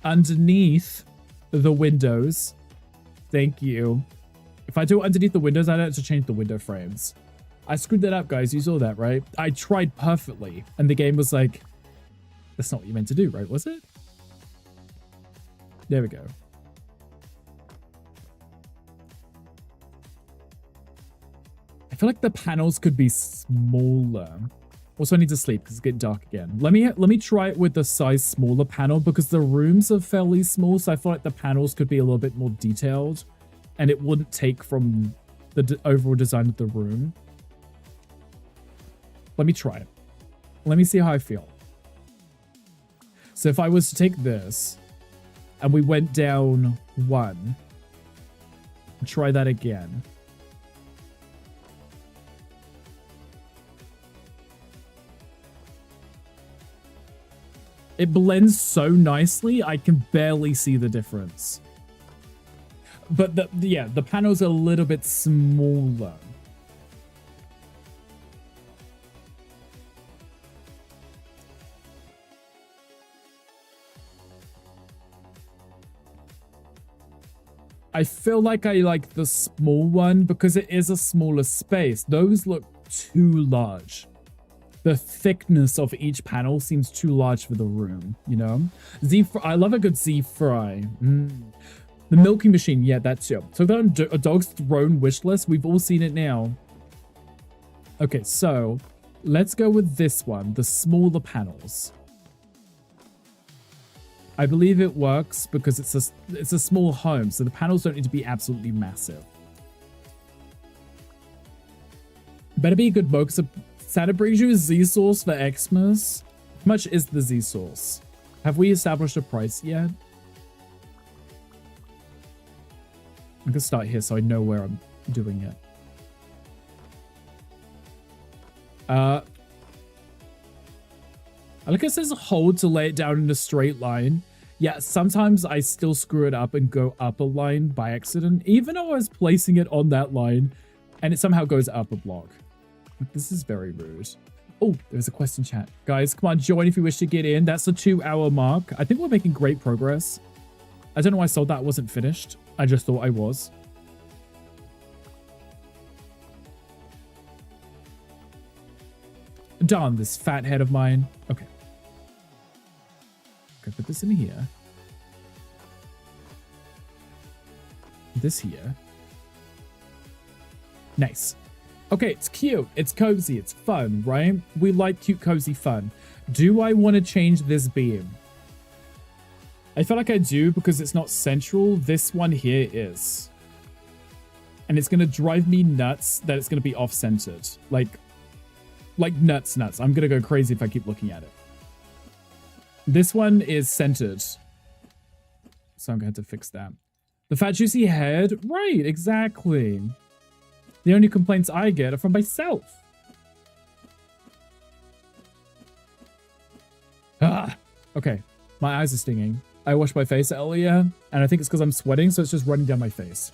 Underneath the windows. Thank you. If I do it underneath the windows, I don't have to change the window frames. I screwed that up, guys. You saw that, right? I tried perfectly. And the game was like, that's not what you meant to do, right? Was it? There we go. I feel like the panels could be smaller. Also, I need to sleep because it's getting dark again. Let me try it with the size smaller panel because the rooms are fairly small, so I feel like the panels could be a little bit more detailed and it wouldn't take from the overall design of the room. Let me try it. Let me see how I feel. So if I was to take this and we went down one, try that again. It blends so nicely, I can barely see the difference. But the panel's a little bit smaller. I feel like I like the small one because it is a smaller space. Those look too large. The thickness of each panel seems too large for the room, you know? I love a good Z-fry. The milking machine, yeah, that's it. So a dog's throne wish list. We've all seen it now. Okay, so let's go with this one, the smaller panels. I believe it works because it's a small home, so the panels don't need to be absolutely massive. Better be a good bow because Santa brings you a Z-sauce for Xmas. How much is the Z-sauce? Have we established a price yet? I'm gonna start here so I know where I'm doing it. I like it says hold to lay it down in a straight line. Yeah, sometimes I still screw it up and go up a line by accident, even though I was placing it on that line and it somehow goes up a block. This is very rude. Oh, there's a question chat. Guys, come on, join if you wish to get in. That's the 2-hour mark. I think we're making great progress. I don't know why I saw that wasn't finished. I just thought I was. Darn, this fat head of mine. Okay. Okay, put this in here. This here. Nice. Okay, it's cute, it's cozy, it's fun, right? We like cute, cozy fun. Do I want to change this beam? I feel like I do because it's not central. This one here is. And it's going to drive me nuts that it's going to be off-centered. Like nuts. I'm going to go crazy if I keep looking at it. This one is centered. So I'm going to have to fix that. The fat, juicy head. Right, exactly. The only complaints I get are from myself. Ah, okay. My eyes are stinging. I washed my face earlier, and I think it's because I'm sweating, so it's just running down my face.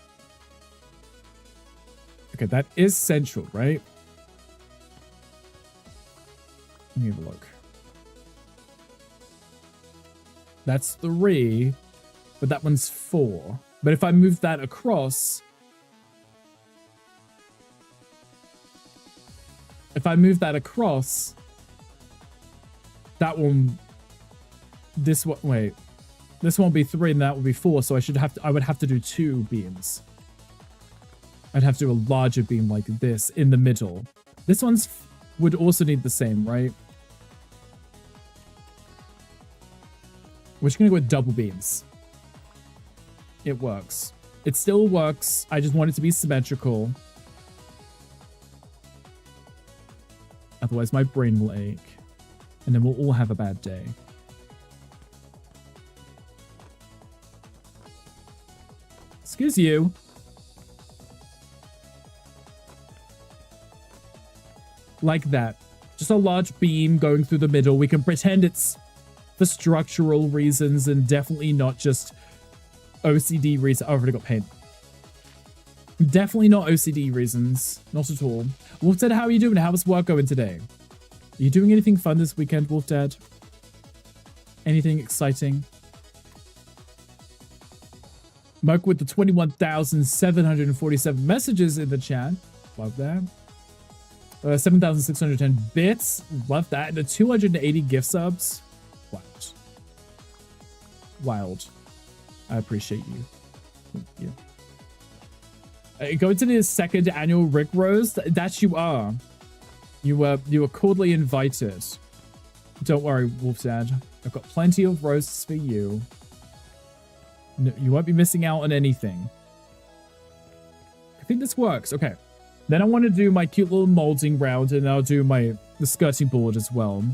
Okay, that is central, right? Let me have a look. That's 3, but that one's 4. But if I move that across... If I move that across... That one... This one... Wait. This one will be 3 and that will be 4, so I would have to do 2 beams. I'd have to do a larger beam like this in the middle. This one's would also need the same, right? We're just gonna go with double beams. It works. It still works. I just want it to be symmetrical. Otherwise my brain will ache. And then we'll all have a bad day. Excuse you. Like that. Just a large beam going through the middle. We can pretend it's for structural reasons and definitely not just OCD reasons. Oh, I've already got paint. Definitely not OCD reasons. Not at all. Wolf Dad, how are you doing? How's work going today? Are you doing anything fun this weekend, Wolf Dad? Anything exciting? Mark with the 21,747 messages in the chat. Love that. 7,610 bits. Love that. And the 280 gift subs. Wild. Wild. I appreciate you. Thank you. Going to the 2nd annual Rick Roast. That you are. You were cordially invited. Don't worry, Wolf's Dad. I've got plenty of roasts for you. No, you won't be missing out on anything. I think this works. Okay. Then I want to do my cute little molding round, and I'll do the skirting board as well.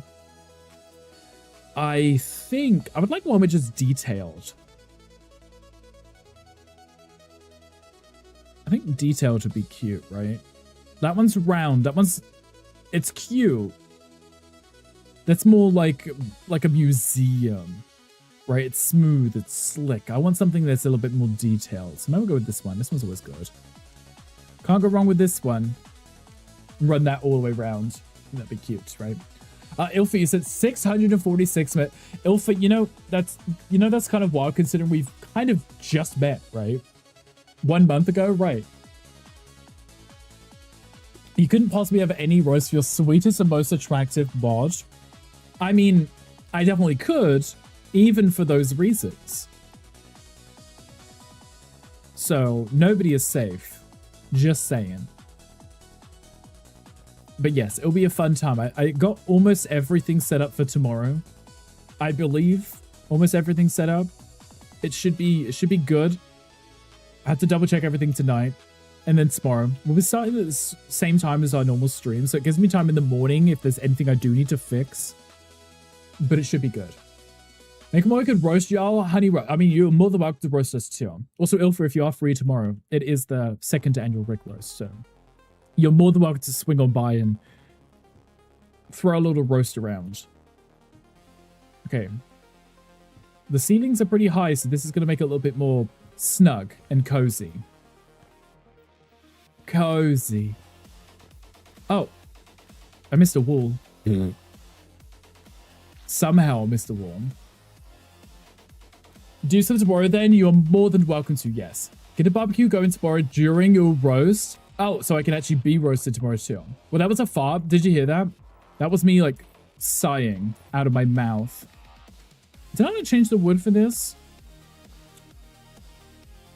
I think I would like one which is detailed. I think detailed would be cute, right? That one's round. That one's... It's cute. That's more like a museum, right? It's smooth. It's slick. I want something that's a little bit more detailed. So maybe we'll go with this one. This one's always good. Can't go wrong with this one. Run that all the way around. That'd be cute, right? Ilfa, you said 646 met. Ilfa, you know that's kind of wild considering we've kind of just met, right? 1 month ago, right? You couldn't possibly have any roast for your sweetest and most attractive mod. I mean, I definitely could, even for those reasons. So nobody is safe. Just saying. But yes, it'll be a fun time. I got almost everything set up for tomorrow. I believe almost everything set up. It should be good. I have to double check everything tonight. And then tomorrow. We'll be starting at the same time as our normal stream. So it gives me time in the morning if there's anything I do need to fix. But it should be good. Make more could roast y'all, honey. I mean, you're more than welcome to roast us too. Also, Ilfa, if you are free tomorrow, it is the 2nd annual Rick Roast. So you're more than welcome to swing on by and throw a little roast around. Okay. The ceilings are pretty high, so this is going to make it a little bit more snug and cozy. Cozy. Oh. I missed a wall. Somehow I missed a wall. Do some tomorrow then? You are more than welcome to, yes. Get a barbecue going tomorrow during your roast. Oh, so I can actually be roasted tomorrow too. Well, that was a fart. Did you hear that? That was me like sighing out of my mouth. Did I not change the wood for this?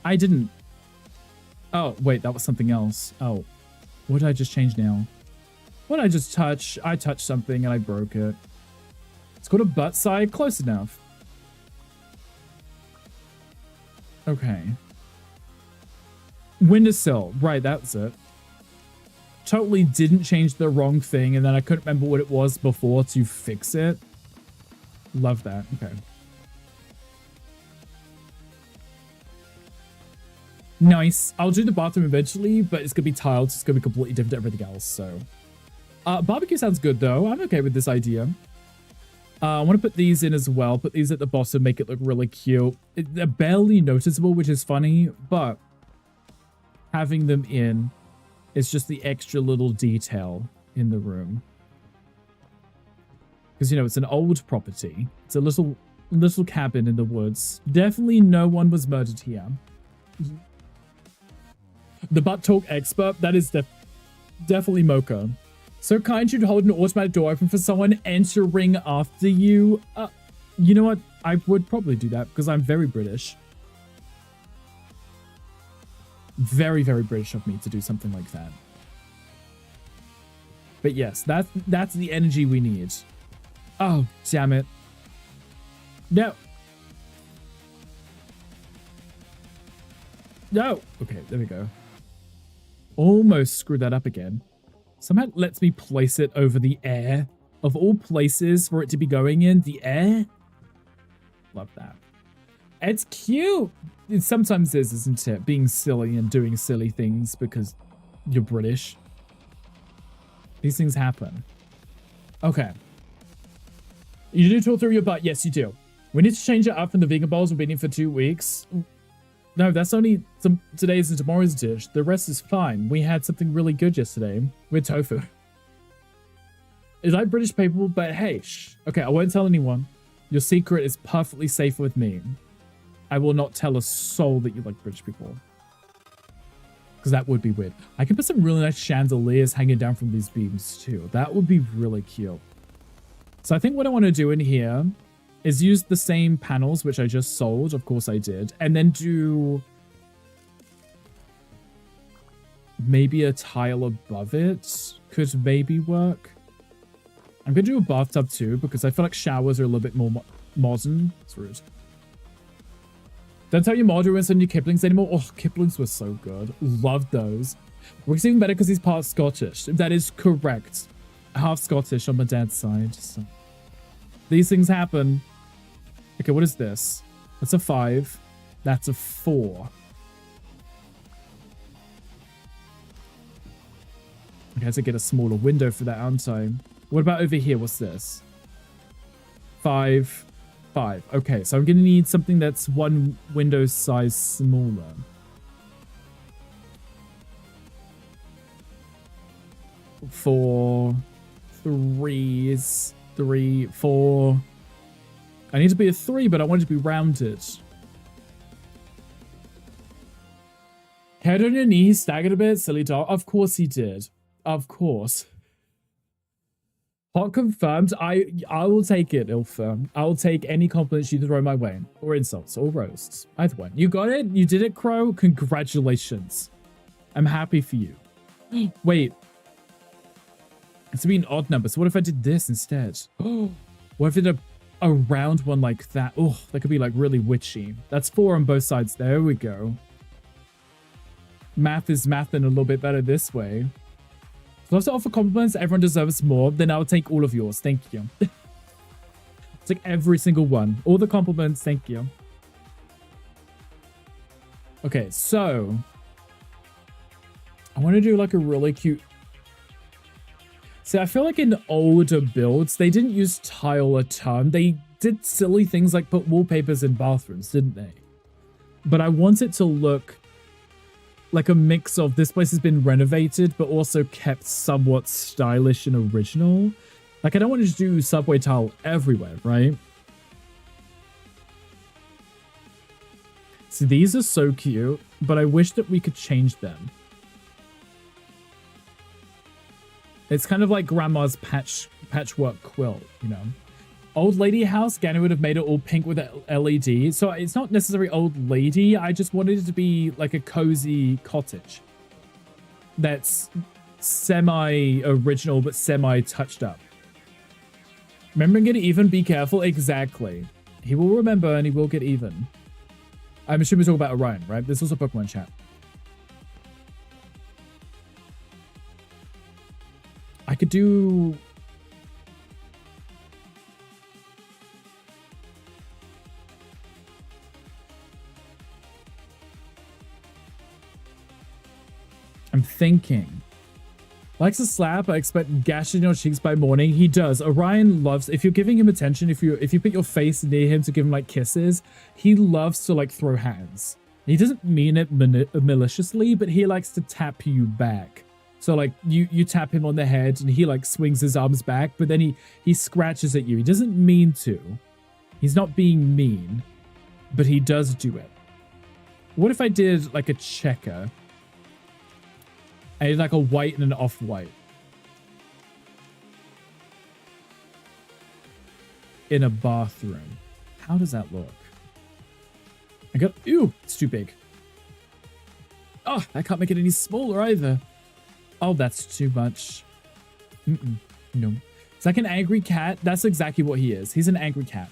I didn't. Oh, wait, that was something else. Oh, what did I just change now? What did I just touch? I touched something and I broke it. It's called a butt side. Close enough. Okay. Windowsill. Right, that's it. Totally didn't change the wrong thing, and then I couldn't remember what it was before to fix it. Love that. Okay. Nice. I'll do the bathroom eventually, but it's going to be tiled, so it's going to be completely different to everything else, so. Barbecue sounds good, though. I'm okay with this idea. I want to put these in as well. Put these at the bottom, make it look really cute. They're barely noticeable, which is funny, but having them in is just the extra little detail in the room. Because, you know, it's an old property. It's a little cabin in the woods. Definitely no one was murdered here. The butt talk expert, that is definitely Mocha. So kind you'd hold an automatic door open for someone entering after you. You know what? I would probably do that because I'm very British. Very, very British of me to do something like that. But yes, that's the energy we need. Oh, damn it. No. No. Okay, there we go. Almost screwed that up again. Somehow it lets me place it over the air. Of all places for it to be going in, the air? Love that. It's cute. It sometimes is, isn't it? Being silly and doing silly things because you're British. These things happen. Okay. You do talk through your butt? Yes, you do. We need to change it up from the vegan bowls we've been in for 2 weeks. No, that's only today's and tomorrow's dish. The rest is fine. We had something really good yesterday with tofu. It's like British people, but hey, shh. Okay, I won't tell anyone. Your secret is perfectly safe with me. I will not tell a soul that you like British people. Because that would be weird. I can put some really nice chandeliers hanging down from these beams too. That would be really cute. So I think what I want to do in here is use the same panels, which I just sold. Of course I did. And then do maybe a tile above it. Could maybe work. I'm going to do a bathtub too, because I feel like showers are a little bit more modern. It's rude. Don't tell your mod ruins on your Kiplings anymore. Oh, Kiplings were so good. Loved those. Rick's even better because he's part Scottish. That is correct. Half Scottish on my dad's side. So. These things happen. Okay, what is this? That's a 5. That's a 4. Okay, I have to get a smaller window for that, aren't I? What about over here? What's this? 5. 5. Okay, so I'm going to need something that's one window size smaller. 4. 3s. 3, 4. I need to be a 3, but I want it to be rounded. Head on your knees, staggered a bit, silly dog. Of course he did. Of course. Hot confirmed. I will take it, Ilfa. I will take any compliments you throw my way. Or insults, or roasts. Either one. You got it? You did it, Crow? Congratulations. I'm happy for you. Wait. It's to be an odd number. So what if I did this instead? What if I did a round one like that? Oh, that could be like really witchy. That's 4 on both sides. There we go. Math is mathing a little bit better this way. If I have to offer compliments, everyone deserves more, then I'll take all of yours. Thank you. It's like every single one. All the compliments, thank you. Okay, so I want to do like a really cute... See, I feel like in older builds, they didn't use tile a ton. They did silly things like put wallpapers in bathrooms, didn't they? But I want it to look like a mix of this place has been renovated, but also kept somewhat stylish and original. Like, I don't want to just do subway tile everywhere, right? See, these are so cute, but I wish that we could change them. It's kind of like grandma's patchwork quilt, you know? Old lady house, Gannon would have made it all pink with a LED. So it's not necessarily old lady. I just wanted it to be like a cozy cottage. That's semi-original, but semi-touched up. Remembering get even, be careful. Exactly. He will remember and he will get even. I'm assuming we're talking about Orion, right? There's also Pokemon chat. could do... I'm thinking. Likes a slap. I expect gash in your cheeks by morning. He does. Orion loves, if you're giving him attention, if you put your face near him to give him like kisses, he loves to like throw hands. He doesn't mean it maliciously, but he likes to tap you back. So like you tap him on the head and he like swings his arms back, but then he scratches at you. He doesn't mean to. He's not being mean, but he does do it. What if I did like a checker? I did like a white and an off-white. In a bathroom. How does that look? I got, ew, it's too big. Oh, I can't make it any smaller either. Oh, that's too much. No. It's like an angry cat. That's exactly what he is. He's an angry cat.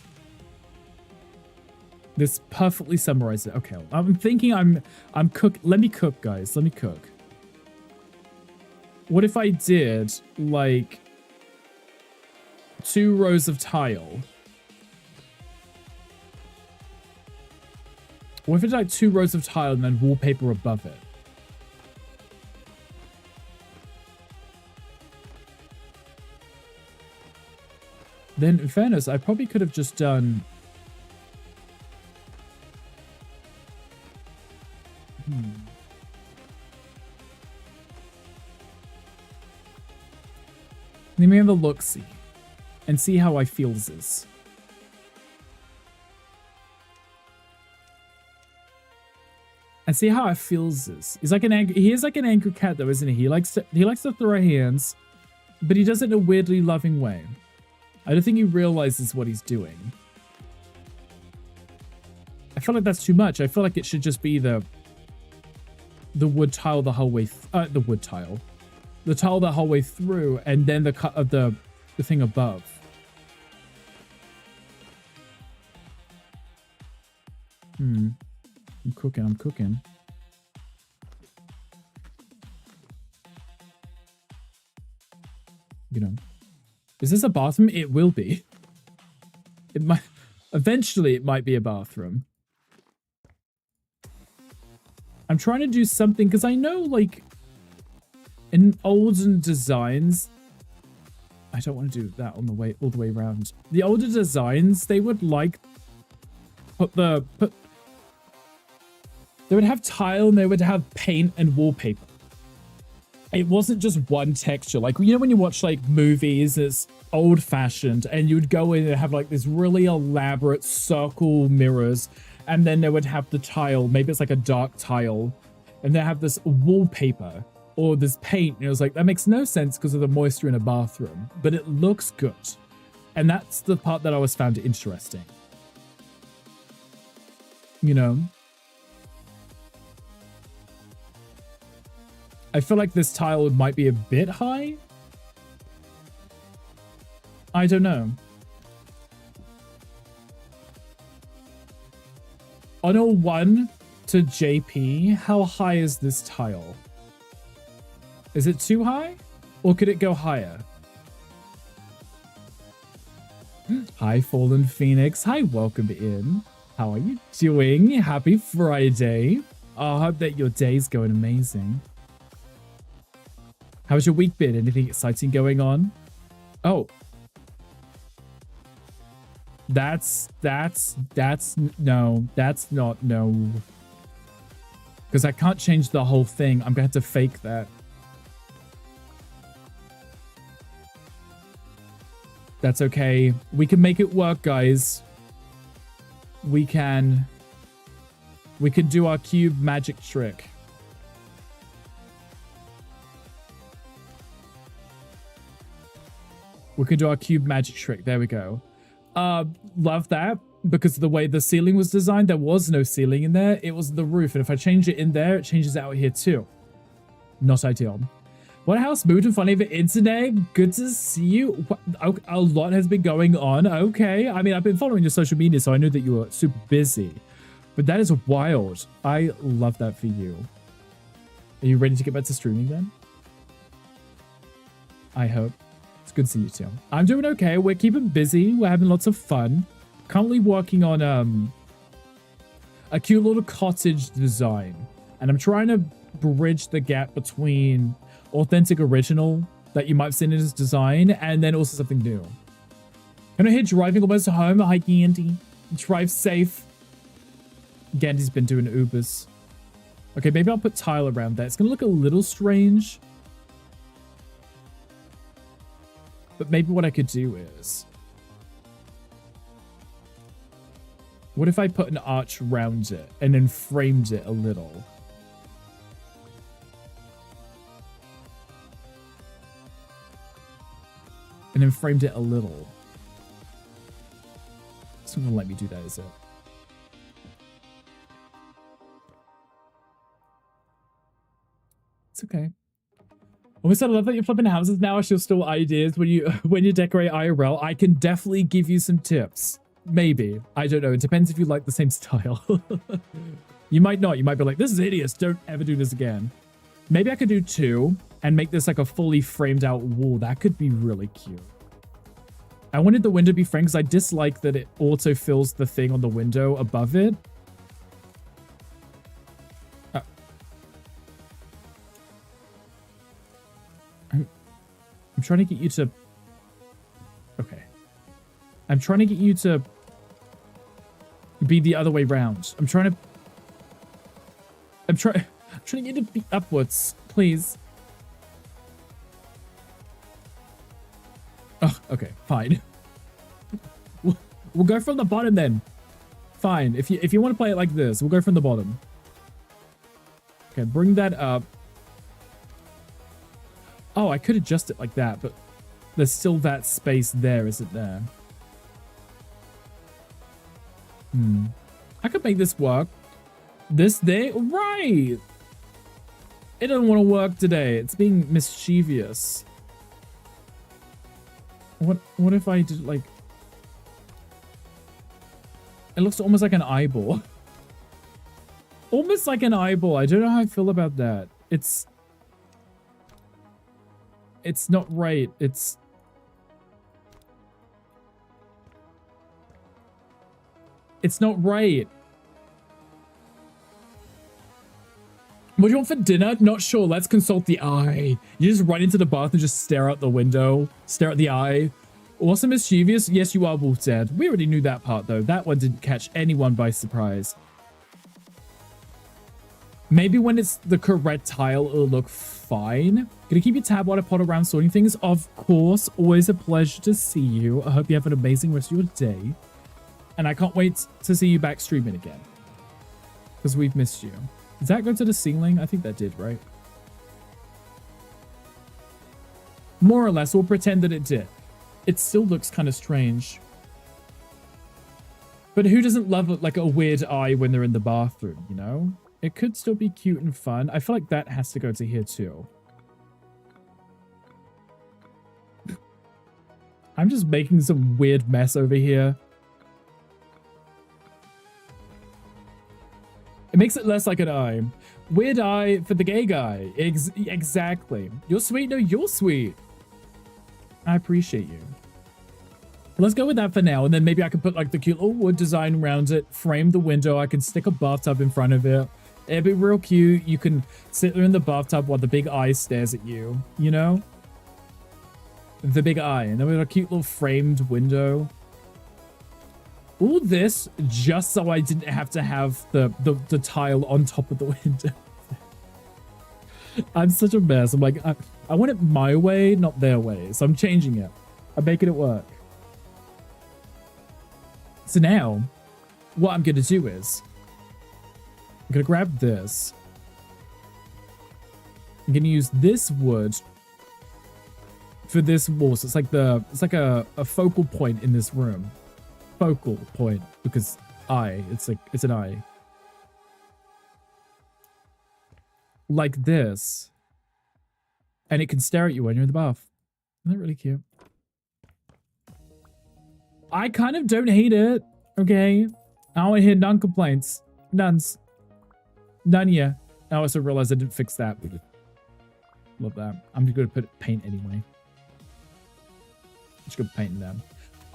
This perfectly summarizes it. Okay, I'm thinking I'm cook. Let me cook, guys. Let me cook. What if I did like 2 rows of tile? What if I did like 2 rows of tile and then wallpaper above it? Then in fairness, I probably could have just done... Let me have a look-see and see how I feels this. And see how I feels this. He's like he is like an angry cat though, isn't he? He likes to throw hands, but he does it in a weirdly loving way. I don't think he realizes what he's doing. I feel like that's too much. I feel like it should just be the wood tile the whole way the wood tile. The tile the whole way through, and then the cut of the thing above. I'm cooking. You know. Is this a bathroom? It will be. It might... Eventually, it might be a bathroom. I'm trying to do something, because I know, like... In olden designs, I don't want to do that on the way all the way around. The older designs, they would like they would have tile and they would have paint and wallpaper. It wasn't just one texture. Like, you know, when you watch like movies, it's old fashioned and you would go in and have like this really elaborate circle mirrors. And then they would have the tile. Maybe it's like a dark tile and they have this wallpaper. Or this paint, and it was like, that makes no sense because of the moisture in a bathroom, but it looks good. And that's the part that I always found interesting. You know? I feel like this tile might be a bit high. I don't know. On a 1 to JP, how high is this tile? Is it too high? Or could it go higher? Hi, Fallen Phoenix. Hi, welcome in. How are you doing? Happy Friday. Oh, I hope that your day's going amazing. How's your week been? Anything exciting going on? Oh. That's not, no. Because I can't change the whole thing. I'm going to have to fake that. That's okay. We can make it work, guys. We can do our cube magic trick. We can do our cube magic trick. There we go. Love that. Because of the way the ceiling was designed, there was no ceiling in there. It was the roof. And if I change it in there, it changes out here too. Not ideal. What house moved in funny of the internet? Good to see you. A lot has been going on. Okay. I mean, I've been following your social media, so I knew that you were super busy. But that is wild. I love that for you. Are you ready to get back to streaming then? I hope. good to see you too. I'm doing okay. We're keeping busy. We're having lots of fun. Currently working on a cute little cottage design. And I'm trying to bridge the gap between authentic original that you might have seen in his design and then also something new. Can I hear driving almost home? Hi, Gandhi. Drive safe. Gandhi's been doing Ubers. Okay, maybe I'll put tile around that. It's going to look a little strange. But maybe what I could do is... What if I put an arch around it and then framed it a little? And then framed it a little. It's not gonna let me do that, is it? It's okay. Almost, I love that you're flipping houses now. She'll steal ideas when you decorate IRL. I can definitely give you some tips. Maybe. I don't know. It depends if you like the same style. You might not. You might be like, this is hideous. Don't ever do this again. Maybe I could do 2 and make this like a fully framed out wall. That could be really cute. I wanted the window to be framed because I dislike that it auto fills the thing on the window above it. I'm trying to get you to... Okay. I'm trying to get you to be the other way round. I'm trying to get you to be upwards, please. Oh, okay, fine. We'll go from the bottom then. Fine. If you want to play it like this, we'll go from the bottom. Okay, bring that up. Oh, I could adjust it like that, but there's still that space there, isn't there? I could make this work. This day? Right! It doesn't want to work today. It's being mischievous. What if I did like... It looks almost like an eyeball. Almost like an eyeball. I don't know how I feel about that. It's not right. It's not right. What do you want for dinner? Not sure. Let's consult the eye. You just run into the bath and just stare out the window. Stare at the eye. Also mischievous? Yes, you are, Wolf Dead. We already knew that part, though. That one didn't catch anyone by surprise. Maybe when it's the correct tile, it'll look fine. Gonna keep your tab while I pot around sorting things. Of course. Always a pleasure to see you. I hope you have an amazing rest of your day. And I can't wait to see you back streaming again. Because we've missed you. Does that go to the ceiling? I think that did, right? More or less, we'll pretend that it did. It still looks kind of strange. But who doesn't love like a weird eye when they're in the bathroom, you know? It could still be cute and fun. I feel like that has to go to here too. I'm just making some weird mess over here. It makes it less like an eye. Weird eye for the gay guy. Exactly. You're sweet. No, you're sweet. I appreciate you. Let's go with that for now. And then maybe I can put like the cute little wood design around it. Frame the window. I can stick a bathtub in front of it. It'd be real cute. You can sit there in the bathtub while the big eye stares at you. You know? The big eye. And then we got a cute little framed window. All this just so I didn't have to have the tile on top of the window. I'm such a mess. I'm like, I want it my way, not their way. So I'm changing it. I'm making it work. So now, what I'm going to do is, I'm going to grab this. I'm going to use this wood for this wall. So it's like a focal point in this room. Focal point, because it's an eye. Like this. And it can stare at you when you're in the bath. Isn't that really cute? I kind of don't hate it. Okay. I don't want to hear none complaints. None's. None yet. I also realized I didn't fix that. Love that. I'm just going to put paint anyway. Just go painting them.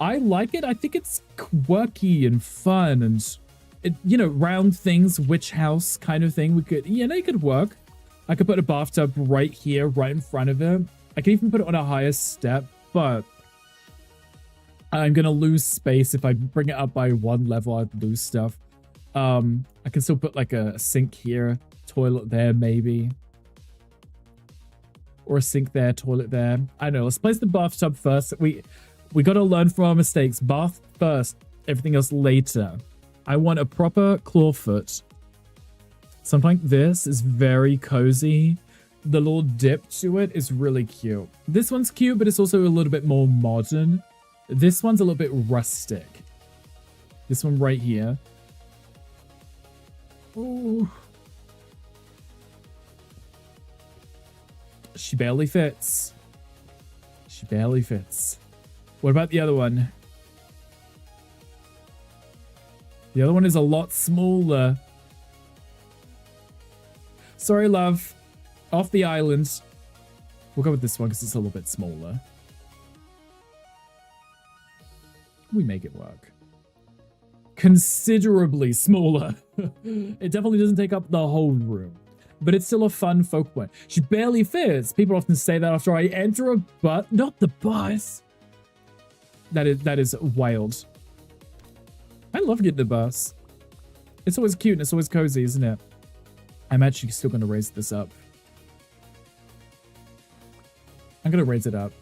I like it. I think it's quirky and fun and it, you know, round things, witch house kind of thing. We could, you know, it could work. I could put a bathtub right here, right in front of it. I can even put it on a higher step, but I'm going to lose space. If I bring it up by one level, I'd lose stuff. I can still put like a sink here, toilet there, maybe. Or a sink there, toilet there. I don't know. Let's place the bathtub first. We got to learn from our mistakes. Bath first, everything else later. I want a proper clawfoot. Something like this is very cozy. The little dip to it is really cute. This one's cute, but it's also a little bit more modern. This one's a little bit rustic. This one right here. Ooh. She barely fits. She barely fits. What about the other one? The other one is a lot smaller. Sorry, love. Off the island. We'll go with this one because it's a little bit smaller. We make it work. Considerably smaller. It definitely doesn't take up the whole room. But it's still a fun folk one. She barely fits. People often say that after I enter a bus. Not the bus. That is wild. I love getting the bus. It's always cute and it's always cozy, isn't it? I'm actually still going to raise this up. I'm going to raise it up.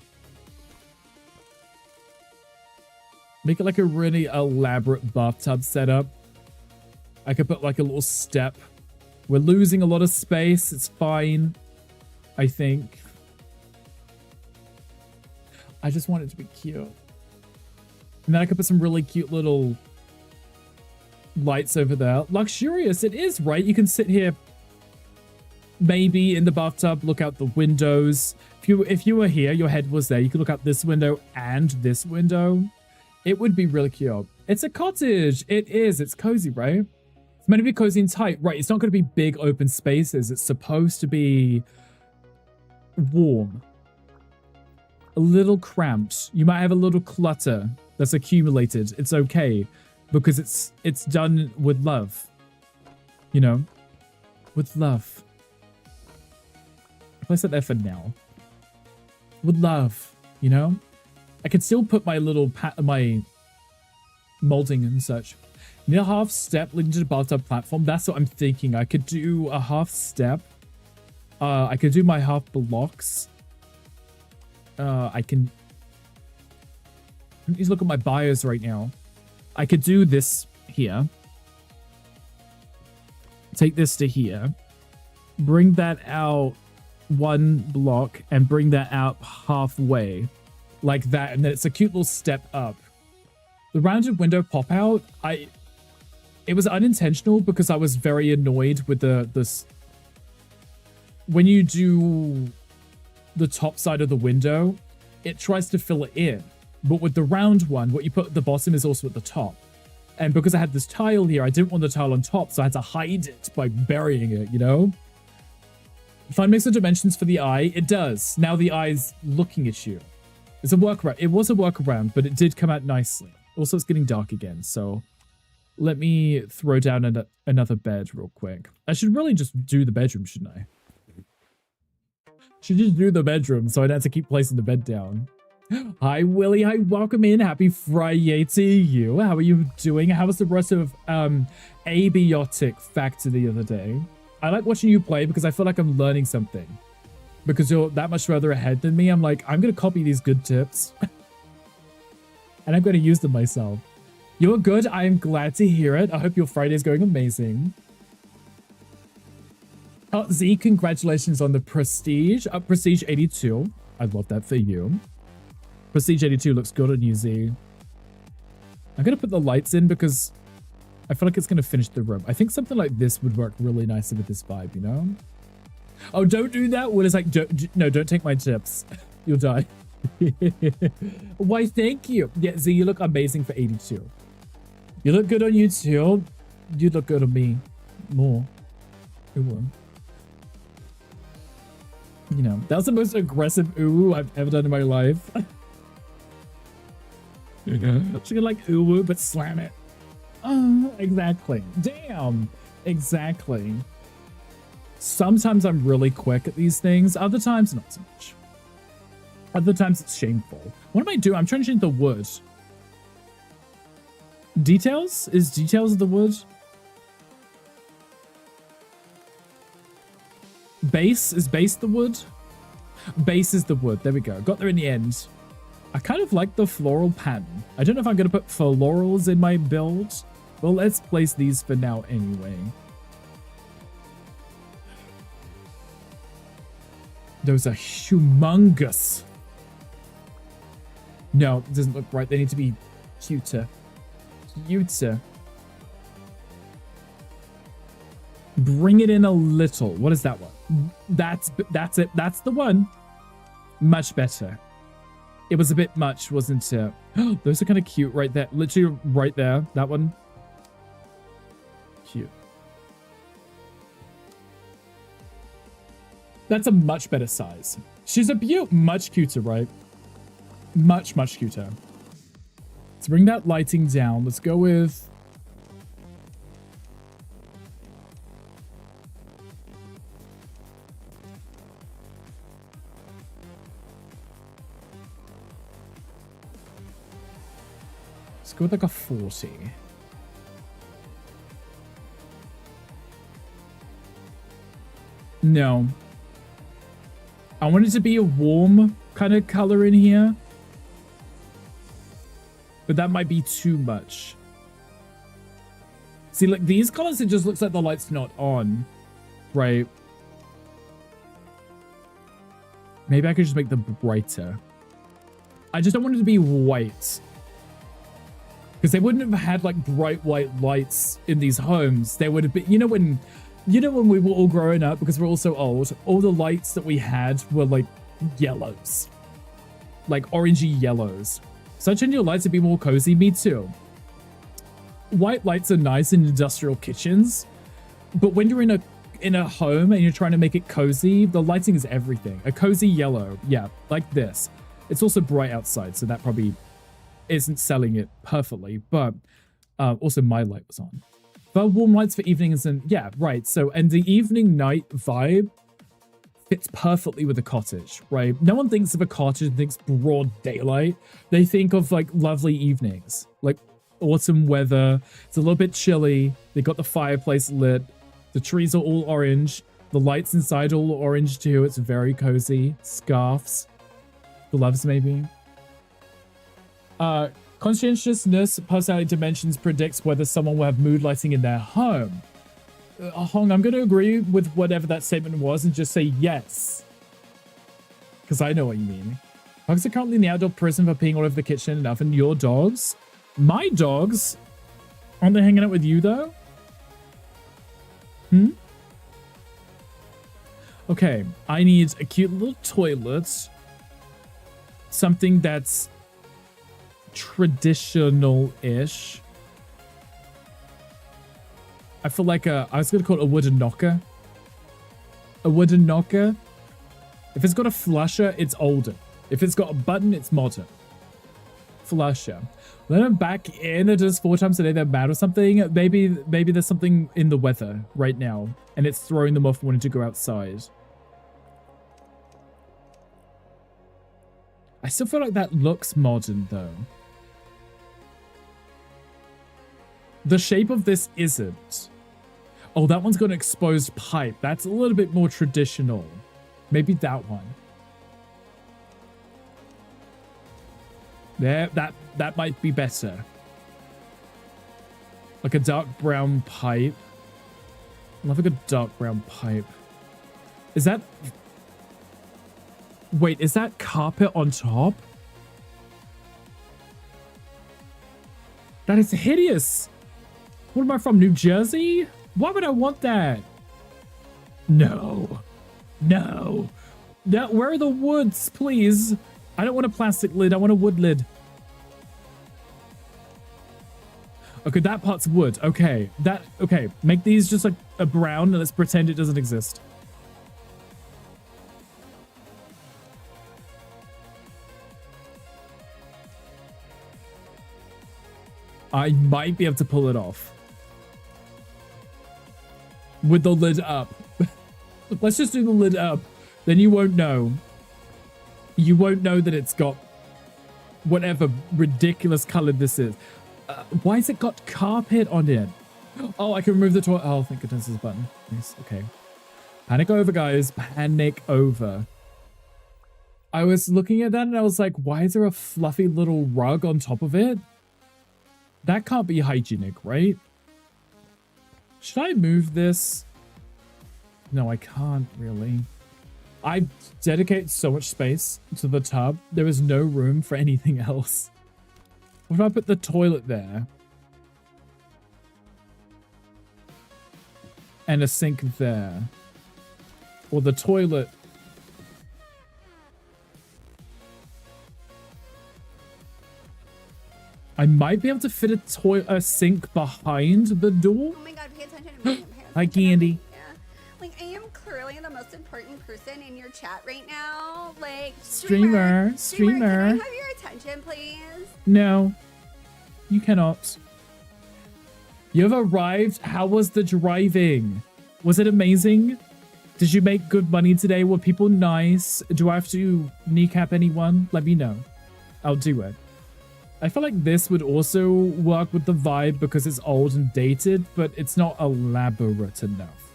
Make it like a really elaborate bathtub setup. I could put like a little step. We're losing a lot of space. It's fine, I think. I just want it to be cute. And then I could put some really cute little lights over there. Luxurious, it is, right? You can sit here maybe in the bathtub, look out the windows. If you were here, your head was there, you could look out this window and this window. It would be really cute. It's a cottage. It is. It's cozy, right? It's meant to be cozy and tight. Right, it's not going to be big open spaces. It's supposed to be warm. A little cramped. You might have a little clutter that's accumulated. It's okay because it's done with love. You know? With love. I'll place it there for now. With love, you know? I could still put my little my molding and such. Need a half step leading to the bathtub platform. That's what I'm thinking. I could do a half step. I could do my half blocks. I can... Let me just look at my bios right now. I could do this here. Take this to here. Bring that out one block and bring that out halfway. Like that, and then it's a cute little step up. The rounded window pop out, it was unintentional because I was very annoyed with this. When you do the top side of the window, it tries to fill it in. But with the round one, what you put at the bottom is also at the top. And because I had this tile here, I didn't want the tile on top, so I had to hide it by burying it, you know? Fun mix of dimensions for the eye. It does. Now the eye's looking at you. It's a workaround. It was a workaround, but it did come out nicely. Also, it's getting dark again, so let me throw down another bed real quick. I should really just do the bedroom, shouldn't I? Should just do the bedroom so I don't have to keep placing the bed down. Hi, Willie. Hi, welcome in. Happy Friday to you. How are you doing? How was the rest of Abiotic Factor the other day? I like watching you play because I feel like I'm learning something. Because you're that much further ahead than me, I'm like, I'm going to copy these good tips. And I'm going to use them myself. You're good. I am glad to hear it. I hope your Friday is going amazing. Z, congratulations on the Prestige. Prestige 82. I love that for you. Prestige 82 looks good on you, Z. I'm going to put the lights in because I feel like it's going to finish the room. I think something like this would work really nicely with this vibe, you know? Oh, don't do that. Will is like, no, don't take my tips. You'll die. Why, thank you. Yeah, Z, you look amazing for 82. You look good on you too. You look good on me more. Ooh. You know, that was the most aggressive ooh I've ever done in my life. She could like uwu, but slam it. Exactly. Damn. Exactly. Sometimes I'm really quick at these things. Other times, not so much. Other times it's shameful. What am I doing? I'm trying to change the wood. Details? Is details of the wood? Base? Is base the wood? Base is the wood. There we go. Got there in the end. I kind of like the floral pattern. I don't know if I'm going to put florals in my build. Well, let's place these for now anyway. Those are humongous. No, it doesn't look right. They need to be cuter. Cuter. Bring it in a little. What is that one? That's it. That's the one. Much better. It was a bit much, wasn't it? Those are kind of cute right there. Literally right there. That one. Cute. That's a much better size. She's a beaut. Much cuter, right? Much, much cuter. Let's bring that lighting down. Let's go with... Let's go with like a 40. No. I want it to be a warm kind of color in here. But that might be too much. See, like these colors, it just looks like the light's not on. Right. Maybe I could just make them brighter. I just don't want it to be white. Because they wouldn't have had like bright white lights in these homes. They would have been, you know when we were all growing up, because we're all so old, all the lights that we had were like yellows. Like orangey yellows. So I change your lights to be more cozy. Me too. White lights are nice in industrial kitchens, but when you're in a home and you're trying to make it cozy, the lighting is everything. A cozy yellow, yeah, like this. It's also bright outside, so that probably isn't selling it perfectly, but also my light was on. But warm lights for evenings and yeah, right. So, and the evening night vibe fits perfectly with the cottage, right? No one thinks of a cottage and thinks broad daylight. They think of like lovely evenings, like autumn weather. It's a little bit chilly. They got the fireplace lit. The trees are all orange. The lights inside are all orange too. It's very cozy. Scarves. Gloves maybe. Conscientiousness personality dimensions predicts whether someone will have mood lighting in their home. Hong, I'm going to agree with whatever that statement was and just say yes. Because I know what you mean. Dogs are currently in the outdoor prison for peeing all over the kitchen and oven. Your dogs? My dogs? Aren't they hanging out with you though? Okay, I need a cute little toilet. Something that's traditional-ish. I feel like I was going to call it a wooden knocker. A wooden knocker. If it's got a flusher, it's older. If it's got a button, it's modern. Flusher. Let them back in. It does 4 times a day. They're mad or something. Maybe there's something in the weather right now, and it's throwing them off wanting to go outside. I still feel like that looks modern, though. The shape of this isn't. Oh, that one's got an exposed pipe. That's a little bit more traditional. Maybe that one. There, that might be better. Like a dark brown pipe. I love like a dark brown pipe. Is that... Wait, is that carpet on top? That is hideous. What am I from, New Jersey? Why would I want that? No. No. No, where are the woods, please? I don't want a plastic lid. I want a wood lid. Okay, that part's wood. Okay. Okay. Make these just like a brown and let's pretend it doesn't exist. I might be able to pull it off. With the lid up. Let's just do the lid up. Then you won't know. You won't know that it's got whatever ridiculous color this is. Why has it got carpet on it? Oh, I can remove the toilet. Oh, thank goodness there's a button. Nice. Okay. Panic over, guys. Panic over. I was looking at that and I was like, why is there a fluffy little rug on top of it? That can't be hygienic, right? Should I move this? No, I can't really. I dedicate so much space to the tub. There is no room for anything else. What if I put the toilet there? And a sink there. Or the toilet. I might be able to fit a sink behind the door. Oh my god, pay attention to me. Hi, Candy. Yeah. Like, I am clearly the most important person in your chat right now. Like, Streamer. Can I have your attention, please? No, you cannot. You have arrived. How was the driving? Was it amazing? Did you make good money today? Were people nice? Do I have to kneecap anyone? Let me know. I'll do it. I feel like this would also work with the vibe because it's old and dated, but it's not elaborate enough.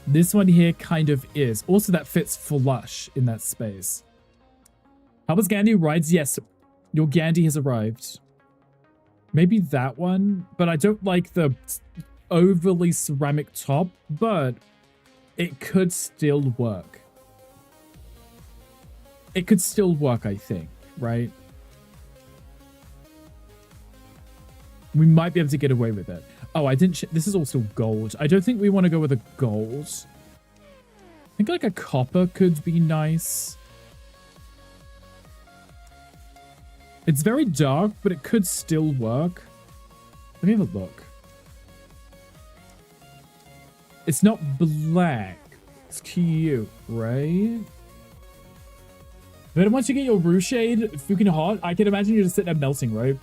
This one here kind of is. Also, that fits flush in that space. How was Gandhi rides? Yes, your Gandhi has arrived. Maybe that one, but I don't like the overly ceramic top, but it could still work. It could still work, I think, right? We might be able to get away with it. Oh, I didn't... This is also gold. I don't think we want to go with a gold. I think like a copper could be nice. It's very dark, but it could still work. Let me have a look. It's not black. It's cute, right? Then once you get your roux shade fucking hot, I can imagine you're just sitting there melting, right?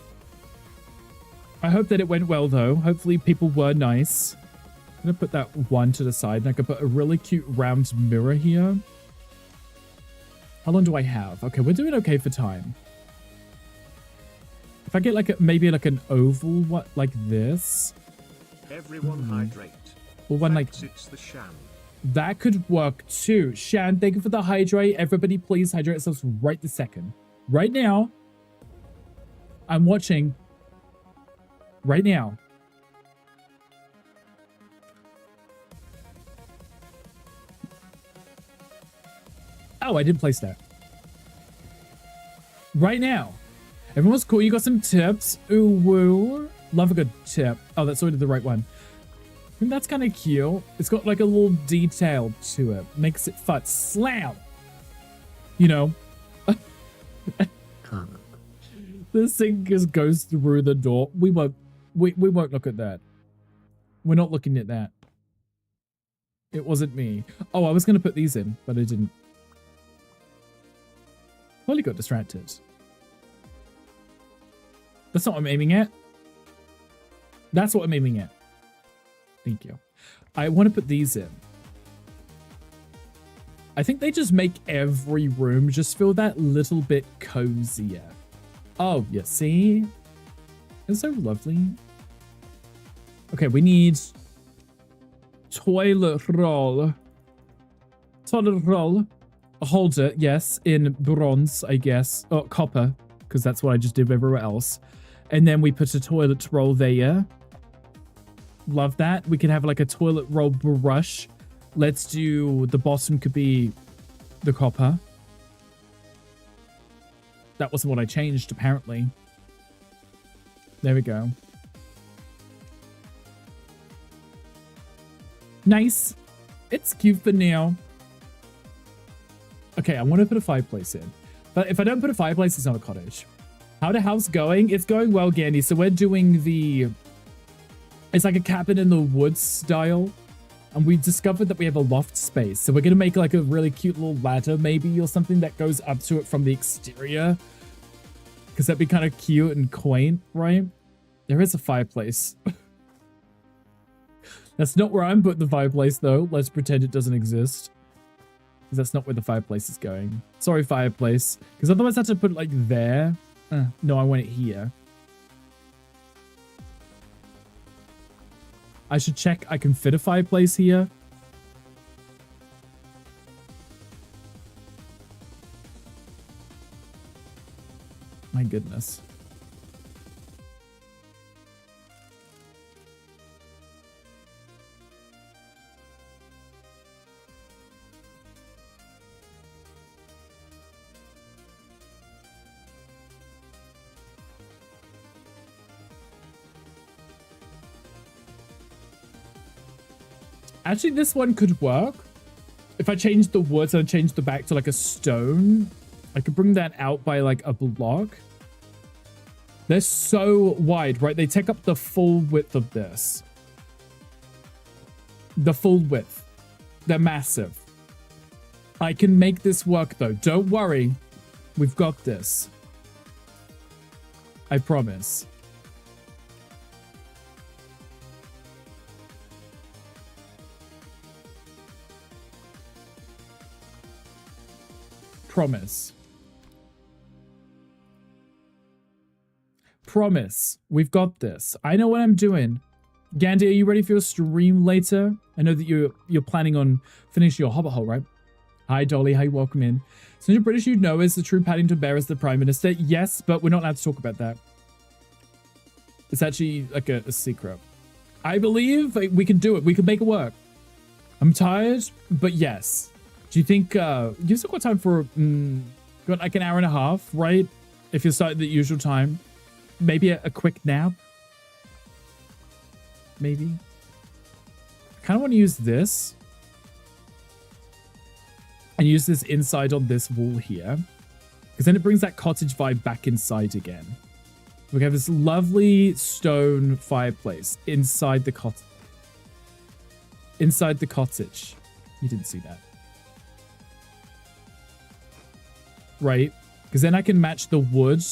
I hope that it went well, though. Hopefully people were nice. I'm going to put that one to the side, and I could put a really cute round mirror here. How long do I have? Okay, we're doing okay for time. If I get like maybe like an oval, what, like this? Everyone hydrate. Or one like... It's the Shan. That could work too. Shan, thank you for the hydrate. Everybody please hydrate yourselves right this second. Right now. I'm watching. Right now. Oh, I didn't place that. Right now. Everyone's cool. You got some tips. Ooh, woo. Love a good tip. Oh, that's already the right one. I think that's kind of cute. It's got like a little detail to it. Makes it fun. Slam! You know. The sink just goes through the door. We won't look at that. We're not looking at that. It wasn't me. Oh, I was going to put these in, but I didn't. Totally got distracted. That's not what I'm aiming at. That's what I'm aiming at. Thank you. I want to put these in. I think they just make every room just feel that little bit cozier. Oh, yeah, see? It's so lovely. Okay, we need toilet roll. Toilet roll. A holder, yes, in bronze, I guess. Oh, copper, because that's what I just did everywhere else. And then we put a toilet roll there. Love that. We can have like a toilet roll brush. Let's do... The bottom could be the copper. That wasn't what I changed, apparently. There we go. Nice. It's cute for now. Okay, I want to put a fireplace in. But if I don't put a fireplace, it's not a cottage. How the house going? It's going well, Gandhi. So we're doing the... It's like a cabin in the woods style. And we discovered that we have a loft space. So we're going to make like a really cute little ladder maybe or something that goes up to it from the exterior. Because that'd be kind of cute and quaint, right? There is a fireplace. That's not where I'm putting the fireplace, though. Let's pretend it doesn't exist. Because that's not where the fireplace is going. Sorry, fireplace. Because otherwise I have to put it, like, there. No, I want it here. I should check I can fit a fireplace here. My goodness. Actually, this one could work. If I change the woods and change the back to like a stone, I could bring that out by like a block. They're so wide, right? They take up the full width of this. The full width. They're massive. I can make this work though. Don't worry. We've got this. I promise. Promise. Promise. We've got this. I know what I'm doing. Gandhi, are you ready for your stream later? I know that you're planning on finishing your Hobbit hole, right? Hi, Dolly. Hi, welcome in. Since you're British, you'd know is the true Paddington Bear as the Prime Minister. Yes, but we're not allowed to talk about that. It's actually like a secret. I believe we can do it. We can make it work. I'm tired, but yes. Do you think you've still got time for got like an hour and a half, right? If you're starting at the usual time. Maybe a quick nap. Maybe. I kind of want to use this. And use this inside on this wall here. Because then it brings that cottage vibe back inside again. We have this lovely stone fireplace inside the cottage. Inside the cottage. You didn't see that. Right? Because then I can match the wood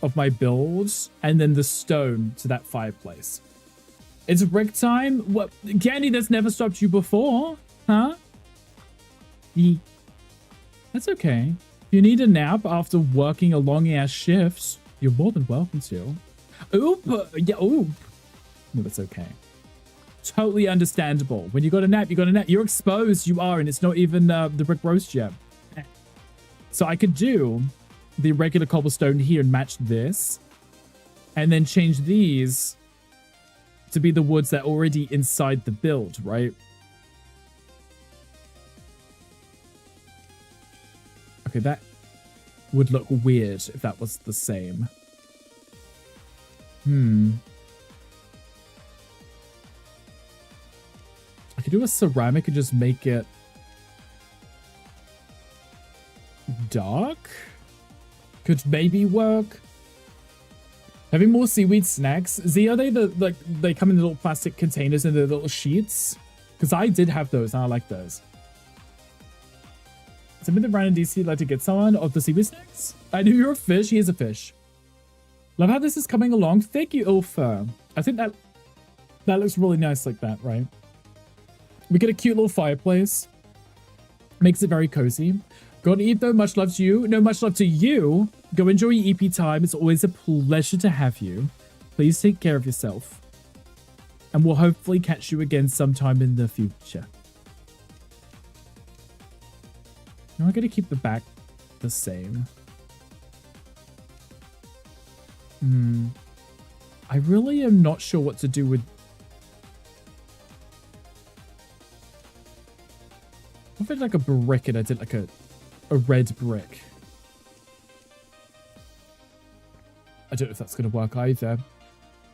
of my builds and then the stone to that fireplace. It's Rick time? What? Candy, that's never stopped you before? Huh? That's okay. If you need a nap after working a long-ass shift, you're more than welcome to. Oop! Yeah, oop. No, that's okay. Totally understandable. When you got a nap, you got a nap. You're exposed, you are, and it's not even the brick roast yet. So I could do the regular cobblestone here and match this. And then change these to be the woods that are already inside the build, right? Okay, that would look weird if that was the same. I could do a ceramic and just make it dark. Could maybe work. Having more seaweed snacks. Z, are they they come in the little plastic containers and the little sheets? Because I did have those and I like those. Something that Brandon DC like to get someone of the seaweed snacks? I knew you're a fish. He is a fish. Love how this is coming along. Thank you, Ilfa. I think that looks really nice like that, right? We get a cute little fireplace. Makes it very cozy. Go to eat though. Much love to you. No, much love to you. Go enjoy your EP time. It's always a pleasure to have you. Please take care of yourself. And we'll hopefully catch you again sometime in the future. Now I gotta keep the back the same. I really am not sure what to do with... What if I did like a brick and I did like a red brick? I don't know if that's going to work either.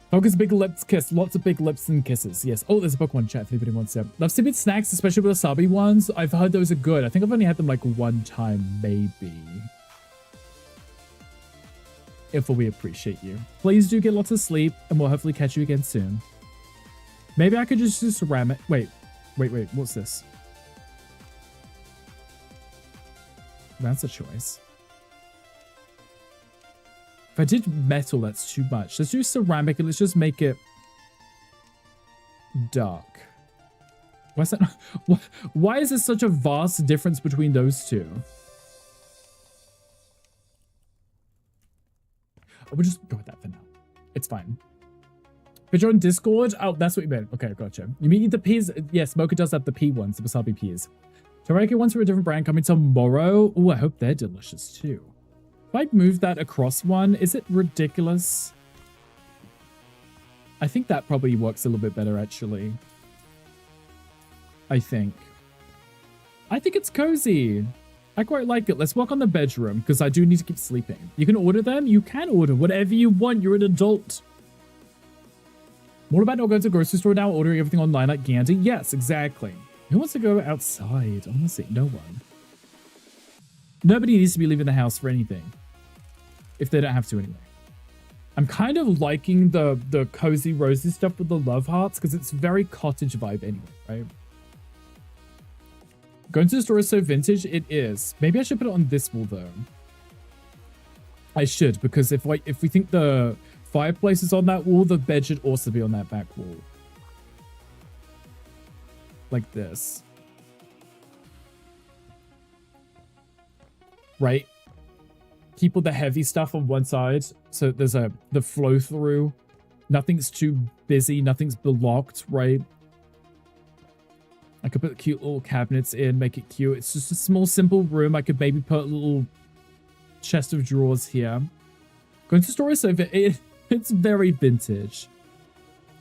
Focus big lips kiss. Lots of big lips and kisses. Yes. Oh, there's a Pokemon chat if anybody wants it. Love seaweed snacks, especially with wasabi ones. I've heard those are good. I think I've only had them like one time, maybe. If we appreciate you. Please do get lots of sleep, and we'll hopefully catch you again soon. Maybe I could just do ceramic. Wait. What's this? That's a choice. If I did metal, that's too much. Let's do ceramic and let's just make it dark. Why is that? Why is there such a vast difference between those two? We'll just go with that for now. It's fine. But you're on Discord? Oh, that's what you meant. Okay, gotcha. You mean the peas? Yes, Mocha does have the pea ones, the wasabi peas. Teriyaki ones from a different brand coming tomorrow. Oh, I hope they're delicious too. If I move that across one, is it ridiculous? I think that probably works a little bit better, actually. I think it's cozy. I quite like it. Let's walk on the bedroom because I do need to keep sleeping. You can order them. You can order whatever you want. You're an adult. What about not going to the grocery store now, ordering everything online like Gandhi? Yes, exactly. Who wants to go outside? Honestly, no one. Nobody needs to be leaving the house for anything. If they don't have to anyway. I'm kind of liking the cozy rosy stuff with the love hearts because it's very cottage vibe anyway, right? Going to the store is so vintage. It is. Maybe I should put it on this wall though. I should, because if we think the fireplace is on that wall, the bed should also be on that back wall. Like this. Right? Keep all the heavy stuff on one side. So there's the flow through. Nothing's too busy. Nothing's blocked, right? I could put cute little cabinets in, make it cute. It's just a small, simple room. I could maybe put a little chest of drawers here. Going to store is so it's very vintage.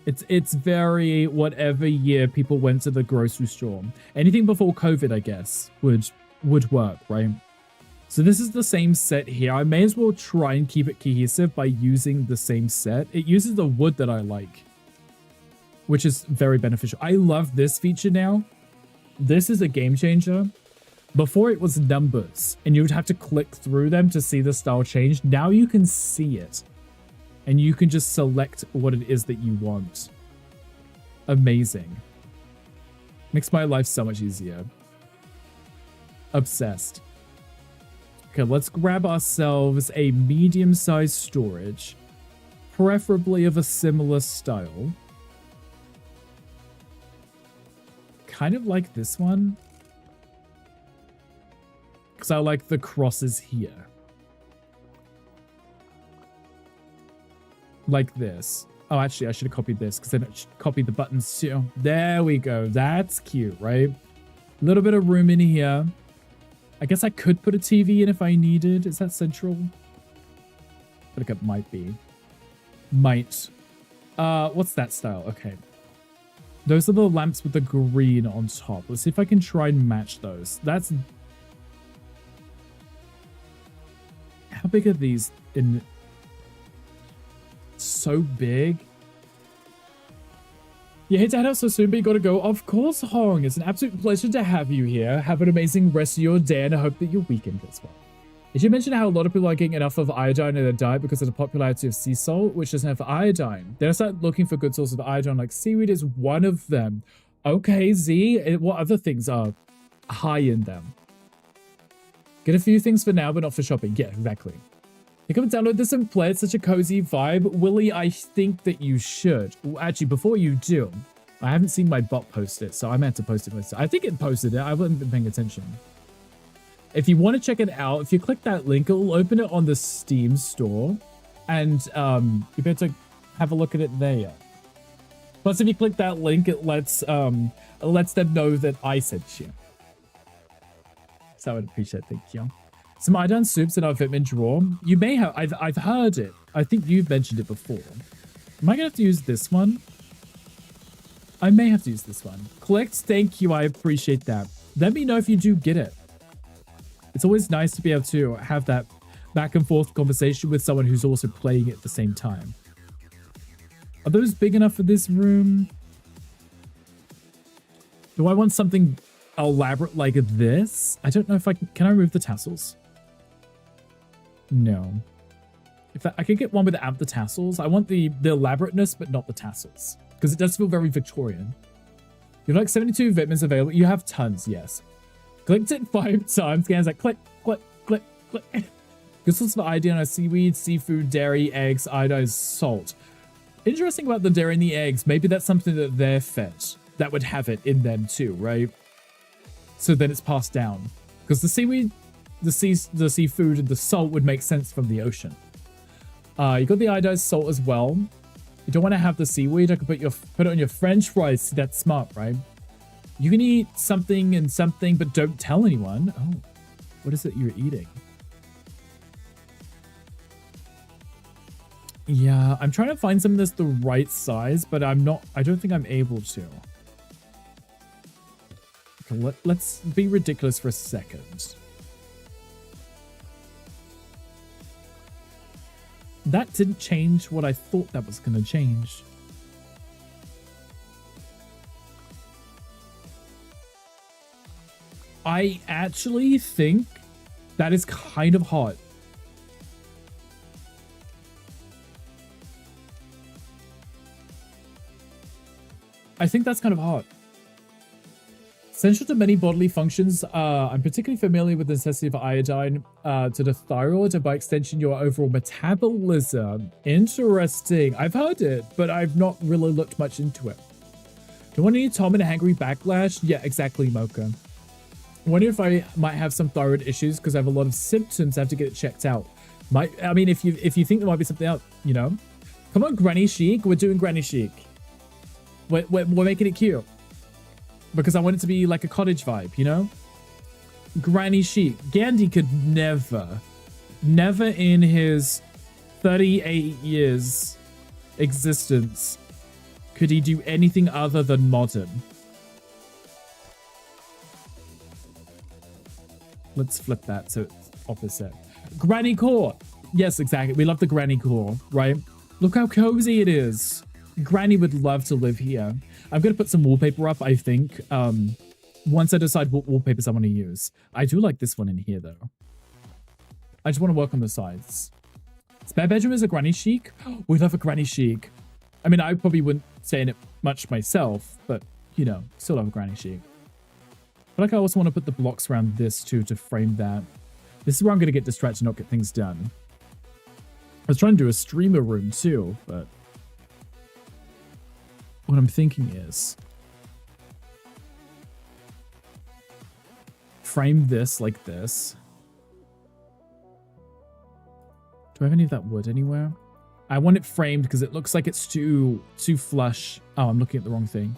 It's very whatever year people went to the grocery store. Anything before COVID, I guess, would work, right? So this is the same set here. I may as well try and keep it cohesive by using the same set. It uses the wood that I like, which is very beneficial. I love this feature now. This is a game changer. Before it was numbers and you would have to click through them to see the style change. Now you can see it and you can just select what it is that you want. Amazing. Makes my life so much easier. Obsessed. Okay, let's grab ourselves a medium-sized storage, preferably of a similar style. Kind of like this one. Because I like the crosses here. Like this. Oh, actually, I should have copied this because then it should copy the buttons too. There we go. That's cute, right? A little bit of room in here. I guess I could put a TV in if I needed. Is that central? I think it might be. Might. What's that style? Okay. Those are the lamps with the green on top. Let's see if I can try and match those. That's... How big are these in... So big. You hate to head out so soon, but you gotta go. Of course, Hong. It's an absolute pleasure to have you here. Have an amazing rest of your day, and I hope that your weekend goes well. Did you mention how a lot of people are getting enough of iodine in their diet because of the popularity of sea salt, which doesn't have iodine? Then I started looking for good sources of iodine, like seaweed is one of them. Okay, Z, what other things are high in them? Get a few things for now, but not for shopping. Yeah, exactly. You come and download this and play. It's such a cozy vibe. Willie, I think that you should. Well, actually, before you do, I haven't seen my bot post it, so I meant to post it myself. I think it posted it. I haven't been paying attention. If you want to check it out, if you click that link, it'll open it on the Steam store, and you'll be able to have a look at it there. Plus, if you click that link, it lets them know that I sent you. So I would appreciate it. Thank you. Some iodine soups in our vitamin drawer. You may have. I've heard it. I think you've mentioned it before. Am I gonna have to use this one? I may have to use this one. Clicked. Thank you. I appreciate that. Let me know if you do get it. It's always nice to be able to have that back and forth conversation with someone who's also playing it at the same time. Are those big enough for this room? Do I want something elaborate like this? I don't know if I can I remove the tassels? No. If I can get one without the tassels. I want the elaborateness, but not the tassels. Because it does feel very Victorian. You have like 72 vitamins available. You have tons, yes. Clicked it 5 times. Scan's like click, click, click, click. Good source of iodine are seaweed, seafood, dairy, eggs, iodized salt. Interesting about the dairy and the eggs. Maybe that's something that they're fed that would have it in them too, right? So then it's passed down. Because the seaweed, the seafood, and the salt would make sense from the ocean. You got the iodized salt as well. You don't want to have the seaweed. I could put it on your French fries. See, that's smart, right? You can eat something and something, but don't tell anyone. Oh, what is it you're eating? Yeah, I'm trying to find something that's the right size, but I don't think I'm able to. Okay, let's be ridiculous for a second. That didn't change what I thought that was going to change. I actually think that is kind of hot. I think that's kind of hot. Essential to many bodily functions. I'm particularly familiar with the necessity of iodine to the thyroid and by extension your overall metabolism. Interesting. I've heard it, but I've not really looked much into it. Do you want any Tom and a hangry backlash? Yeah, exactly, Mocha. I wonder if I might have some thyroid issues because I have a lot of symptoms. I have to get it checked out. I mean, if you think there might be something else, you know. Come on, Granny Chic. We're doing Granny Chic. We're making it cute. Because I want it to be like a cottage vibe, you know? Granny Chic. Gandhi could never in his 38 years existence could he do anything other than modern. Let's flip that so it's opposite. Granny core. Yes, exactly. We love the granny core, right? Look how cozy it is. Granny would love to live here. I'm going to put some wallpaper up, I think, once I decide what wallpapers I want to use. I do like this one in here, though. I just want to work on the sides. Spare bedroom is a granny chic. We love a granny chic. I mean, I probably wouldn't stay in it much myself, but, you know, still love a granny chic. But like I also want to put the blocks around this, too, to frame that. This is where I'm going to get distracted and not get things done. I was trying to do a streamer room, too, but... what I'm thinking is frame this like this. Do I have any of that wood anywhere? I want it framed because it looks like it's too flush. Oh, I'm looking at the wrong thing.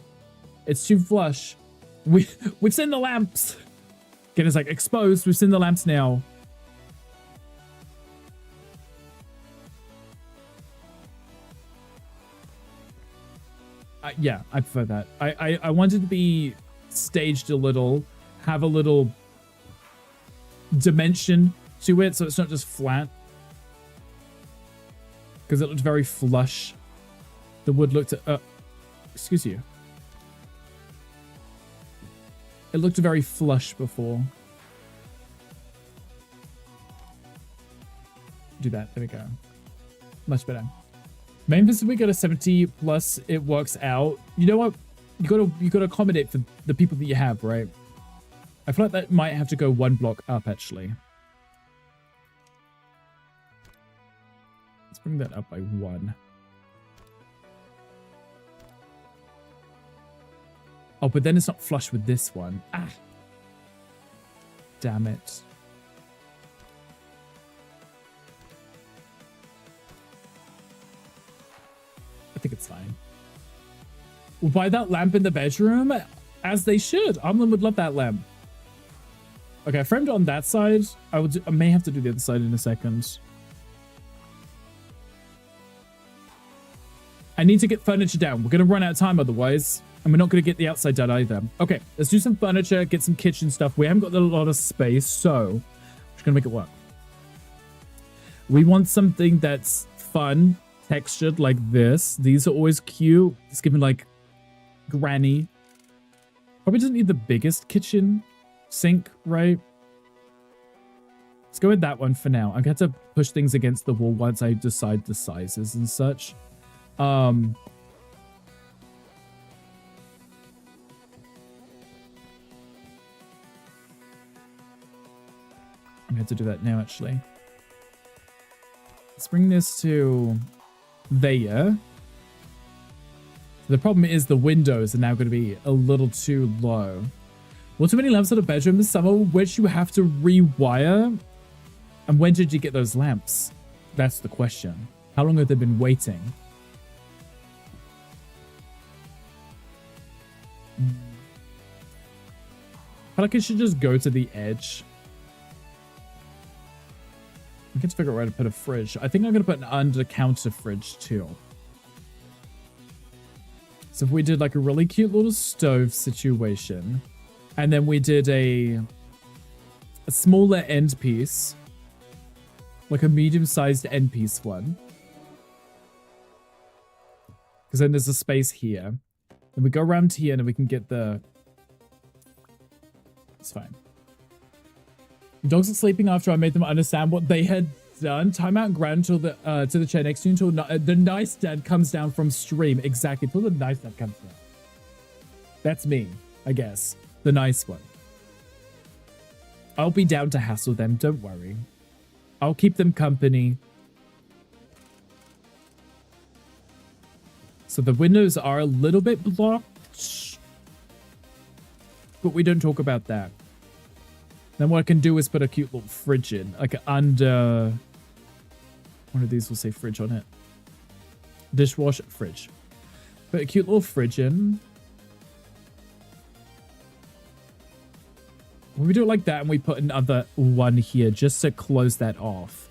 It's too flush. We've seen the lamps. Again, it's like exposed. We've seen the lamps now. Yeah, I prefer that. I wanted to be staged a little, have a little dimension to it, so it's not just flat. Because it looked very flush. The wood looked... excuse you. It looked very flush before. Do that. There we go. Much better. Main business, we got a 70 plus. It works out. You know what? You gotta accommodate for the people that you have, right? I feel like that might have to go one block up, actually. Let's bring that up by 1. Oh, but then it's not flush with this one. Ah. Damn it. I think it's fine. We'll buy that lamp in the bedroom, as they should. Amlin would love that lamp. Okay, I framed it on that side. I may have to do the other side in a second. I need to get furniture down. We're going to run out of time otherwise. And we're not going to get the outside done either. Okay, let's do some furniture, get some kitchen stuff. We haven't got a lot of space, so I'm just going to make it work. We want something that's fun, textured like this. These are always cute. It's giving like granny. Probably doesn't need the biggest kitchen sink, right? Let's go with that one for now. I'm going to have to push things against the wall once I decide the sizes and such. I'm going to do that now, actually. Let's bring this to there. The problem is the windows are now going to be a little too low. Well, too many lamps in a bedroom, some of which you have to rewire. And when did you get those lamps? That's the question. How long have they been waiting? I feel like I should just go to the edge. I can figure out where to put a fridge. I think I'm going to put an under-counter fridge too. So if we did like a really cute little stove situation, and then we did a smaller end piece, like a medium-sized end piece one. Because then there's a space here. And we go around here and then we can get the... It's fine. Dogs are sleeping after I made them understand what they had done. Time out and ground until the to the chair next to you until the nice dad comes down from stream. Exactly, until the nice dad comes down. That's me, I guess. The nice one. I'll be down to hassle them, don't worry. I'll keep them company. So the windows are a little bit blocked. But we don't talk about that. Then what I can do is put a cute little fridge in. Like under... One of these will say fridge on it. Dishwasher, fridge. Put a cute little fridge in. When we do it like that and we put another one here just to close that off.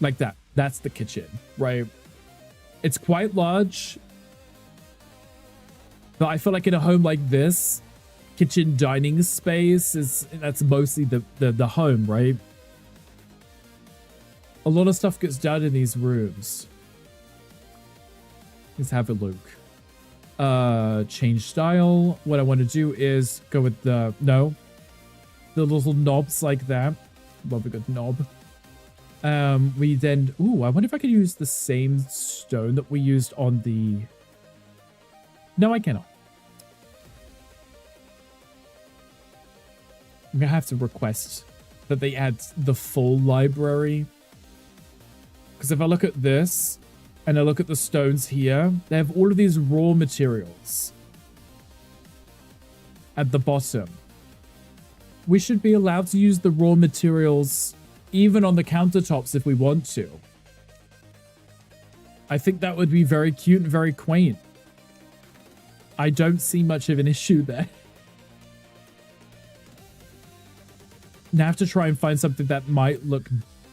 Like that. That's the kitchen, right? It's quite large. But I feel like in a home like this, kitchen dining space that's mostly the home, right? A lot of stuff gets done in these rooms. Let's have a look. Change style. What I want to do is go with the little knobs like that. Love a good knob. We then, ooh, I wonder if I could use the same stone that we used on the... No, I cannot. I'm gonna have to request that they add the full library. Because if I look at this, and I look at the stones here, they have all of these raw materials at the bottom. We should be allowed to use the raw materials even on the countertops if we want to. I think that would be very cute and very quaint. I don't see much of an issue there. Now I have to try and find something that might look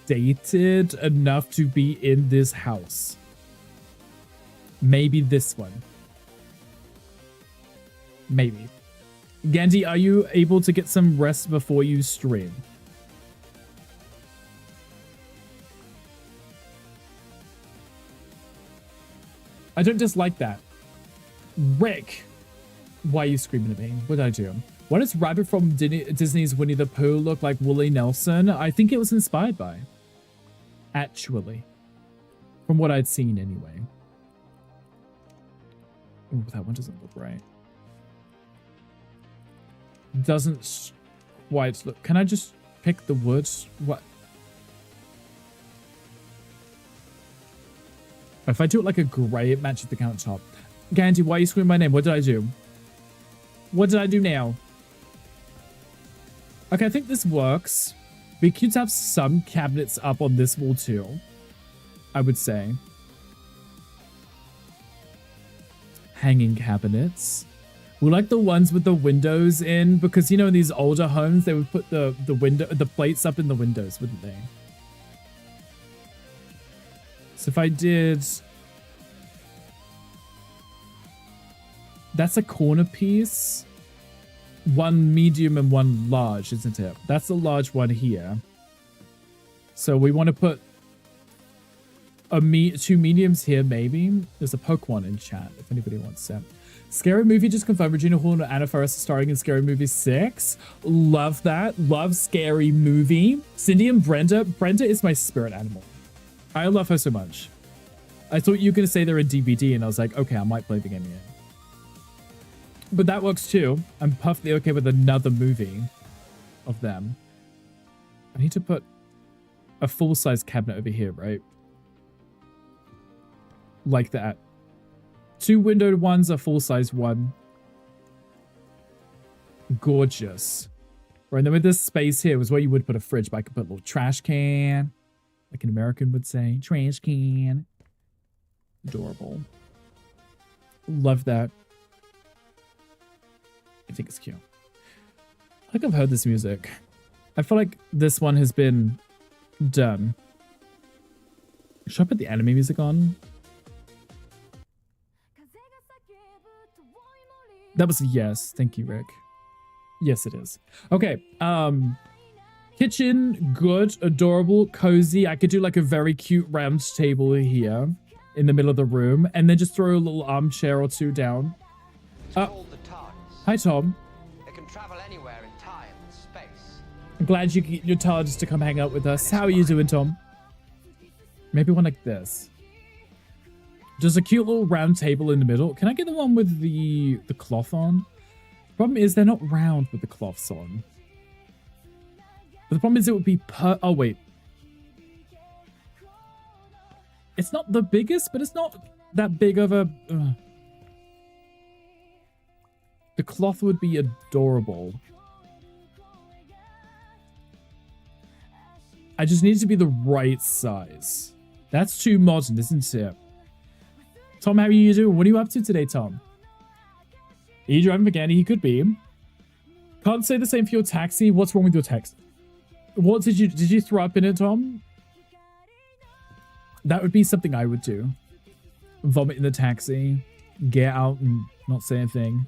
dated enough to be in this house. Maybe this one. Maybe. Gandhi, are you able to get some rest before you stream? I don't dislike that. Rick, why are you screaming at me? What did I do? Why does Rabbit from Disney's Winnie the Pooh look like Willie Nelson? I think it was inspired by. Actually. From what I'd seen anyway. Ooh, that one doesn't look right. Doesn't quite look... Can I just pick the wood? What? If I do it like a grey, it matches the countertop. Gandhi, why are you screaming my name? What did I do? What did I do now? Okay, I think this works. Be cute to have some cabinets up on this wall too, I would say. Hanging cabinets. We like the ones with the windows in, because you know in these older homes they would put the plates up in the windows, wouldn't they? So if I did... That's a corner piece. One medium and one large, isn't it? That's the large one here. So we want to put two mediums here, maybe. There's a poke one in chat, if anybody wants it. Scary Movie just confirmed Regina Hall and Anna Faris are starring in Scary Movie 6. Love that. Love Scary Movie. Cindy and Brenda. Brenda is my spirit animal. I love her so much. I thought you were going to say they're a DVD, and I was like, okay, I might play the game again. But that works too. I'm perfectly okay with another movie of them. I need to put a full-size cabinet over here, right? Like that. 2 windowed ones, a full-size one. Gorgeous. Right, and then with this space here was where you would put a fridge, but I could put a little trash can. Like an American would say. Trash can. Adorable. Love that. I think it's cute. I think I've heard this music. I feel like this one has been done. Should I put the anime music on? That was a yes. Thank you, Rick. Yes, it is. Okay. Kitchen, good, adorable, cozy. I could do like a very cute round table here in the middle of the room, and then just throw a little armchair or two down. Hi, Tom. It can travel anywhere in time and space. I'm glad you get your TARDIS to come hang out with us. How are you doing, Tom? Maybe one like this. Just a cute little round table in the middle. Can I get the one with the cloth on? Problem is they're not round with the cloths on. But the problem is it would be oh wait. It's not the biggest, but it's not that big of a... The cloth would be adorable. I just need it to be the right size. That's too modern, isn't it? Tom, how are you doing? What are you up to today, Tom? Are you driving again? He could be. Can't say the same for your taxi. What's wrong with your taxi? What did you throw up in it, Tom? That would be something I would do. Vomit in the taxi. Get out and not say a thing.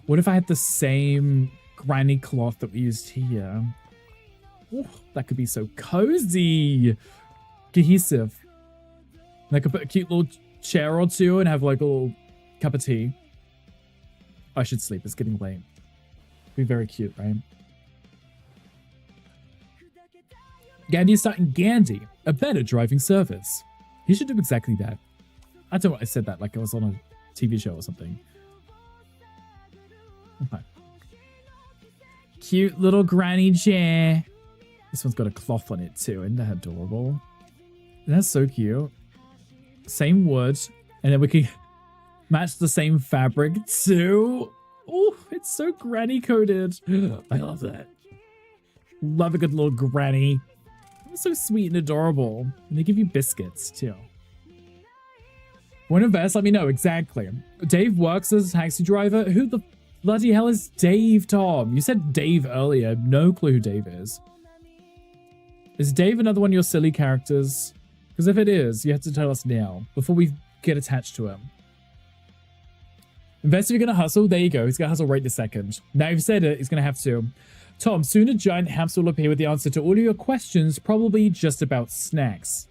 What if I had the same granny cloth that we used here? Oh, that could be so cozy. Cohesive. And I could put a cute little chair or two and have like a little cup of tea. I should sleep. It's getting late. Be very cute, right? Gandhi is starting Gandhi, a better driving service. He should do exactly that. I don't know why I said that like I was on a TV show or something. Okay. Cute little granny chair. This one's got a cloth on it too. Isn't that adorable? That's so cute. Same wood. And then we can match the same fabric too. Oh, it's so granny coated. I love that. Love a good little granny. It's so sweet and adorable. And they give you biscuits too. Want to invest? Let me know. Exactly. Dave works as a taxi driver. Who the bloody hell is Dave, Tom? You said Dave earlier. No clue who Dave is. Is Dave another one of your silly characters? Because if it is, you have to tell us now, before we get attached to him. Invest if you're going to hustle. There you go. He's going to hustle right this second. Now you've said it, he's going to have to. Tom, soon a giant hamster will appear with the answer to all of your questions, probably just about snacks.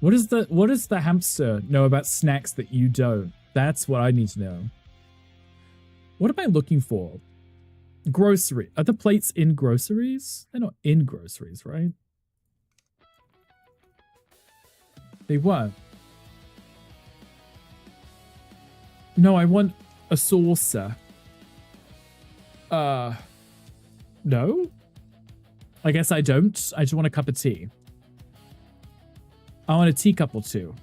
What does the hamster know about snacks that you don't? That's what I need to know. What am I looking for? Grocery. Are the plates in groceries? They're not in groceries, right? They weren't. No, I want a saucer. No? I guess I don't. I just want a cup of tea. I want a teacup or two.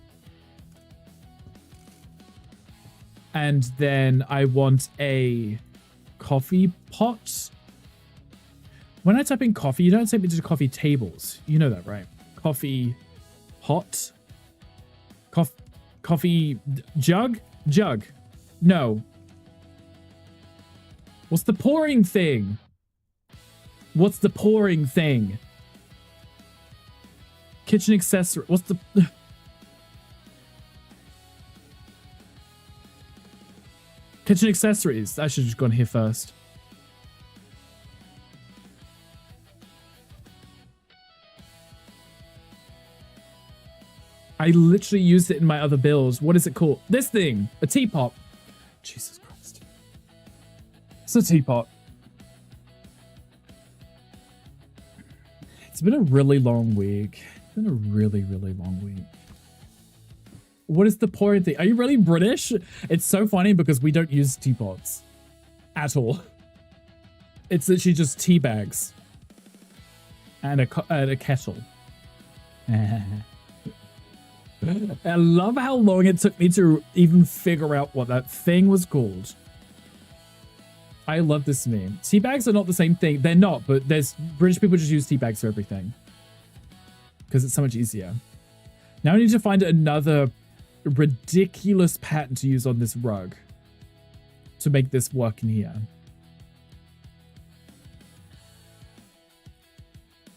And then I want a coffee pot. When I type in coffee, you don't take me to coffee tables. You know that, right? Coffee pot. Coffee jug? Jug. No. What's the pouring thing? What's the pouring thing? Kitchen accessory. What's the... Kitchen accessories. I should have just gone here first. I literally used it in my other builds. What is it called? This thing. A teapot. Jesus Christ. It's a teapot. It's been a really long week. It's been a really, really long week. What is the pouring thing? Are you really British? It's so funny because we don't use teapots. At all. It's literally just tea bags and a kettle. I love how long it took me to even figure out what that thing was called. I love this meme. Tea bags are not the same thing. They're not, but there's British people just use tea bags for everything because it's so much easier. Now I need to find another ridiculous pattern to use on this rug to make this work in here.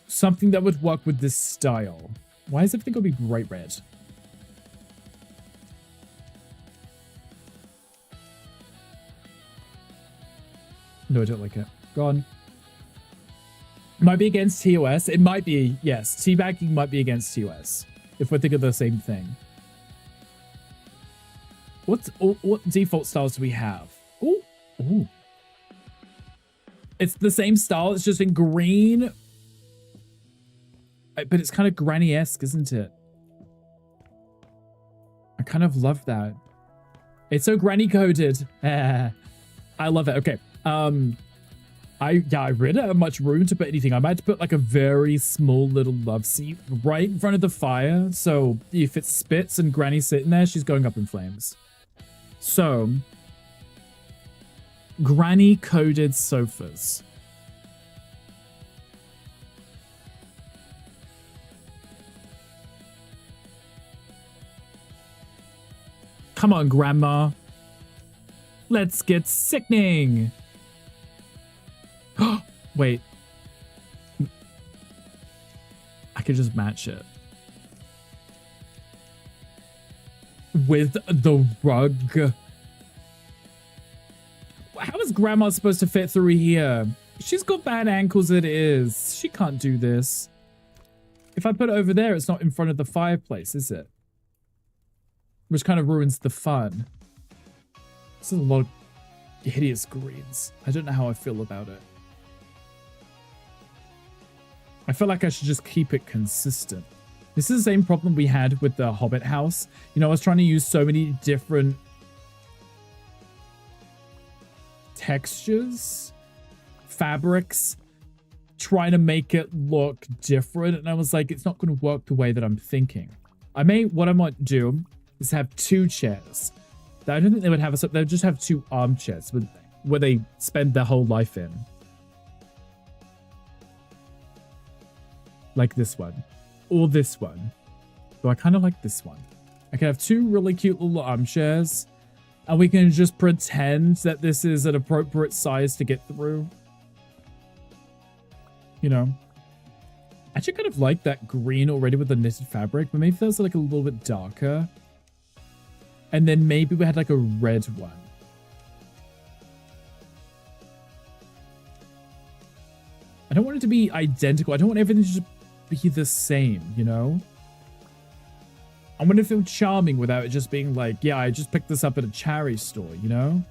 Something that would work with this style. Why is everything going to be bright red? No, I don't like it. Gone. Might be against TOS. It might be, yes. Teabagging might be against TOS. If we're thinking of the same thing. What default styles do we have? Ooh. Ooh. It's the same style. It's just in green. But it's kind of granny-esque, isn't it? I kind of love that. It's so granny-coded. I love it. Okay. I really don't have much room to put anything. I might put like a very small little love seat right in front of the fire. So if it spits and Granny's sitting there, she's going up in flames. So, granny-coded sofas. Come on, Grandma. Let's get sickening. Wait. I could just match it. With the rug. How is Grandma supposed to fit through here? She's got bad ankles as it is. She can't do this. If I put it over there, it's not in front of the fireplace, is it? Which kind of ruins the fun. This is a lot of hideous greens. I don't know how I feel about it. I feel like I should just keep it consistent. This is the same problem we had with the Hobbit house. You know, I was trying to use so many different textures, fabrics, trying to make it look different. And I was like, it's not going to work the way that I'm thinking. What I might do is have 2 chairs. I don't think they would have they would just have 2 armchairs, wouldn't they? Where they spend their whole life in. Like this one. Or this one. So I kind of like this one. I can have 2 really cute little armchairs. And we can just pretend that this is an appropriate size to get through. You know. I actually kind of like that green already with the knitted fabric. But maybe that's like a little bit darker. And then maybe we had like a red one. I don't want it to be identical. I don't want everything to just be the same, you know? I want to feel charming without it just being like, yeah, I just picked this up at a charity store, you know?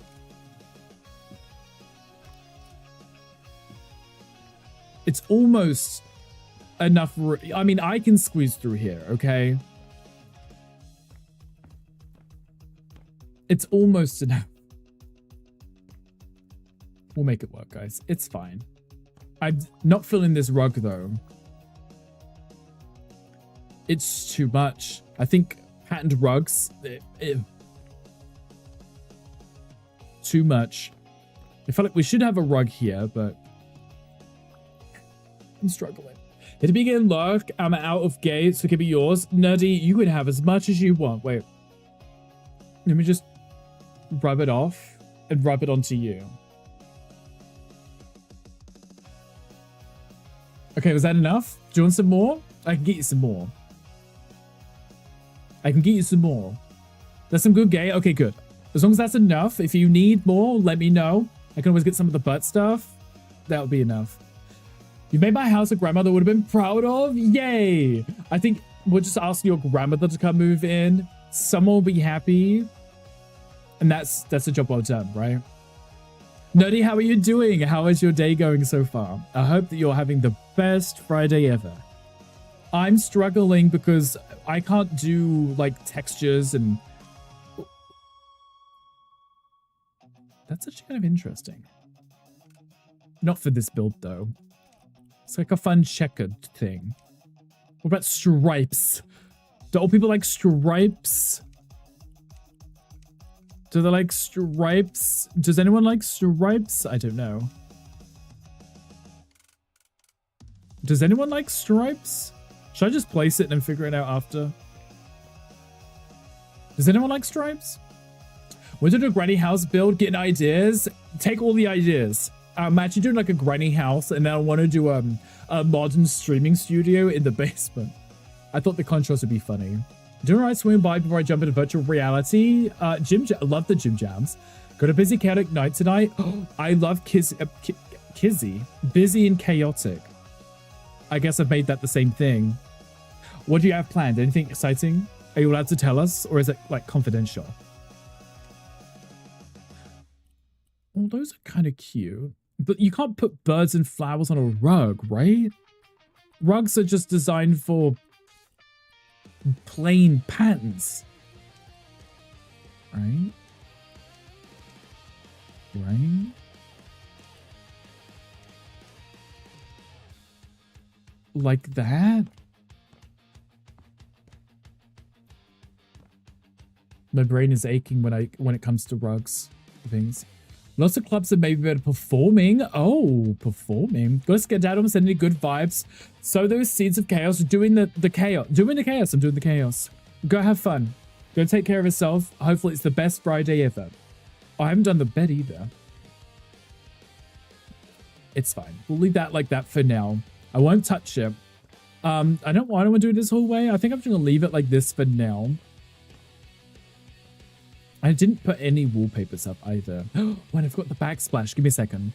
It's almost enough. I mean, I can squeeze through here, okay? It's almost enough. We'll make it work, guys. It's fine. I'm not feeling this rug, though. It's too much. I think patterned rugs... too much. I feel like we should have a rug here, but... I'm struggling. It'll begin lurk. I'm out of gates, so it can be yours. Nerdy, you can have as much as you want. Wait. Let me just rub it off and rub it onto you. Okay, was that enough? Do you want some more? I can get you some more. I can get you some more. That's some good gay. Okay, good. As long as that's enough. If you need more, let me know. I can always get some of the butt stuff. That'll be enough. You made my house a grandmother would have been proud of. Yay! I think we'll just ask your grandmother to come move in. Someone will be happy. And that's a job well done, right? Nerdy, how are you doing? How is your day going so far? I hope that you're having the best Friday ever. I'm struggling because I can't do like textures and... That's actually kind of interesting. Not for this build, though. It's like a fun checkered thing. What about stripes? Do old people like stripes? Do they like stripes? Does anyone like stripes? I don't know. Does anyone like stripes? Should I just place it and then figure it out after? Does anyone like stripes? We're doing a granny house build, getting ideas. Take all the ideas. I'm actually doing like a granny house, and then I want to do a modern streaming studio in the basement. I thought the contrast would be funny. Doing a right swing by before I jump into virtual reality. I love the gym jams. Got a busy chaotic night tonight. I love Kizzy. Busy and chaotic. I guess I've made that the same thing. What do you have planned? Anything exciting? Are you allowed to tell us, or is it like confidential? Well, those are kind of cute. But you can't put birds and flowers on a rug, right? Rugs are just designed for plain patterns. Right? Right? Like that? My brain is aching when it comes to rugs things. Lots of clubs have maybe been performing. Oh, performing. Gotta skedaddle and send any good vibes. Sow those seeds of chaos. Doing the chaos. Doing the chaos. I'm doing the chaos. Go have fun. Go take care of yourself. Hopefully it's the best Friday ever. Oh, I haven't done the bed either. It's fine. We'll leave that like that for now. I won't touch it. I don't want to do this whole way. I think I'm just going to leave it like this for now. I didn't put any wallpapers up either. When I've got the backsplash. Give me a second.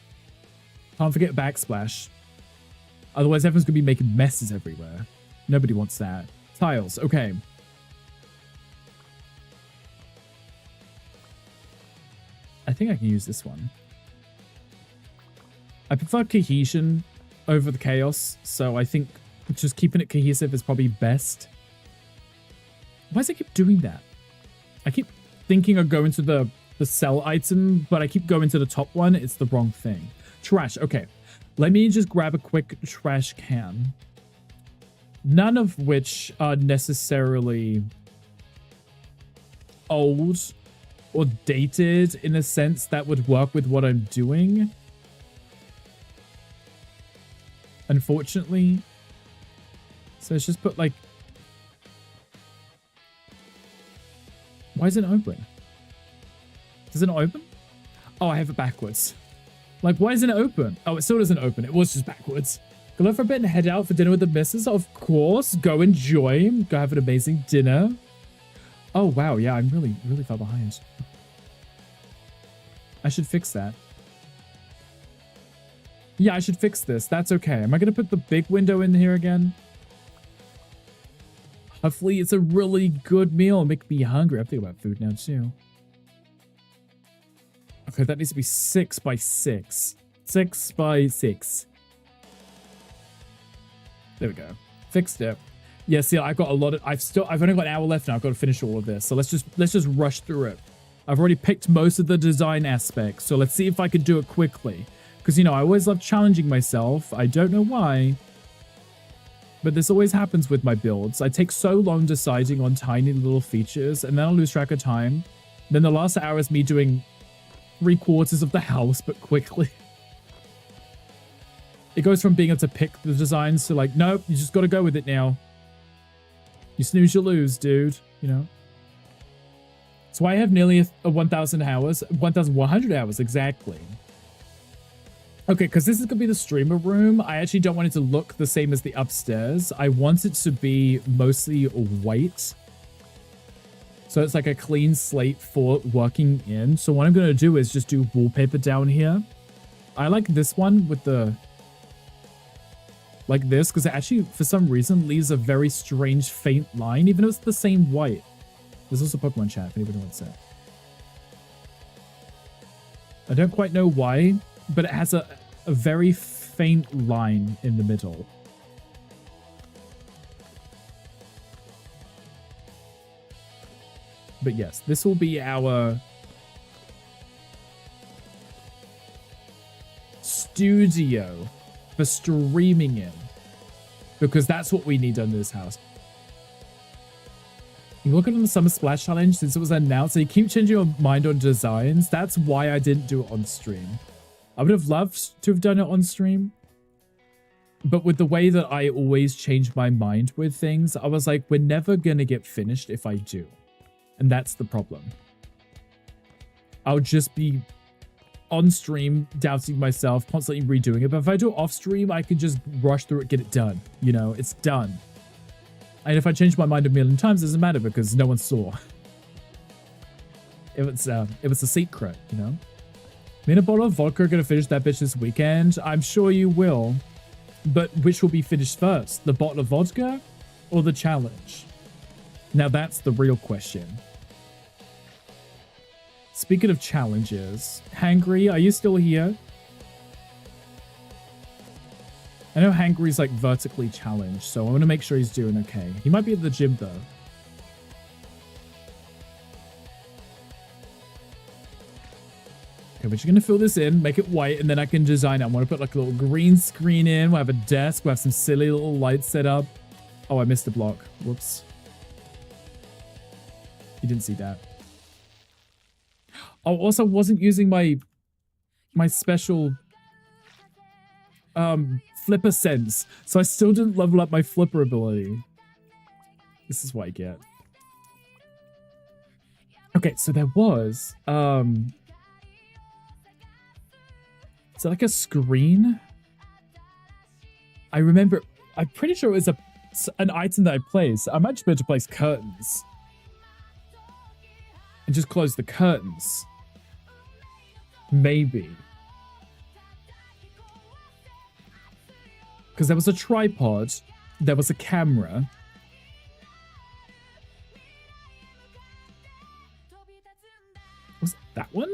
Can't forget backsplash. Otherwise, everyone's going to be making messes everywhere. Nobody wants that. Tiles. Okay. I think I can use this one. I prefer cohesion over the chaos, so I think just keeping it cohesive is probably best. Why does it keep doing that? I keep thinking of going to the sell item, but I keep going to the top one. It's the wrong thing. Trash. Okay. Let me just grab a quick trash can. None of which are necessarily old or dated in a sense that would work with what I'm doing. Unfortunately. So let's just put like... Why isn't it open? Does it not open? Oh, I have it backwards. Like, why isn't it open? Oh, it still doesn't open. It was just backwards. Go out for a bit and head out for dinner with the missus. Of course. Go enjoy. Go have an amazing dinner. Oh, wow. Yeah, I'm really, really far behind. I should fix that. Yeah, I should fix this. That's okay. Am I going to put the big window in here again? Hopefully it's a really good meal. Make me hungry. I'm thinking about food now too. Okay, that needs to be 6 by 6. 6 by 6. There we go. Fixed it. Yeah, see, I've got a lot of... I've only got an hour left now. I've got to finish all of this. So let's just rush through it. I've already picked most of the design aspects. So let's see if I can do it quickly. Because, you know, I always love challenging myself. I don't know why. But this always happens with my builds. I take so long deciding on tiny little features, and then I'll lose track of time. Then the last hour is me doing 3/4 of the house, but quickly. It goes from being able to pick the designs to like, nope, you just got to go with it now. You snooze, you lose, dude. You know? So I have nearly 1,000 hours. 1,100 hours, exactly. Okay, because this is going to be the streamer room. I actually don't want it to look the same as the upstairs. I want it to be mostly white. So it's like a clean slate for working in. So what I'm going to do is just do wallpaper down here. I like this one with the... like this, because it actually, for some reason, leaves a very strange faint line, even though it's the same white. There's also Pokemon chat, if anybody wants it. I don't quite know why, but it has a very faint line in the middle. But yes, this will be our studio for streaming in, because that's what we need under this house. You look at the Summer Splash Challenge since it was announced, so you keep changing your mind on designs. That's why I didn't do it on stream. I would have loved to have done it on stream, but with the way that I always change my mind with things, I was like, we're never gonna get finished if I do. And that's the problem. I'll just be on stream doubting myself, constantly redoing it. But if I do it off stream, I can just rush through it, get it done. You know, it's done. And if I change my mind a million times, it doesn't matter because no one saw. It was a secret, you know? Me and a bottle of vodka are going to finish that bitch this weekend. I'm sure you will. But which will be finished first? The bottle of vodka or the challenge? Now that's the real question. Speaking of challenges, Hangry, are you still here? I know Hangry's like vertically challenged, so I want to make sure he's doing okay. He might be at the gym though. Okay, we're just gonna fill this in, make it white, and then I can design it. I want to put like a little green screen in. We'll have a desk. We'll have some silly little lights set up. Oh, I missed a block. Whoops. You didn't see that. Oh, also wasn't using my special flipper sense, so I still didn't level up my flipper ability. This is what I get. Okay, so there was is that like a screen? I remember, I'm pretty sure it was an item that I placed. I might just be able to place curtains and just close the curtains. Maybe. Because there was a tripod, there was a camera. Was it that one?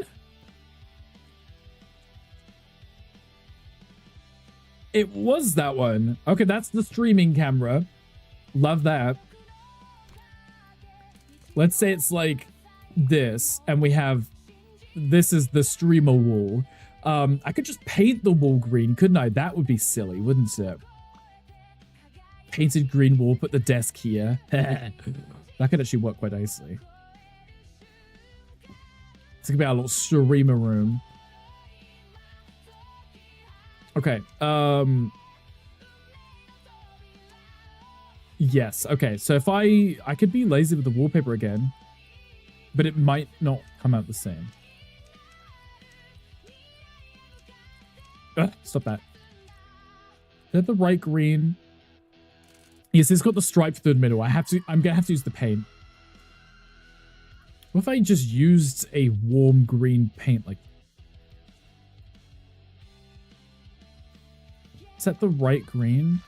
It was that one. Okay, that's the streaming camera. Love that. Let's say it's like this, and we have... This is the streamer wall. I could just paint the wall green, couldn't I? That would be silly, wouldn't it? Painted green wall, put the desk here. That could actually work quite nicely. It's gonna be our little streamer room. Okay. Yes. Okay. So if I could be lazy with the wallpaper again, but it might not come out the same. Stop that. Is that the right green? Yes, it's got the stripe through the middle. I'm gonna have to use the paint. What if I just used a warm green paint like? Is that the right green?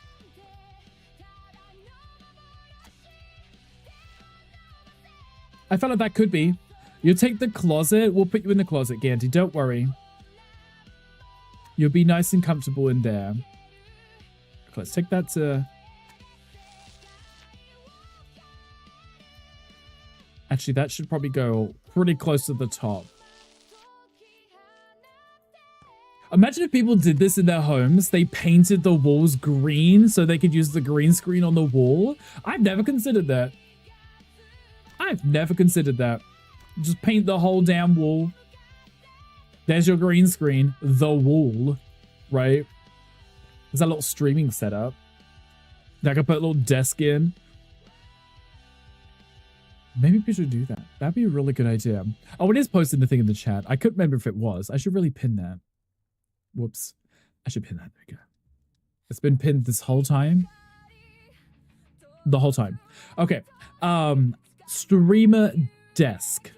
I felt like that could be. You take the closet. We'll put you in the closet, Gandy. Don't worry. You'll be nice and comfortable in there. Okay, let's take that to... Actually, that should probably go pretty close to the top. Imagine if people did this in their homes. They painted the walls green so they could use the green screen on the wall. I've never considered that. I've never considered that. Just paint the whole damn wall. There's your green screen. The wall. Right? There's that little streaming setup. I can put a little desk in. Maybe we should do that. That'd be a really good idea. Oh, it is posting the thing in the chat. I couldn't remember if it was. I should really pin that. Whoops. I should pin that. There we go. It's been pinned this whole time. The whole time. Okay. Streamer desk.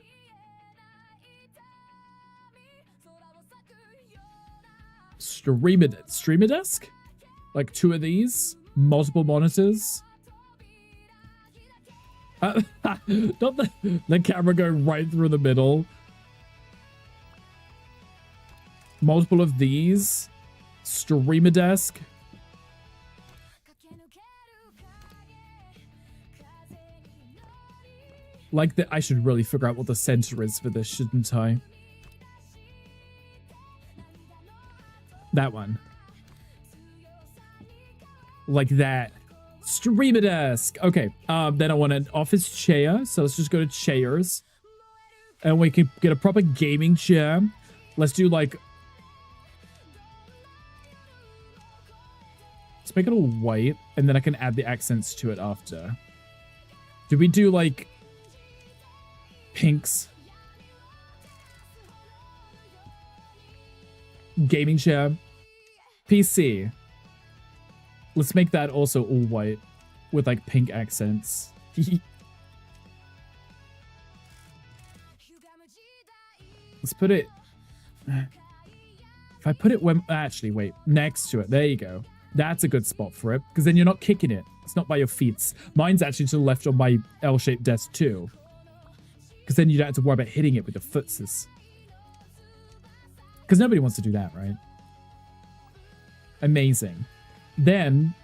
Streamer desk? Like 2 of these? Multiple monitors? Don't the camera go right through the middle? Multiple of these? Streamer desk? Like that, I should really figure out what the center is for this, shouldn't I? That one. Like that. Streamer desk. Okay. Then I want an office chair. So let's just go to chairs. And we can get a proper gaming chair. Let's do like... Let's make it all white. And then I can add the accents to it after. Do we do like... pinks? Gaming chair. PC. Let's make that also all white with like pink accents. Let's put it... If I put it when... Actually, wait. Next to it. There you go. That's a good spot for it. Because then you're not kicking it. It's not by your feet. Mine's actually to the left on my L-shaped desk too. Because then you don't have to worry about hitting it with your footses. Because nobody wants to do that, right? Amazing. Then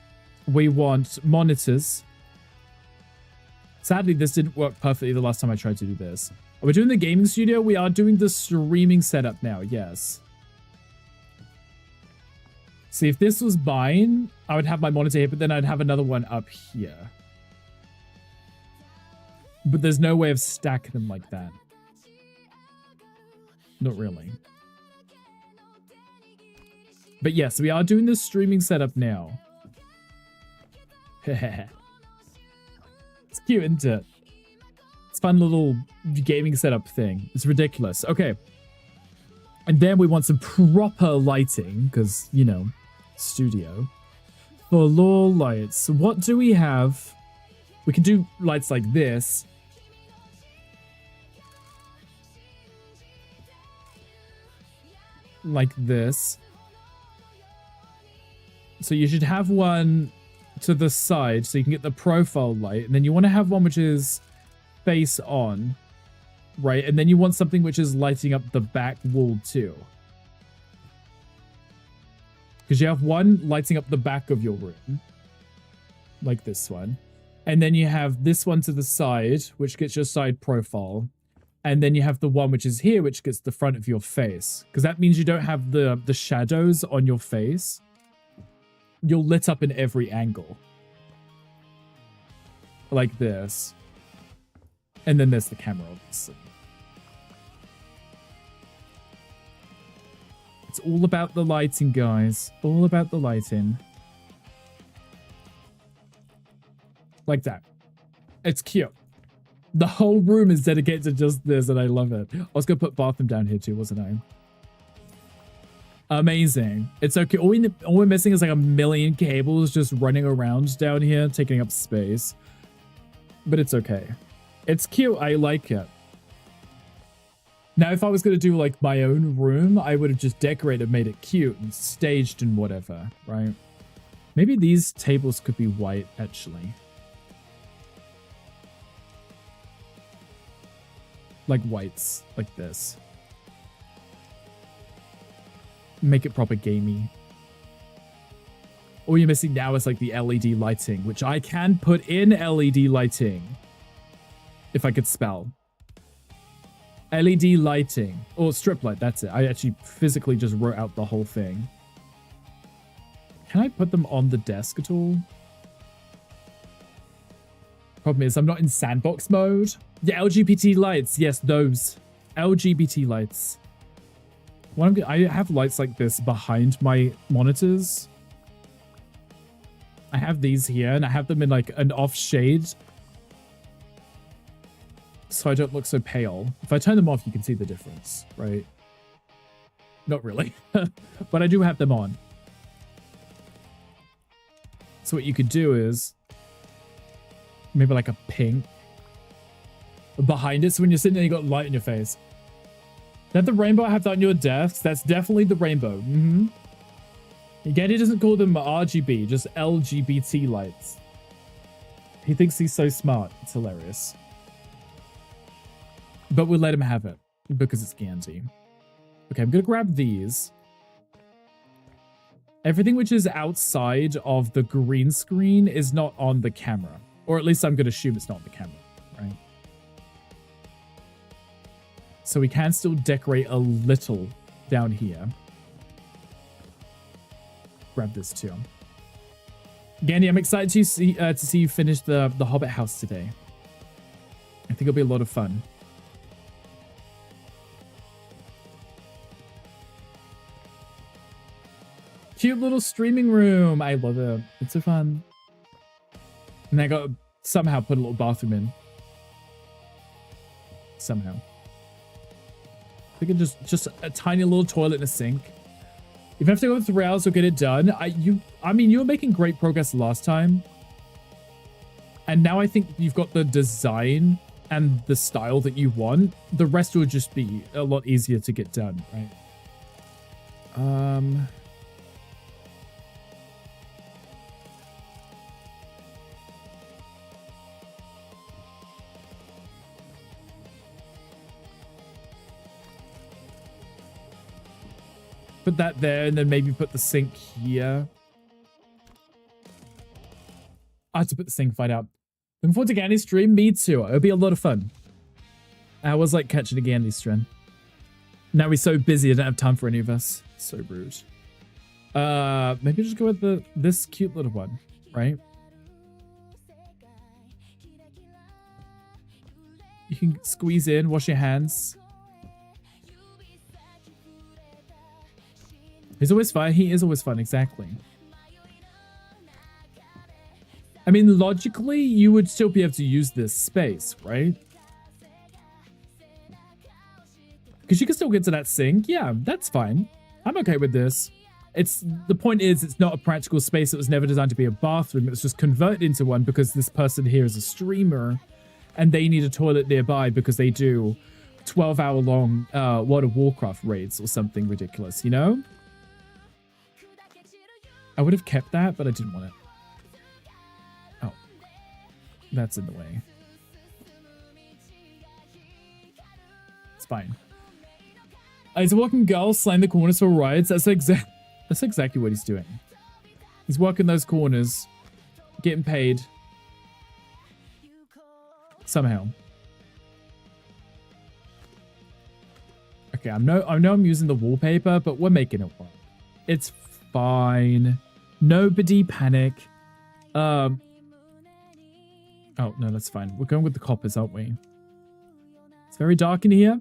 we want monitors. Sadly, this didn't work perfectly the last time I tried to do this. Are we doing the gaming studio? We are doing the streaming setup now, yes. See, if this was mine, I would have my monitor here, but then I'd have another one up here. But there's no way of stacking them like that. Not really. But yes, we are doing the streaming setup now. It's cute, isn't it? It's a fun little gaming setup thing. It's ridiculous. Okay. And then we want some proper lighting, because, you know, studio. Floor lights. What do we have? We can do lights like this. Like this. So you should have one to the side so you can get the profile light. And then you want to have one which is face on. Right? And then you want something which is lighting up the back wall too. Because you have one lighting up the back of your room. Like this one. And then you have this one to the side, which gets your side profile. And then you have the one which is here, which gets the front of your face. Because that means you don't have the shadows on your face. You're lit up in every angle. Like this. And then there's the camera, obviously. It's all about the lighting, guys. All about the lighting. Like that. It's cute. The whole room is dedicated to just this, and I love it. I was going to put bathroom down here too, wasn't I? Amazing. It's okay. All we're missing is like a million cables just running around down here, taking up space. But it's okay. It's cute. I like it. Now, if I was going to do like my own room, I would have just decorated, made it cute and staged and whatever, right? Maybe these tables could be white, actually. Like whites, like this. Make it proper gamey. All you're missing now is like the LED lighting, which I can put in LED lighting. If I could spell. LED lighting. Or strip light, that's it. I actually physically just wrote out the whole thing. Can I put them on the desk at all? Problem is, I'm not in sandbox mode. Yeah, LGBT lights. Yes, those. LGBT lights. I have lights like this behind my monitors. I have these here, and I have them in like an off shade. So I don't look so pale. If I turn them off, you can see the difference, right? Not really. But I do have them on. So what you could do is maybe like a pink behind it. So when you're sitting there, you got light in your face. Is that the rainbow I have that on your desk? That's definitely the rainbow. Again, he doesn't call them RGB, just LGBT lights. He thinks he's so smart. It's hilarious. But we'll let him have it because it's Gandhi. Okay, I'm going to grab these. Everything which is outside of the green screen is not on the camera. Or at least I'm going to assume it's not on the camera, right? So we can still decorate a little down here. grab this too. Gandhi, I'm excited to see you finish the Hobbit house today. I think it'll be a lot of fun. Cute little streaming room. I love it. It's so fun. And I got to somehow put a little bathroom in. Somehow. I think it's just a tiny little toilet and a sink. If you have to go 3 hours to get it done, I mean, you were making great progress last time. And now I think you've got the design and the style that you want. The rest will just be a lot easier to get done, right? Put that there and then maybe put the sink here. I have to put the sink fight out. Looking forward to Gandhi's stream. Me too. It'll be a lot of fun. I was like catching a Gandhi stream. Now we're so busy I don't have time for any of us. So rude. Maybe just go with this cute little one, right? You can squeeze in, wash your hands. He's always fun. He is always fun, exactly. I mean, logically, you would still be able to use this space, right? Because you can still get to that sink. Yeah, that's fine. I'm okay with this. The point is, it's not a practical space. It was never designed to be a bathroom. It was just converted into one because this person here is a streamer and they need a toilet nearby because they do 12-hour-long World of Warcraft raids or something ridiculous, you know? I would have kept that, but I didn't want it. Oh. That's in the way. It's fine. He's a walking girl, slaying the corners for rides. That's exactly what he's doing. He's working those corners, getting paid. Somehow. Okay, I know I'm using the wallpaper, but we're making it work. It's fine. Nobody panic. Oh, no, that's fine. We're going with the coppers, aren't we? It's very dark in here,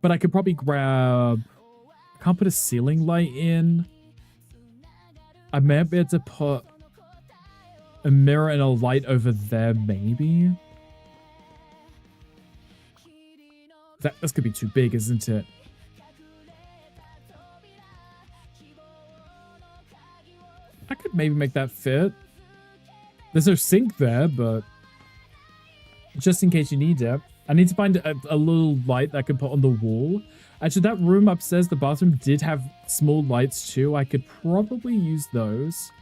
but I could probably grab... I can't put a ceiling light in. I may be able to put a mirror and a light over there, maybe. That's gonna be too big, isn't it? I could maybe make that fit. There's no sink there, but just in case you need it. I need to find a little light that I can put on the wall. Actually, that room upstairs, the bathroom, did have small lights too. I could probably use those.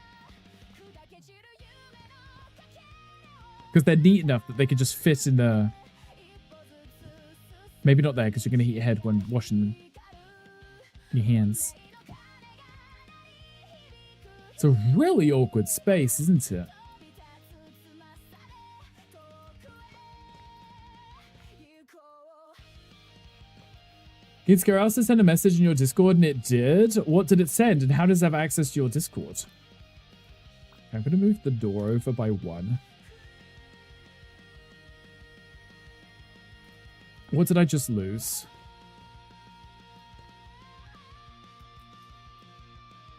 Because they're neat enough that they could just fit in the... Maybe not there, because you're going to hit your head when washing your hands. It's a really awkward space, isn't it? Did Scarrow send a message in your Discord? And it did. What did it send? And how does it have access to your Discord? I'm going to move the door over by 1. What did I just lose?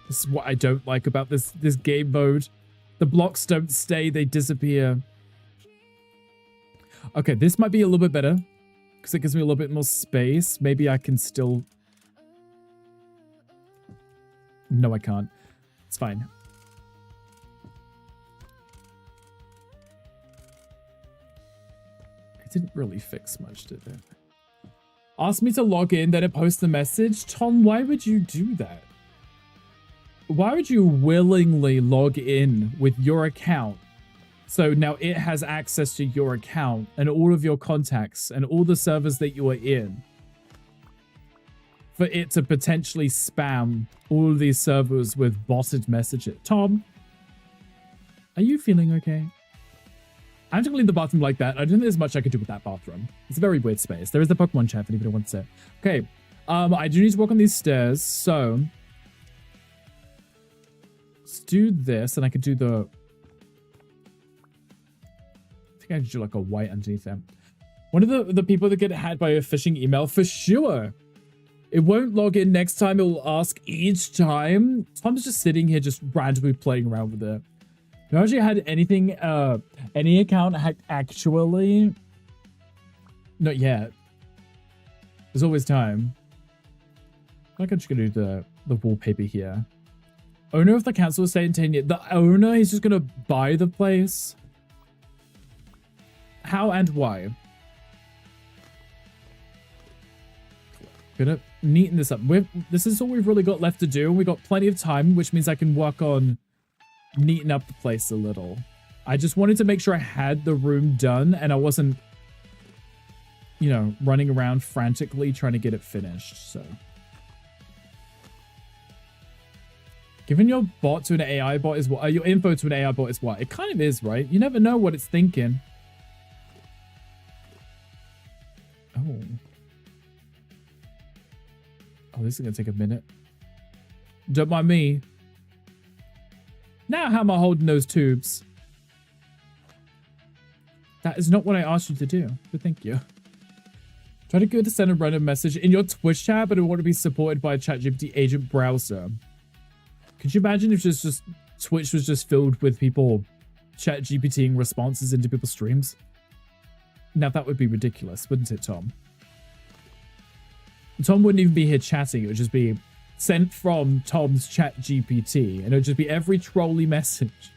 This is what I don't like about this game mode. The blocks don't stay, they disappear. Okay, this might be a little bit better. Because it gives me a little bit more space. Maybe I can still... No, I can't. It's fine. It didn't really fix much, did it? Asked me to log in, then it posts the message. Tom, why would you do that? Why would you willingly log in with your account? So now it has access to your account and all of your contacts and all the servers that you are in. For it to potentially spam all of these servers with botted messages. Tom, are you feeling okay? I'm just going to leave the bathroom like that. I don't think there's much I could do with that bathroom. It's a very weird space. There is the Pokemon chat if anybody wants it. Okay. I do need to walk on these stairs, so... let's do this, and I could do the... I think I could do like a white underneath them. One of the people that get hacked by a phishing email, for sure. It won't log in next time. It will ask each time. Tom's just sitting here just randomly playing around with it. I've actually had anything, any account hacked actually. Not yet. There's always time. I think I'm just gonna do the wallpaper here. Owner of the council estate in 10 years. The owner, he's just gonna buy the place. How and why? Gonna neaten this up. This is all we've really got left to do. We got plenty of time, which means I can work on neaten up the place a little. I just wanted to make sure I had the room done and I wasn't, you know, running around frantically trying to get it finished. So, giving your bot to an AI bot is what? Your info to an AI bot is what? It kind of is, right? You never know what it's thinking. Oh. Oh, this is gonna take a minute. Don't mind me. Now how am I holding those tubes? That is not what I asked you to do, but thank you. Try to go to send a random message in your Twitch chat, but it want to be supported by a ChatGPT agent browser. Could you imagine if just Twitch was just filled with people ChatGPTing responses into people's streams? Now that would be ridiculous, wouldn't it, Tom? Tom wouldn't even be here chatting. It would just be sent from Tom's ChatGPT, and it would just be every trolley message.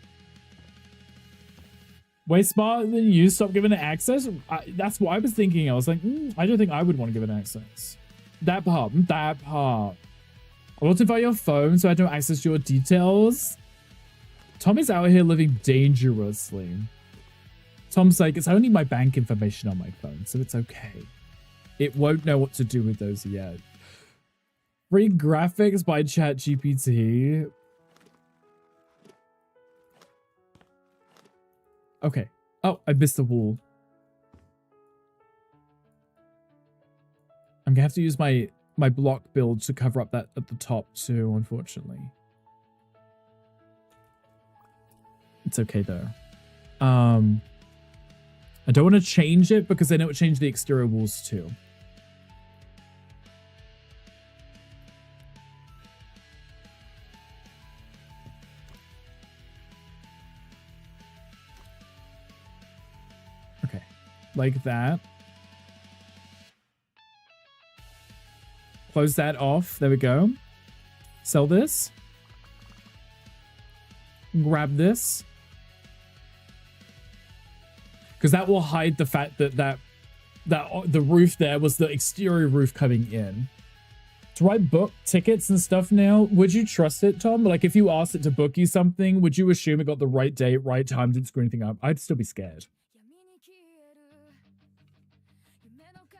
Way smarter than you. Stop giving it access. That's what I was thinking. I was like, I don't think I would want to give it access. That part. I want to buy your phone so I don't access your details. Tom is out here living dangerously. Tom's like, it's only my bank information on my phone, so it's okay. It won't know what to do with those yet. Free graphics by ChatGPT. Okay. Oh, I missed the wall. I'm gonna have to use my block build to cover up that at the top too, unfortunately. It's okay though. I don't want to change it because then it would change the exterior walls too. Okay, like that. Close that off. There we go. Sell this. Grab this. Because that will hide the fact that the roof there was the exterior roof coming in. Do I book tickets and stuff now? Would you trust it, Tom? Like, if you asked it to book you something, would you assume it got the right date, right time, didn't screw anything up? I'd still be scared.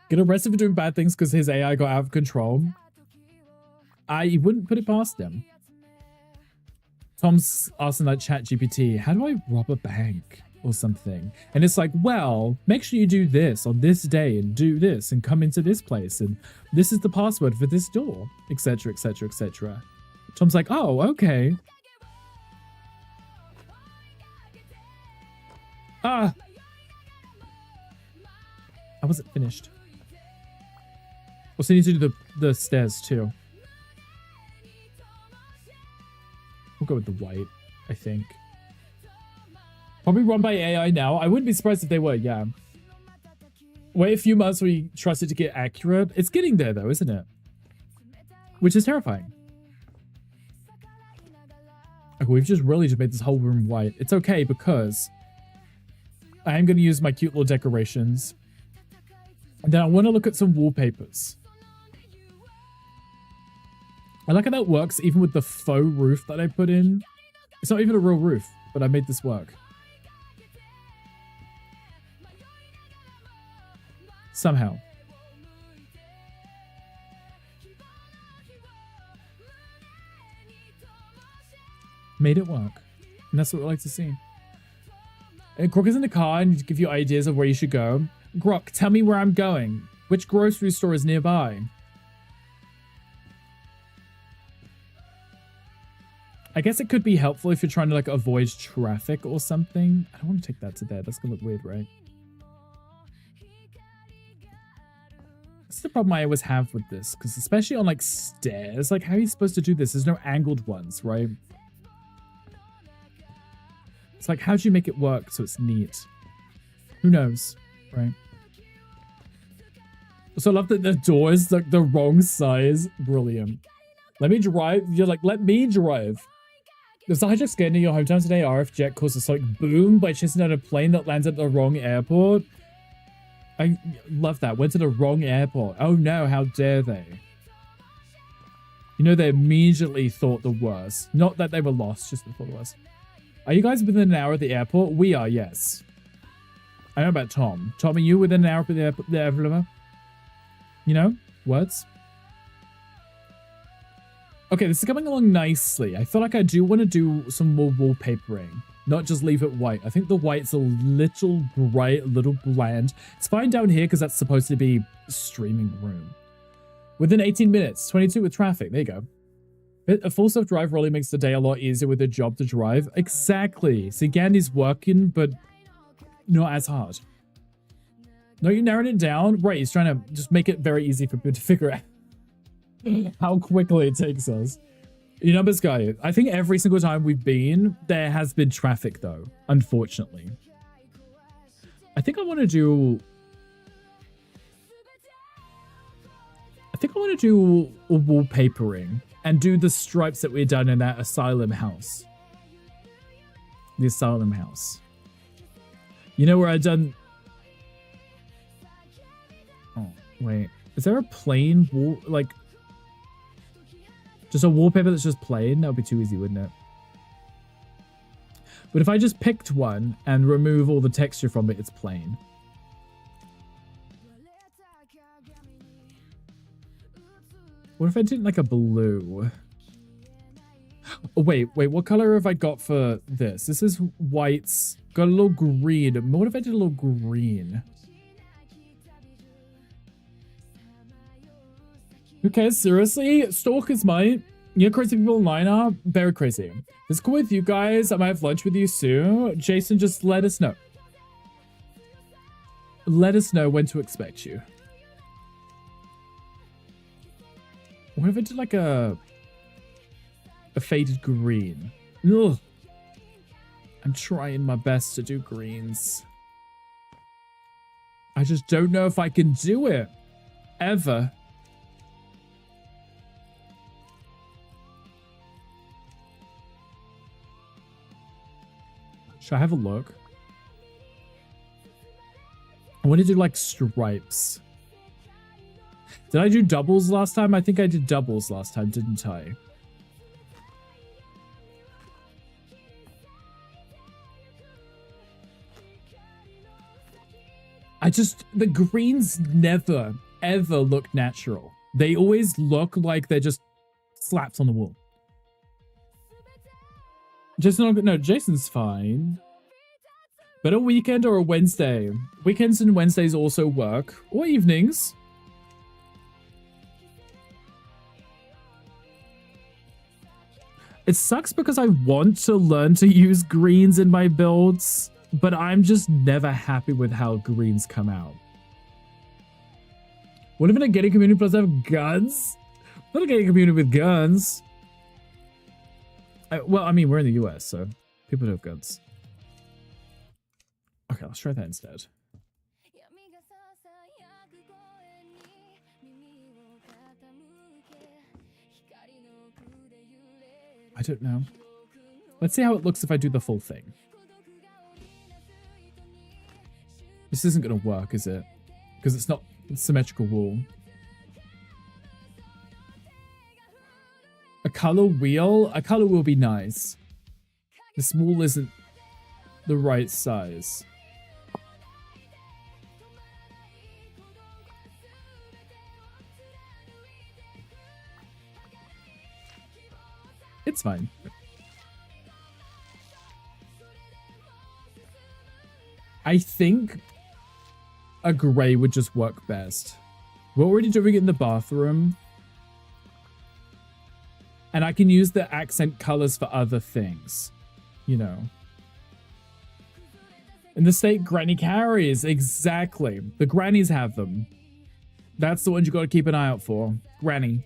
Get arrested for doing bad things because his AI got out of control. I wouldn't put it past him. Tom's asking that ChatGPT, how do I rob a bank? Or something, and it's like, well, make sure you do this on this day and do this and come into this place and this is the password for this door, etc, etc, etc. Tom's like, oh, okay. I wasn't finished. Also need to do the stairs too. We'll go with the white, I think. Probably run by AI now. I wouldn't be surprised if they were, yeah. Wait a few months we trust it to get accurate. It's getting there though, isn't it? Which is terrifying. Okay, we've just really just made this whole room white. It's okay because I am going to use my cute little decorations. And then I want to look at some wallpapers. I like how that works even with the faux roof that I put in. It's not even a real roof, but I made this work. Somehow. Made it work. And that's what we like to see. And Grok is in the car and give you ideas of where you should go. Grok, tell me where I'm going. Which grocery store is nearby? I guess it could be helpful if you're trying to like avoid traffic or something. I don't want to take that to there. That's gonna look weird, right? That's the problem I always have with this, because especially on like stairs, like how are you supposed to do this? There's no angled ones, right? It's like, how do you make it work so it's neat? Who knows, right? So I love that the door is like the wrong size. Brilliant. Let me drive. You're like, let me drive. Does the hijack scare near your hometown today? RF jet caused a sonic boom by chasing down a plane that lands at the wrong airport. I love that. Went to the wrong airport. Oh no, how dare they? You know, they immediately thought the worst. Not that they were lost, just they thought the worst. Are you guys within an hour of the airport? We are, yes. I know about Tom. Tom, are you within an hour of the airport? You know? Words? Okay, this is coming along nicely. I feel like I do want to do some more wallpapering. Not just leave it white. I think the white's a little bright, a little bland. It's fine down here because that's supposed to be streaming room. Within 18 minutes, 22 with traffic. There you go. A full self-drive really makes the day a lot easier with a job to drive. Exactly. See, Gandhi's working, but not as hard. No, you narrowed it down. Right, he's trying to just make it very easy for people to figure out how quickly it takes us. You numbers guy, I think every single time we've been, there has been traffic though, unfortunately. I think I want to do a wallpapering and do the stripes that we've done in that asylum house. The asylum house. You know where I done... Oh, wait. Is there a plain wall, like... Just a wallpaper that's just plain? That would be too easy, wouldn't it? But if I just picked one and remove all the texture from it, it's plain. What if I did like a blue? Oh, wait, what color have I got for this? This is whites. Got a little green. What if I did a little green? Who cares? Seriously? Stalkers might. You know, crazy people online are very crazy. It's cool with you guys. I might have lunch with you soon. Jason, just let us know. Let us know when to expect you. What if I did like a faded green? Ugh. I'm trying my best to do greens. I just don't know if I can do it. Ever. Should I have a look? I want to do like stripes. Did I do doubles last time? I think I did doubles last time, didn't I? The greens never, ever look natural. They always look like they're just slaps on the wall. Jason's fine. But a weekend or a Wednesday. Weekends and Wednesdays also work. Or evenings. It sucks because I want to learn to use greens in my builds, but I'm just never happy with how greens come out. What if in a gated community plus have guns? Not a gated community with guns. Well, I mean, we're in the US, so people don't have guns. Okay, let's try that instead. I don't know. Let's see how it looks if I do the full thing. This isn't going to work, is it? Because it's not a symmetrical wall. A color wheel? A color will be nice. The small isn't the right size. It's fine. I think a gray would just work best. We're already doing it in the bathroom. And I can use the accent colors for other things, you know. In the state, Granny carries. Exactly. The grannies have them. That's the ones you got to keep an eye out for. Granny.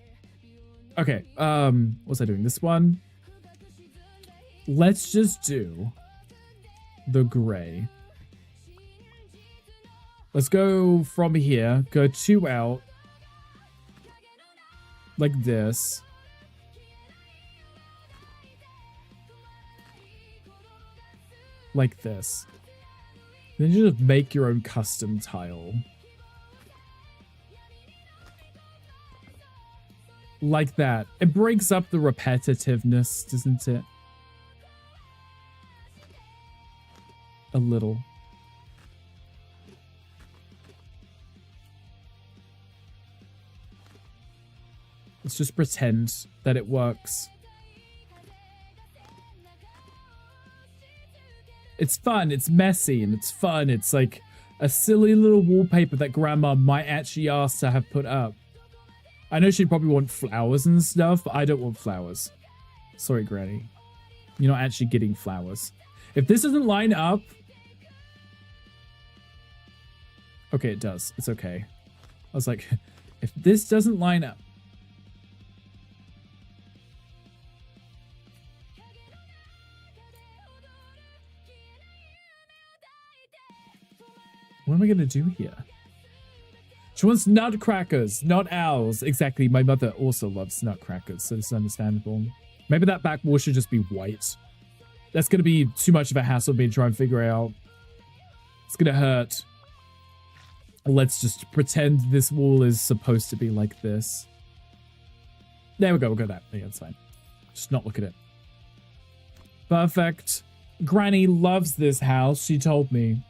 Okay. What's I doing? This one. Let's just do the gray. Let's go from here. Go 2 out. Like this. Like this. Then you just make your own custom tile. Like that. It breaks up the repetitiveness, doesn't it? A little. Let's just pretend that it works. It's fun, it's messy, and it's fun. It's like a silly little wallpaper that grandma might actually ask to have put up. I know she'd probably want flowers and stuff, but I don't want flowers. Sorry, Granny. You're not actually getting flowers. If this doesn't line up... Okay, it does. It's okay. I was like, if this doesn't line up... What am I going to do here? She wants nutcrackers, not owls. Exactly. My mother also loves nutcrackers, so it's understandable. Maybe that back wall should just be white. That's going to be too much of a hassle for me to try and figure out. It's going to hurt. Let's just pretend this wall is supposed to be like this. There we go. We'll go that. Yeah, that's fine. Just not look at it. Perfect. Granny loves this house. She told me.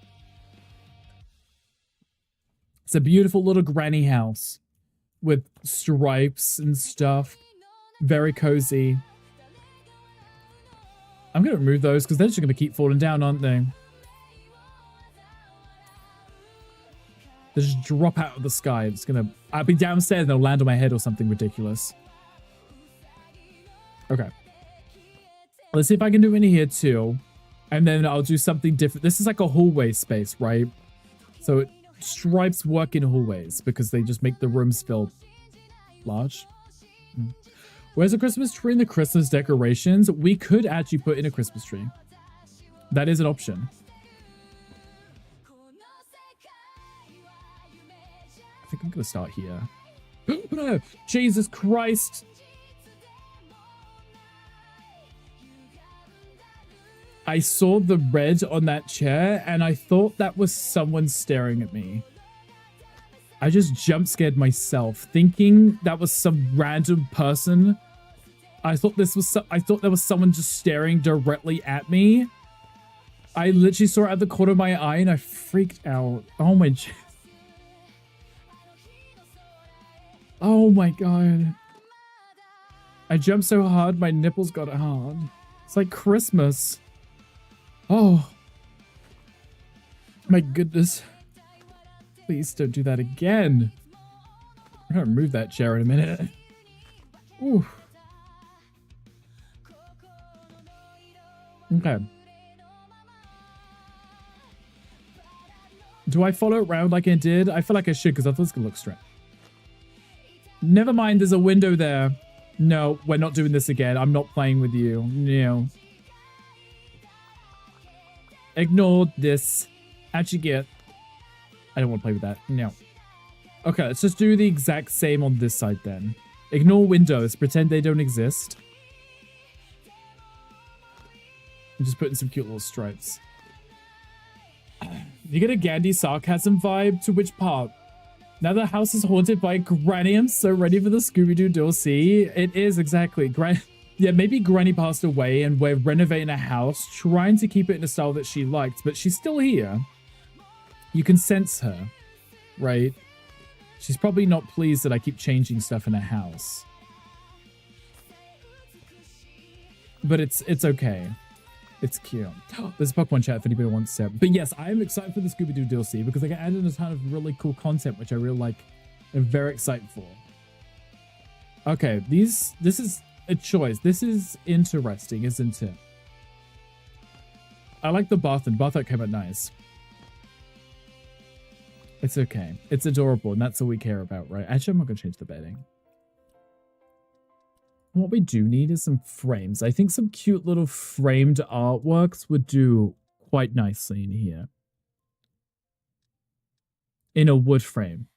It's a beautiful little granny house with stripes and stuff. Very cozy. I'm going to remove those because they're just going to keep falling down, aren't they? They just drop out of the sky. It's going to... I'll be downstairs and they'll land on my head or something ridiculous. Okay. Let's see if I can do any here too. And then I'll do something different. This is like a hallway space, right? So it... Stripes work in hallways because they just make the rooms feel large. Where's the Christmas tree and the Christmas decorations? We could actually put in a Christmas tree. That is an option. I think I'm going to start here. Jesus Christ. I saw the red on that chair and I thought that was someone staring at me. I just jump scared myself thinking that was some random person. I thought there was someone just staring directly at me. I literally saw it at the corner of my eye and I freaked out. Oh my... Oh my god. I jumped so hard my nipples got hard. It's like Christmas. Oh, my goodness. Please don't do that again. I'm going to remove that chair in a minute. Ooh. Okay. Do I follow it around like I did? I feel like I should because I thought it's going to look straight. Never mind, there's a window there. No, we're not doing this again. I'm not playing with you. No. Ignore this. How'd you get? I don't want to play with that. No. Okay, let's just do the exact same on this side then. Ignore windows. Pretend they don't exist. I'm just putting some cute little stripes. You get a Gandhi sarcasm vibe? To which part? Now the house is haunted by Granny. I'm so ready for the Scooby-Doo DLC. It is, exactly. Yeah, maybe Granny passed away and we're renovating a house, trying to keep it in a style that she liked, but she's still here. You can sense her, right? She's probably not pleased that I keep changing stuff in her house. But it's okay. It's cute. There's a Pokemon chat if anybody wants to. But yes, I am excited for the Scooby-Doo DLC because I get added a ton of really cool content, which I really like. I'm very excited for. Okay, this is a choice. This is interesting, isn't it? I like the bath and bath that came out nice. It's okay. It's adorable, and that's all we care about, right? Actually, I'm not going to change the bedding. What we do need is some frames. I think some cute little framed artworks would do quite nicely in here. In a wood frame.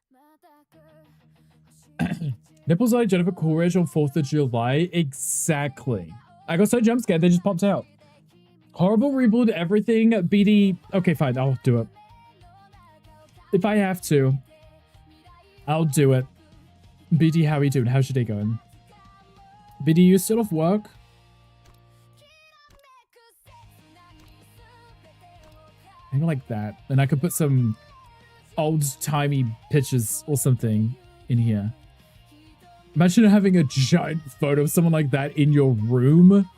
Nipples like Jennifer Coolidge on 4th of July. Exactly. I got so jump scared, they just popped out. Horrible reboot, everything. BD. Okay, fine. I'll do it. If I have to, I'll do it. BD, how are you doing? How's your day going? BD, you still off work? Maybe like that. And I could put some old-timey pictures or something in here. Imagine having a giant photo of someone like that in your room.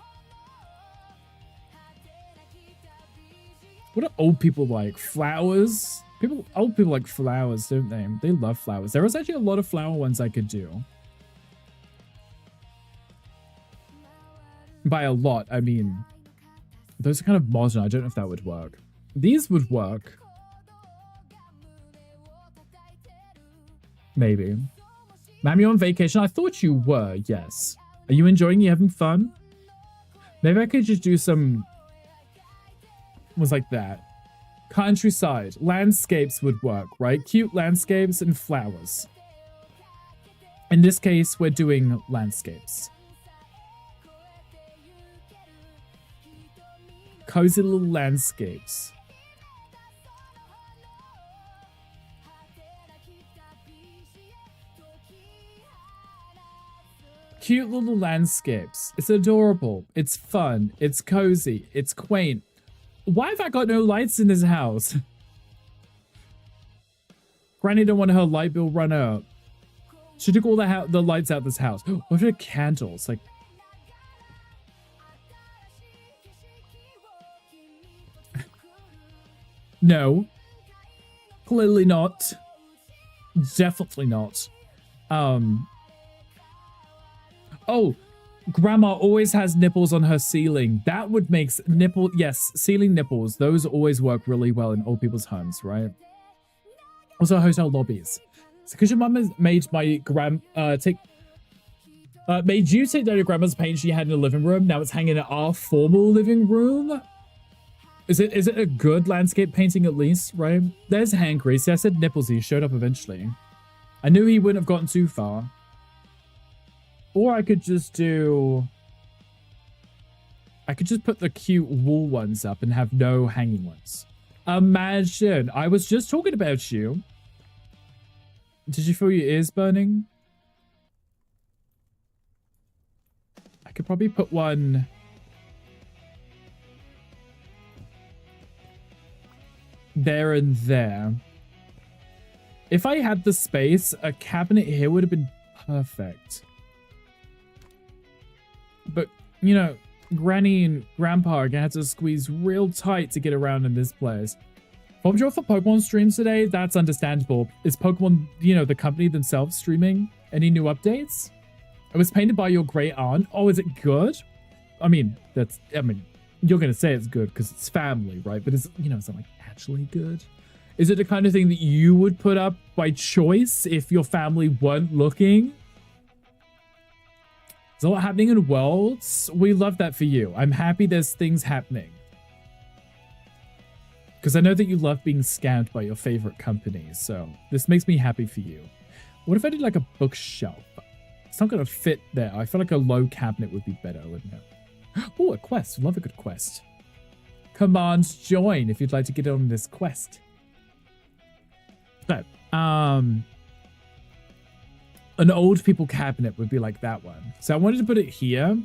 What are old people like? Flowers? Old people like flowers, don't they? They love flowers. There was actually a lot of flower ones I could do. By a lot, I mean, those are kind of modern. I don't know if that would work. These would work. Maybe. Ma'am, you on vacation? I thought you were, yes. Are you enjoying? You having fun? Maybe I could just do some... was like that. Countryside. Landscapes would work, right? Cute landscapes and flowers. In this case, we're doing landscapes. Cozy little landscapes. Cute little landscapes. It's adorable. It's fun. It's cozy. It's quaint. Why have I got no lights in this house? Granny don't want her light bill run out. She took all the lights out of this house. What are candles? Like... No. Clearly not. Definitely not. Oh, Grandma always has nipples on her ceiling. That would make nipple... Yes, ceiling nipples. Those always work really well in old people's homes, right? Also, hotel lobbies. So, because your mum has made my made you take down your grandma's paint she had in the living room. Now it's hanging in our formal living room. Is it a good landscape painting at least, right? There's hand grease. See, I said nipples. He showed up eventually. I knew he wouldn't have gotten too far. Or I could just do... I could just put the cute wool ones up and have no hanging ones. Imagine. I was just talking about you. Did you feel your ears burning? I could probably put one... there and there. If I had the space, a cabinet here would have been perfect. But, you know, Granny and Grandpa are gonna have to squeeze real tight to get around in this place. Bob, you for Pokemon streams today? That's understandable. Is Pokemon, you know, the company themselves streaming any new updates? It was painted by your great aunt. Oh, is it good? I mean, you're gonna say it's good because it's family, right? But is, you know, is it like actually good? Is it the kind of thing that you would put up by choice if your family weren't looking? There's a lot happening in Worlds. We love that for you. I'm happy there's things happening. Because I know that you love being scammed by your favorite companies, so this makes me happy for you. What if I did like a bookshelf? It's not going to fit there. I feel like a low cabinet would be better, wouldn't it? Oh, a quest. Love a good quest. Command join if you'd like to get on this quest. So, an old people cabinet would be like that one. So I wanted to put it here.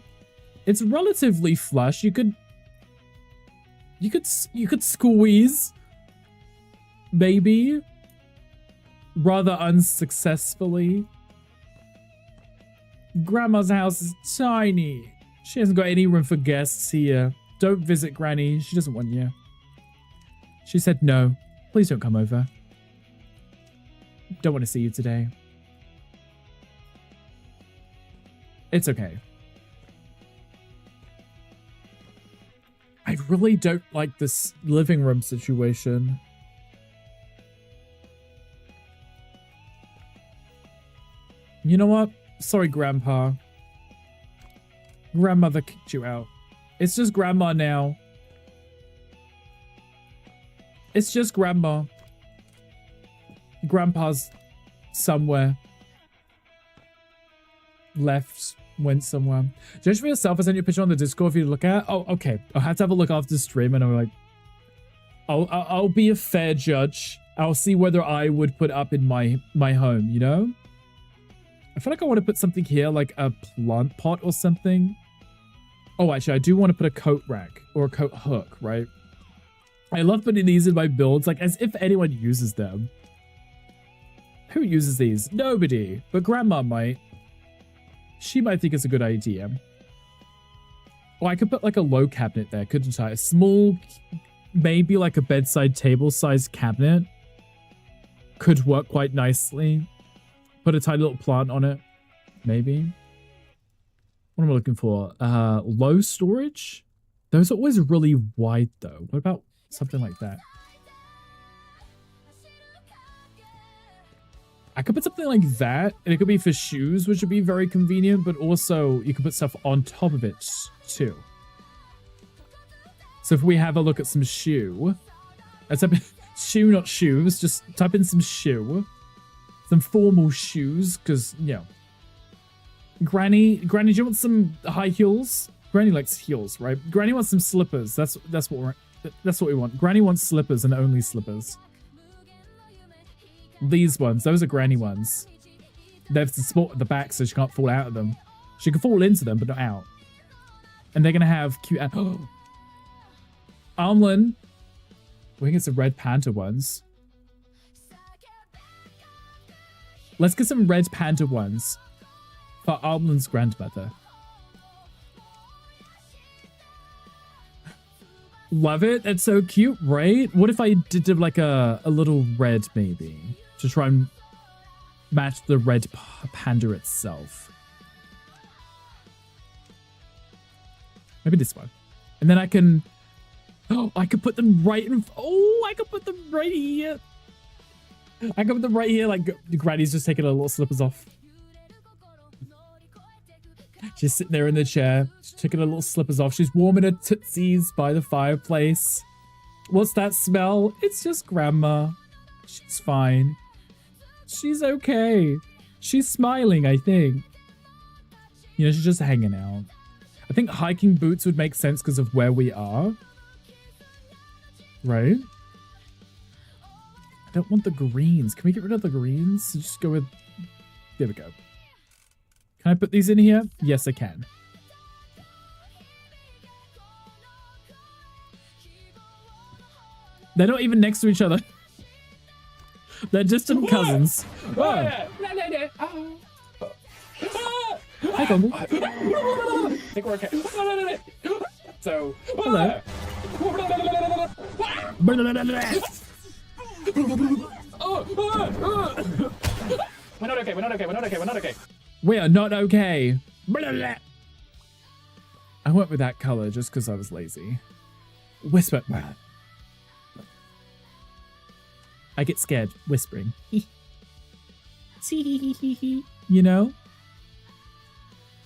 It's relatively flush. You could squeeze, maybe, rather unsuccessfully. Grandma's house is tiny. She hasn't got any room for guests here. Don't visit Granny. She doesn't want you. She said no. Please don't come over. Don't want to see you today. It's okay. really don't like this living room situation. You know what? Sorry, Grandpa. Grandmother kicked you out. It's just Grandma now. It's just Grandma. Grandpa's somewhere. Left, went somewhere. Judge for yourself. I sent you a picture on the Discord for you to look at. Oh, okay. I'll have to have a look after the stream, and I'm like, I'll be a fair judge. I'll see whether I would put up in my home, you know? I feel like I want to put something here, like a plant pot or something. Oh, actually, I do want to put a coat rack or a coat hook, right? I love putting these in my builds, like as if anyone uses them. Who uses these? Nobody, but Grandma might. She might think it's a good idea. Oh, I could put like a low cabinet there, couldn't I? A small, maybe like a bedside table sized cabinet. Could work quite nicely. Put a tiny little plant on it. Maybe. What am I looking for? Low storage? Those are always really wide though. What about something like that? I could put something like that, and it could be for shoes, which would be very convenient, but also you could put stuff on top of it too. So if we have a look at some shoe, let's type in shoe, not shoes, just type in some shoe, some formal shoes, because, you know, Granny, do you want some high heels? Granny likes heels, right? Granny wants some slippers. That's what we want. Granny wants slippers and only slippers. These ones, those are Granny ones. They have support at the back so she can't fall out of them. She can fall into them, but not out. And they're going to have cute... Armlin. I think it's the Red Panda ones. Let's get some Red Panda ones for Armlin's grandmother. Love it. That's so cute, right? What if I did like a little red maybe? To try and match the red panda itself. Maybe this one. And then I can... Oh, I could put them right in... Oh, I could put them right here. I could put them right here. Like, Granny's just taking her little slippers off. She's sitting there in the chair. She's taking her little slippers off. She's warming her tootsies by the fireplace. What's that smell? It's just Grandma. She's fine. She's okay. She's smiling, I think. You know, she's just hanging out. I think hiking boots would make sense because of where we are. Right? I don't want the greens. Can we get rid of the greens? Just go with... There we go. Can I put these in here? Yes, I can. They're not even next to each other. They're distant cousins. Oh. Hi, Gongle. I think we're okay. So, hello. We're not okay. We're not okay. We're not okay. We're not okay. We are not okay. I went with that color just because I was lazy. Whisper. I get scared whispering. You know?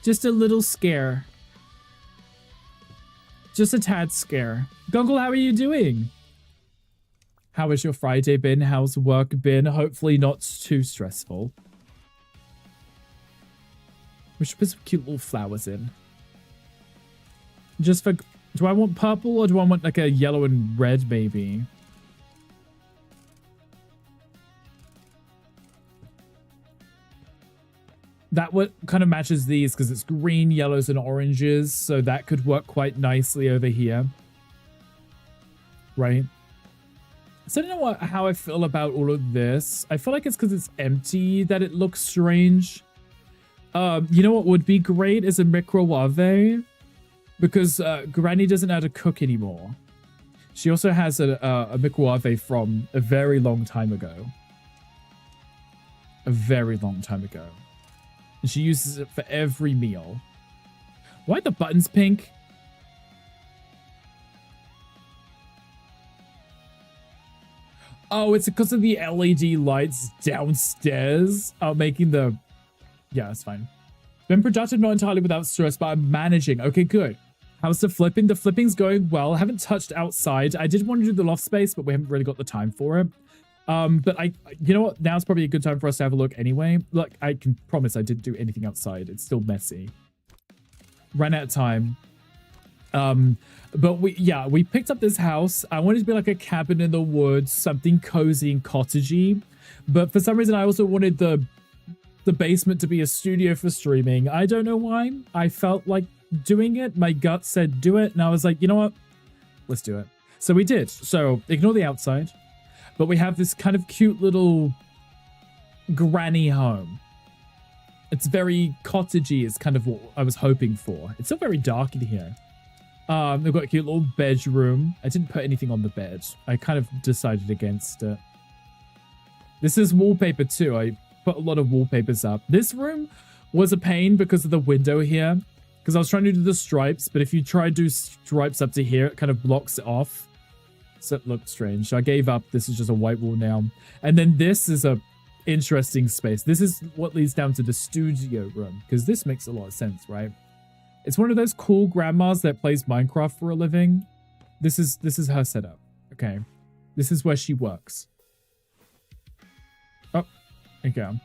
Just a little scare. Just a tad scare. Gongle, how are you doing? How has your Friday been? How's work been? Hopefully not too stressful. We should put some cute little flowers in. Just for... Do I want purple or do I want like a yellow and red maybe? That what kind of matches these because it's green, yellows, and oranges. So that could work quite nicely over here. Right? So I don't know how I feel about all of this. I feel like it's because it's empty that it looks strange. You know what would be great is a microwave. Because Granny doesn't know how to cook anymore. She also has a microwave from a very long time ago. A very long time ago. And she uses it for every meal. Why are the buttons pink? Oh, it's because of the LED lights downstairs. Oh, making the... Yeah, it's fine. Been productive, not entirely without stress, but I'm managing. Okay, good. How's the flipping? The flipping's going well. I haven't touched outside. I did want to do the loft space, but we haven't really got the time for it. But you know what? Now's probably a good time for us to have a look anyway. Look, I can promise I didn't do anything outside. It's still messy. Ran out of time. But we picked up this house. I wanted it to be like a cabin in the woods, something cozy and cottagey. But for some reason, I also wanted the basement to be a studio for streaming. I don't know why. I felt like doing it. My gut said do it. And I was like, you know what? Let's do it. So we did. So ignore the outside. But we have this kind of cute little granny home. It's very cottagey is kind of what I was hoping for. It's still very dark in here. We've got a cute little bedroom. I didn't put anything on the bed. I kind of decided against it. This is wallpaper too. I put a lot of wallpapers up. This room was a pain because of the window here. Because I was trying to do the stripes, but if you try to do stripes up to here, it kind of blocks it off. So it looked strange. So I gave up. This is just a white wall now. And then this is a interesting space. This is what leads down to the studio room. Because this makes a lot of sense, right? It's one of those cool grandmas that plays Minecraft for a living. This is her setup. Okay. This is where she works. Oh, okay.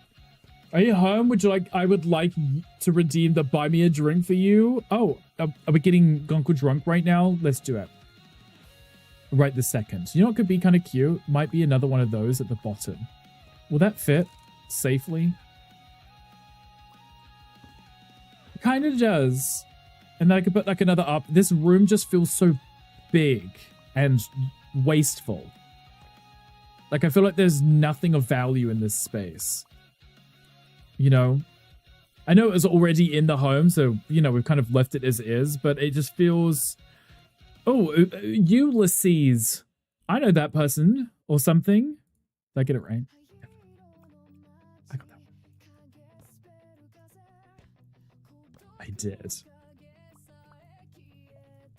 Are you home? I would like to redeem the buy me a drink for you. Oh, are we getting Gunkel drunk right now? Let's do it. Right this second. You know what could be kind of cute? Might be another one of those at the bottom. Will that fit safely? Kind of does. And then I could put like another up. This room just feels so big and wasteful. Like I feel like there's nothing of value in this space. You know? I know it was already in the home, so, you know, we've kind of left it as is, but it just feels... Oh, Ulysses. I know that person or something. Did I get it right? I got that one. I did.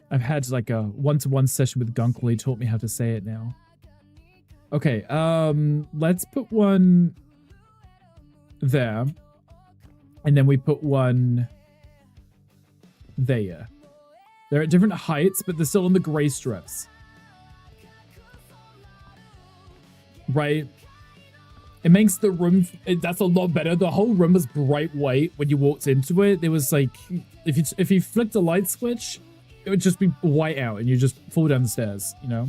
I've had like a one-to-one session with Gunkel. He taught me how to say it now. Okay, let's put one there. And then we put one there. They're at different heights, but they're still on the gray strips. Right? It makes the room... that's a lot better. The whole room was bright white when you walked into it. There was like... If you flicked a light switch, it would just be white out and you just fall down the stairs, you know?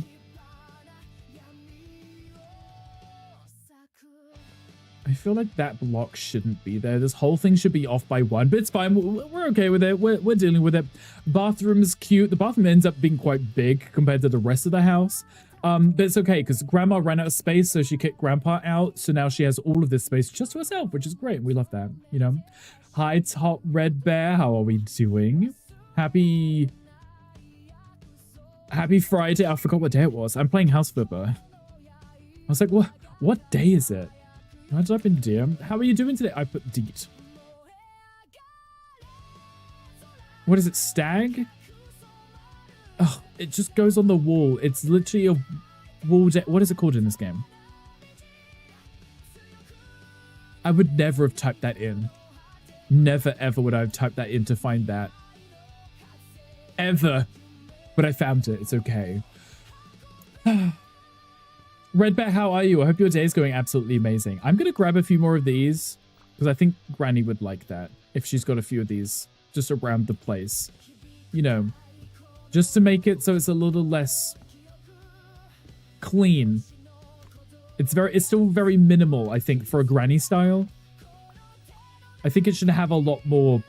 I feel like that block shouldn't be there. This whole thing should be off by one, but it's fine. We're okay with it. We're dealing with it. Bathroom is cute. The bathroom ends up being quite big compared to the rest of the house. But it's okay because Grandma ran out of space, so she kicked Grandpa out. So now she has all of this space just to herself, which is great. We love that, you know? Hi, Top Red Bear. How are we doing? Happy Friday. I forgot what day it was. I'm playing House Flipper. I was like, what day is it? I type in DM. How are you doing today? I put Deet. What is it? Stag? Oh, it just goes on the wall. It's literally a wall. What is it called in this game? I would never have typed that in. Never ever would I have typed that in to find that. Ever. But I found it. It's okay. Red Bear, how are you? I hope your day is going absolutely amazing. I'm going to grab a few more of these because I think Granny would like that if she's got a few of these just around the place. You know, just to make it so it's a little less clean. It's still very minimal, I think, for a Granny style. I think it should have a lot more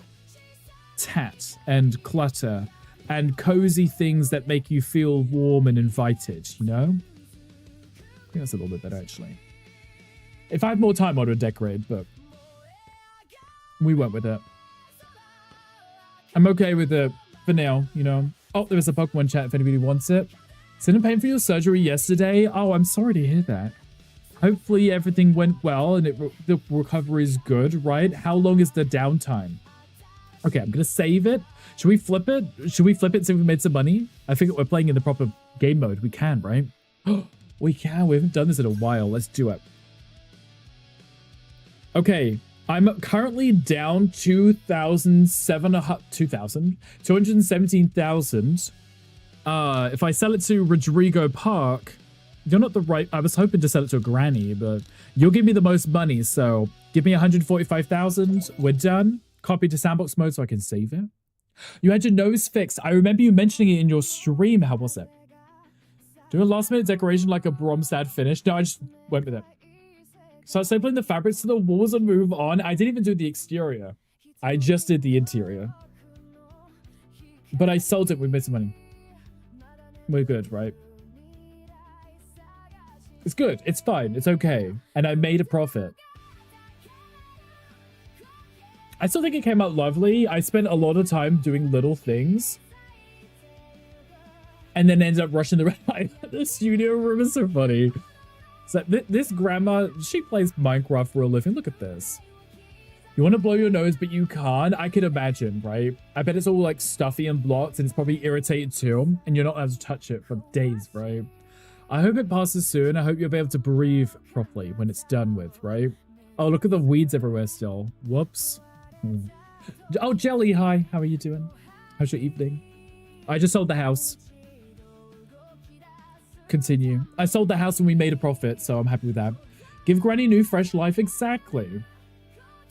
tat and clutter and cozy things that make you feel warm and invited, you know? I think that's a little bit better, actually. If I had more time, I would decorate, but we went with it. I'm okay with it for now, you know? Oh, there was a Pokemon chat if anybody wants it. Still in pain for your surgery yesterday? Oh, I'm sorry to hear that. Hopefully everything went well and the recovery is good, right? How long is the downtime? Okay, I'm going to save it. Should we flip it? Should we flip it and see if we made some money? I think we're playing in the proper game mode. We can, right? We can. We haven't done this in a while. Let's do it. Okay. I'm currently down 217,000. If I sell it to Rodrigo Park, you're not the right. I was hoping to sell it to a granny, but you'll give me the most money. So give me 145,000. We're done. Copy to sandbox mode so I can save it. You had your nose fixed. I remember you mentioning it in your stream. How was it? Do a last minute decoration like a Bromstad finish. No, I just went with it. So I was stapling the fabrics to the walls and move on. I didn't even do the exterior. I just did the interior. But I sold it. We made some money. We're good, right? It's good. It's fine. It's okay. And I made a profit. I still think it came out lovely. I spent a lot of time doing little things. And then ended up rushing the studio room. Is so funny. So this grandma, she plays Minecraft for a living. Look at this. You want to blow your nose, but you can't? I can imagine, right? I bet it's all like stuffy and blocked, and it's probably irritated too. And you're not allowed to touch it for days, right? I hope it passes soon. I hope you'll be able to breathe properly when it's done with, right? Oh, look at the weeds everywhere still. Whoops. Oh, Jelly, hi. How are you doing? How's your evening? I just sold the house. Continue. I sold the house and we made a profit, so I'm happy with that. Give Granny new fresh life. Exactly.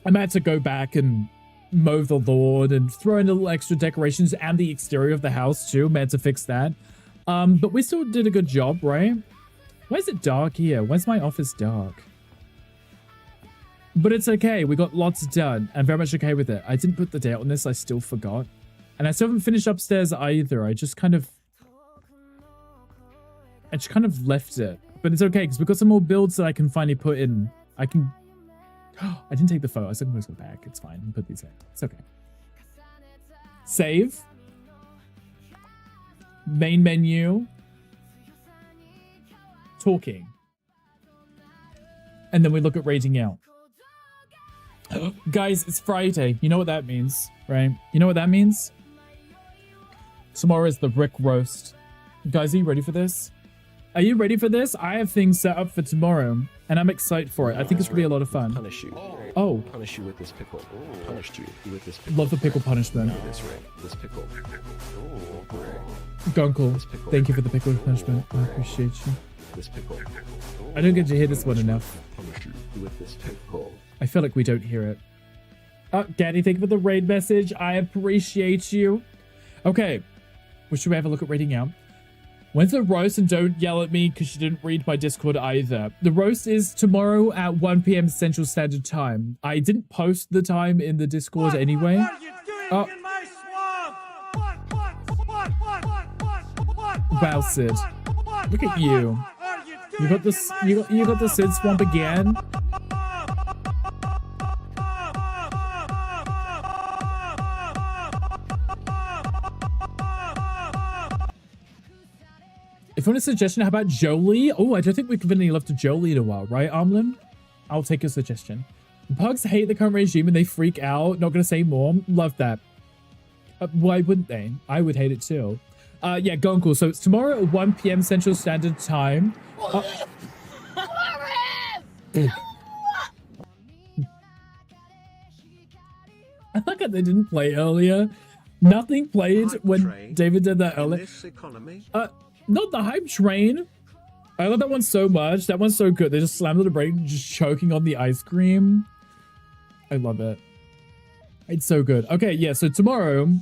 I might have to go back and mow the lawn and throw in a little extra decorations and the exterior of the house too. Meant to fix that. But we still did a good job, right? Why is it dark here? Why's my office dark? But it's okay. We got lots done. I'm very much okay with it. I didn't put the date on this. I still forgot. And I still haven't finished upstairs either. I just kind of left it. But it's okay because we've got some more builds that I can finally put in. I can... I didn't take the photo. I was going to go back. It's fine. And put these in. It's okay. Save. Main menu. Talking. And then we look at rating out. Guys, it's Friday. You know what that means, right? You know what that means? Tomorrow is the Rick roast. Guys, are you ready for this? Are you ready for this? I have things set up for tomorrow, and I'm excited for it. I think it's gonna be a lot of fun. Punish you. Oh. Punish you with this pickle. Punished you with this pickle. Love the pickle punishment. This pickle. Gunkle, thank you for the pickle punishment. I appreciate you. This pickle. I don't get to hear this one enough. Punish you with this pickle. I feel like we don't hear it. Oh, Danny, thank you for the raid message. I appreciate you. Okay. Well, should we have a look at rating out? When's the roast? And don't yell at me because you didn't read my Discord either. The roast is tomorrow at 1 p.m. Central Standard Time. I didn't post the time in the Discord anyway. What are you doing in my swamp? Wow, Sid. Look at you. You got this. You got the Sid swamp again. If you want a suggestion, how about Jolie? Oh, I don't think we've given any love to Jolie in a while, right, Armlin? I'll take your suggestion. Pugs hate the current regime and they freak out. Not gonna say more. Love that. Why wouldn't they? I would hate it too. Yeah, Gonkel. So it's tomorrow at 1 p.m. Central Standard Time. I like how they didn't play earlier. Nothing played when David did that earlier. Not the hype train. I love that one so much. That one's so good. They just slammed on the brake, just choking on the ice cream. I love it. It's so good. Okay, yeah, so tomorrow,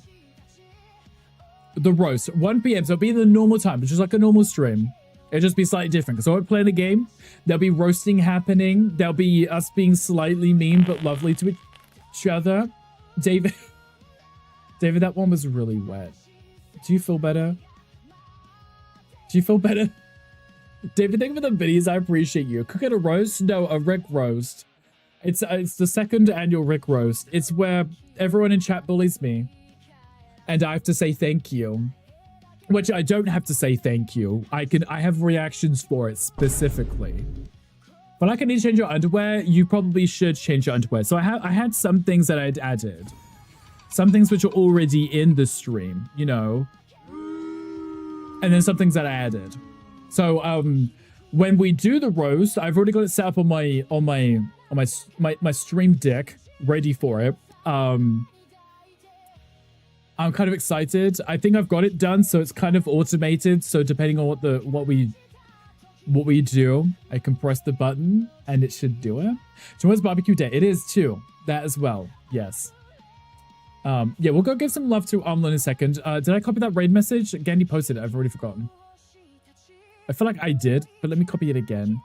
the roast, 1 p.m. So it'll be the normal time, which is like a normal stream. It'll just be slightly different because I won't play the game. There'll be roasting happening. There'll be us being slightly mean but lovely to each other. David, that one was really wet. Do you feel better? Do you feel better? David, thank you for the biddies. I appreciate you. Cook it a roast? No, a Rick roast. It's the second annual Rick roast. It's where everyone in chat bullies me. And I have to say thank you. Which I don't have to say thank you. I have reactions for it specifically. But like I need to change your underwear, you probably should change your underwear. So I had some things that I'd added. Some things which are already in the stream, you know. And then some things that I added. So when we do the roast, I've already got it set up on my stream deck, ready for it. I'm kind of excited. I think I've got it done, so it's kind of automated. So depending on what we do, I can press the button and it should do it. Tomorrow's barbecue day. It is too. That as well. Yes. Yeah, we'll go give some love to Amla in a second. Did I copy that raid message? Gandhi posted it. I've already forgotten. I feel like I did, but let me copy it again.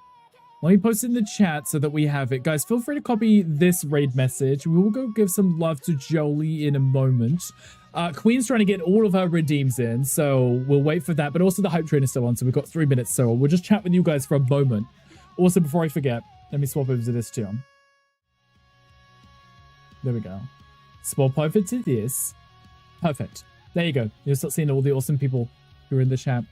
Let me post it in the chat so that we have it. Guys, feel free to copy this raid message. We will go give some love to Jolie in a moment. Queen's trying to get all of her redeems in, so we'll wait for that. But also the hype train is still on, so we've got 3 minutes. So we'll just chat with you guys for a moment. Also, before I forget, let me swap over to this too. There we go. Swap over to this. Perfect. There you go. You'll start seeing all the awesome people who are in the chat.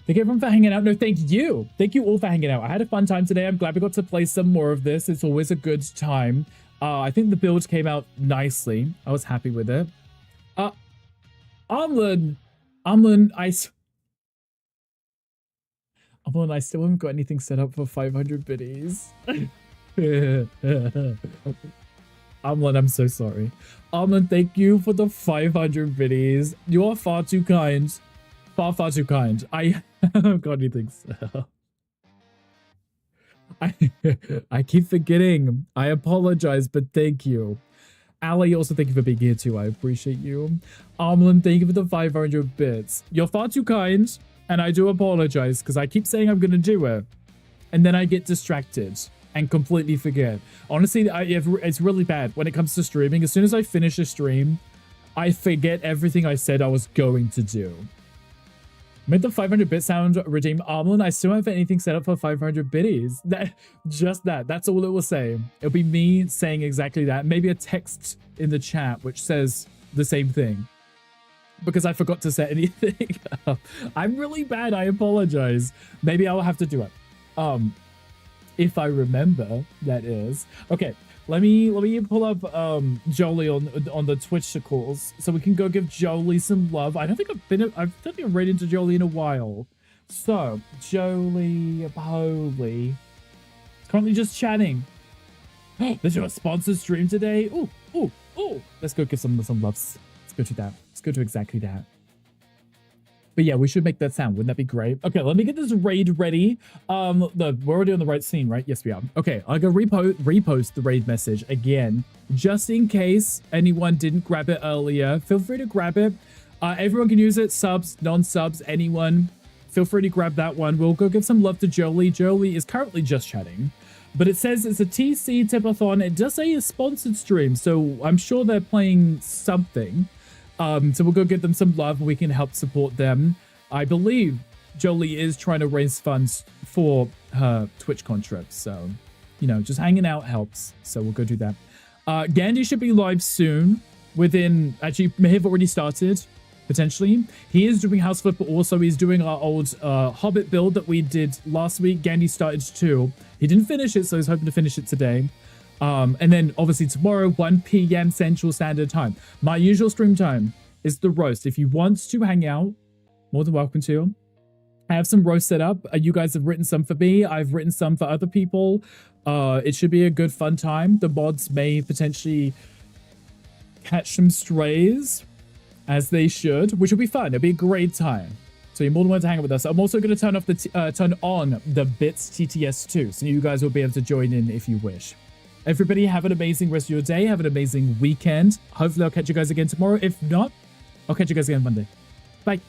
Thank you everyone for hanging out. No, thank you. Thank you all for hanging out. I had a fun time today. I'm glad we got to play some more of this. It's always a good time. I think the build came out nicely. I was happy with it. Amlin, I still haven't got anything set up for 500 biddies. Amlin, I'm so sorry. Amlin, thank you for the 500 biddies. You are far too kind. Far too kind. I haven't got anything set up. I keep forgetting. I apologize, but thank you. Ali, also thank you for being here too. I appreciate you. Amlin, thank you for the 500 bits. You're far too kind, and I do apologize because I keep saying I'm going to do it, and then I get distracted and completely forget. Honestly, it's really bad when it comes to streaming. As soon as I finish a stream, I forget everything I said I was going to do. Made the 500 bit sound redeem. Amlin, I still haven't anything set up for 500 biddies. That's all it will say. It'll be me saying exactly that. Maybe a text in the chat which says the same thing. Because I forgot to set anything up. I'm really bad. I apologize. Maybe I'll have to do it. If I remember, that is. Okay. Let me pull up Jolie on the Twitch calls so we can go give Jolie some love. I don't think I've read into Jolie in a while. So Jolie Holy currently just chatting. There's a sponsored stream today. Ooh. Let's go give some loves. Let's go to that. Let's go to exactly that. But yeah, we should make that sound. Wouldn't that be great? Okay, let me get this raid ready. We're already on the right scene, right? Yes, we are. Okay, I'll go repost the raid message again, just in case anyone didn't grab it earlier. Feel free to grab it. Everyone can use it. Subs, non-subs, anyone. Feel free to grab that one. We'll go give some love to Jolie. Jolie is currently just chatting, but it says it's a TC tipathon. It does say a sponsored stream, so I'm sure they're playing something. So we'll go give them some love and we can help support them. I believe Jolie is trying to raise funds for her TwitchCon trip. So, you know, just hanging out helps. So we'll go do that. Gandhi should be live soon. Actually, may have already started, potentially. He is doing House Flip, but also he's doing our old Hobbit build that we did last week. Gandhi started too. He didn't finish it, so he's hoping to finish it today. And then obviously tomorrow, 1 p.m. Central Standard Time. My usual stream time is the roast. If you want to hang out, more than welcome to. I have some roast set up. You guys have written some for me. I've written some for other people. It should be a good fun time. The mods may potentially catch some strays, as they should, which will be fun. It'll be a great time. So you're more than welcome to hang out with us. I'm also going to turn on the bits TTS too, so you guys will be able to join in if you wish. Everybody have an amazing rest of your day. Have an amazing weekend. Hopefully I'll catch you guys again tomorrow. If not, I'll catch you guys again Monday. Bye.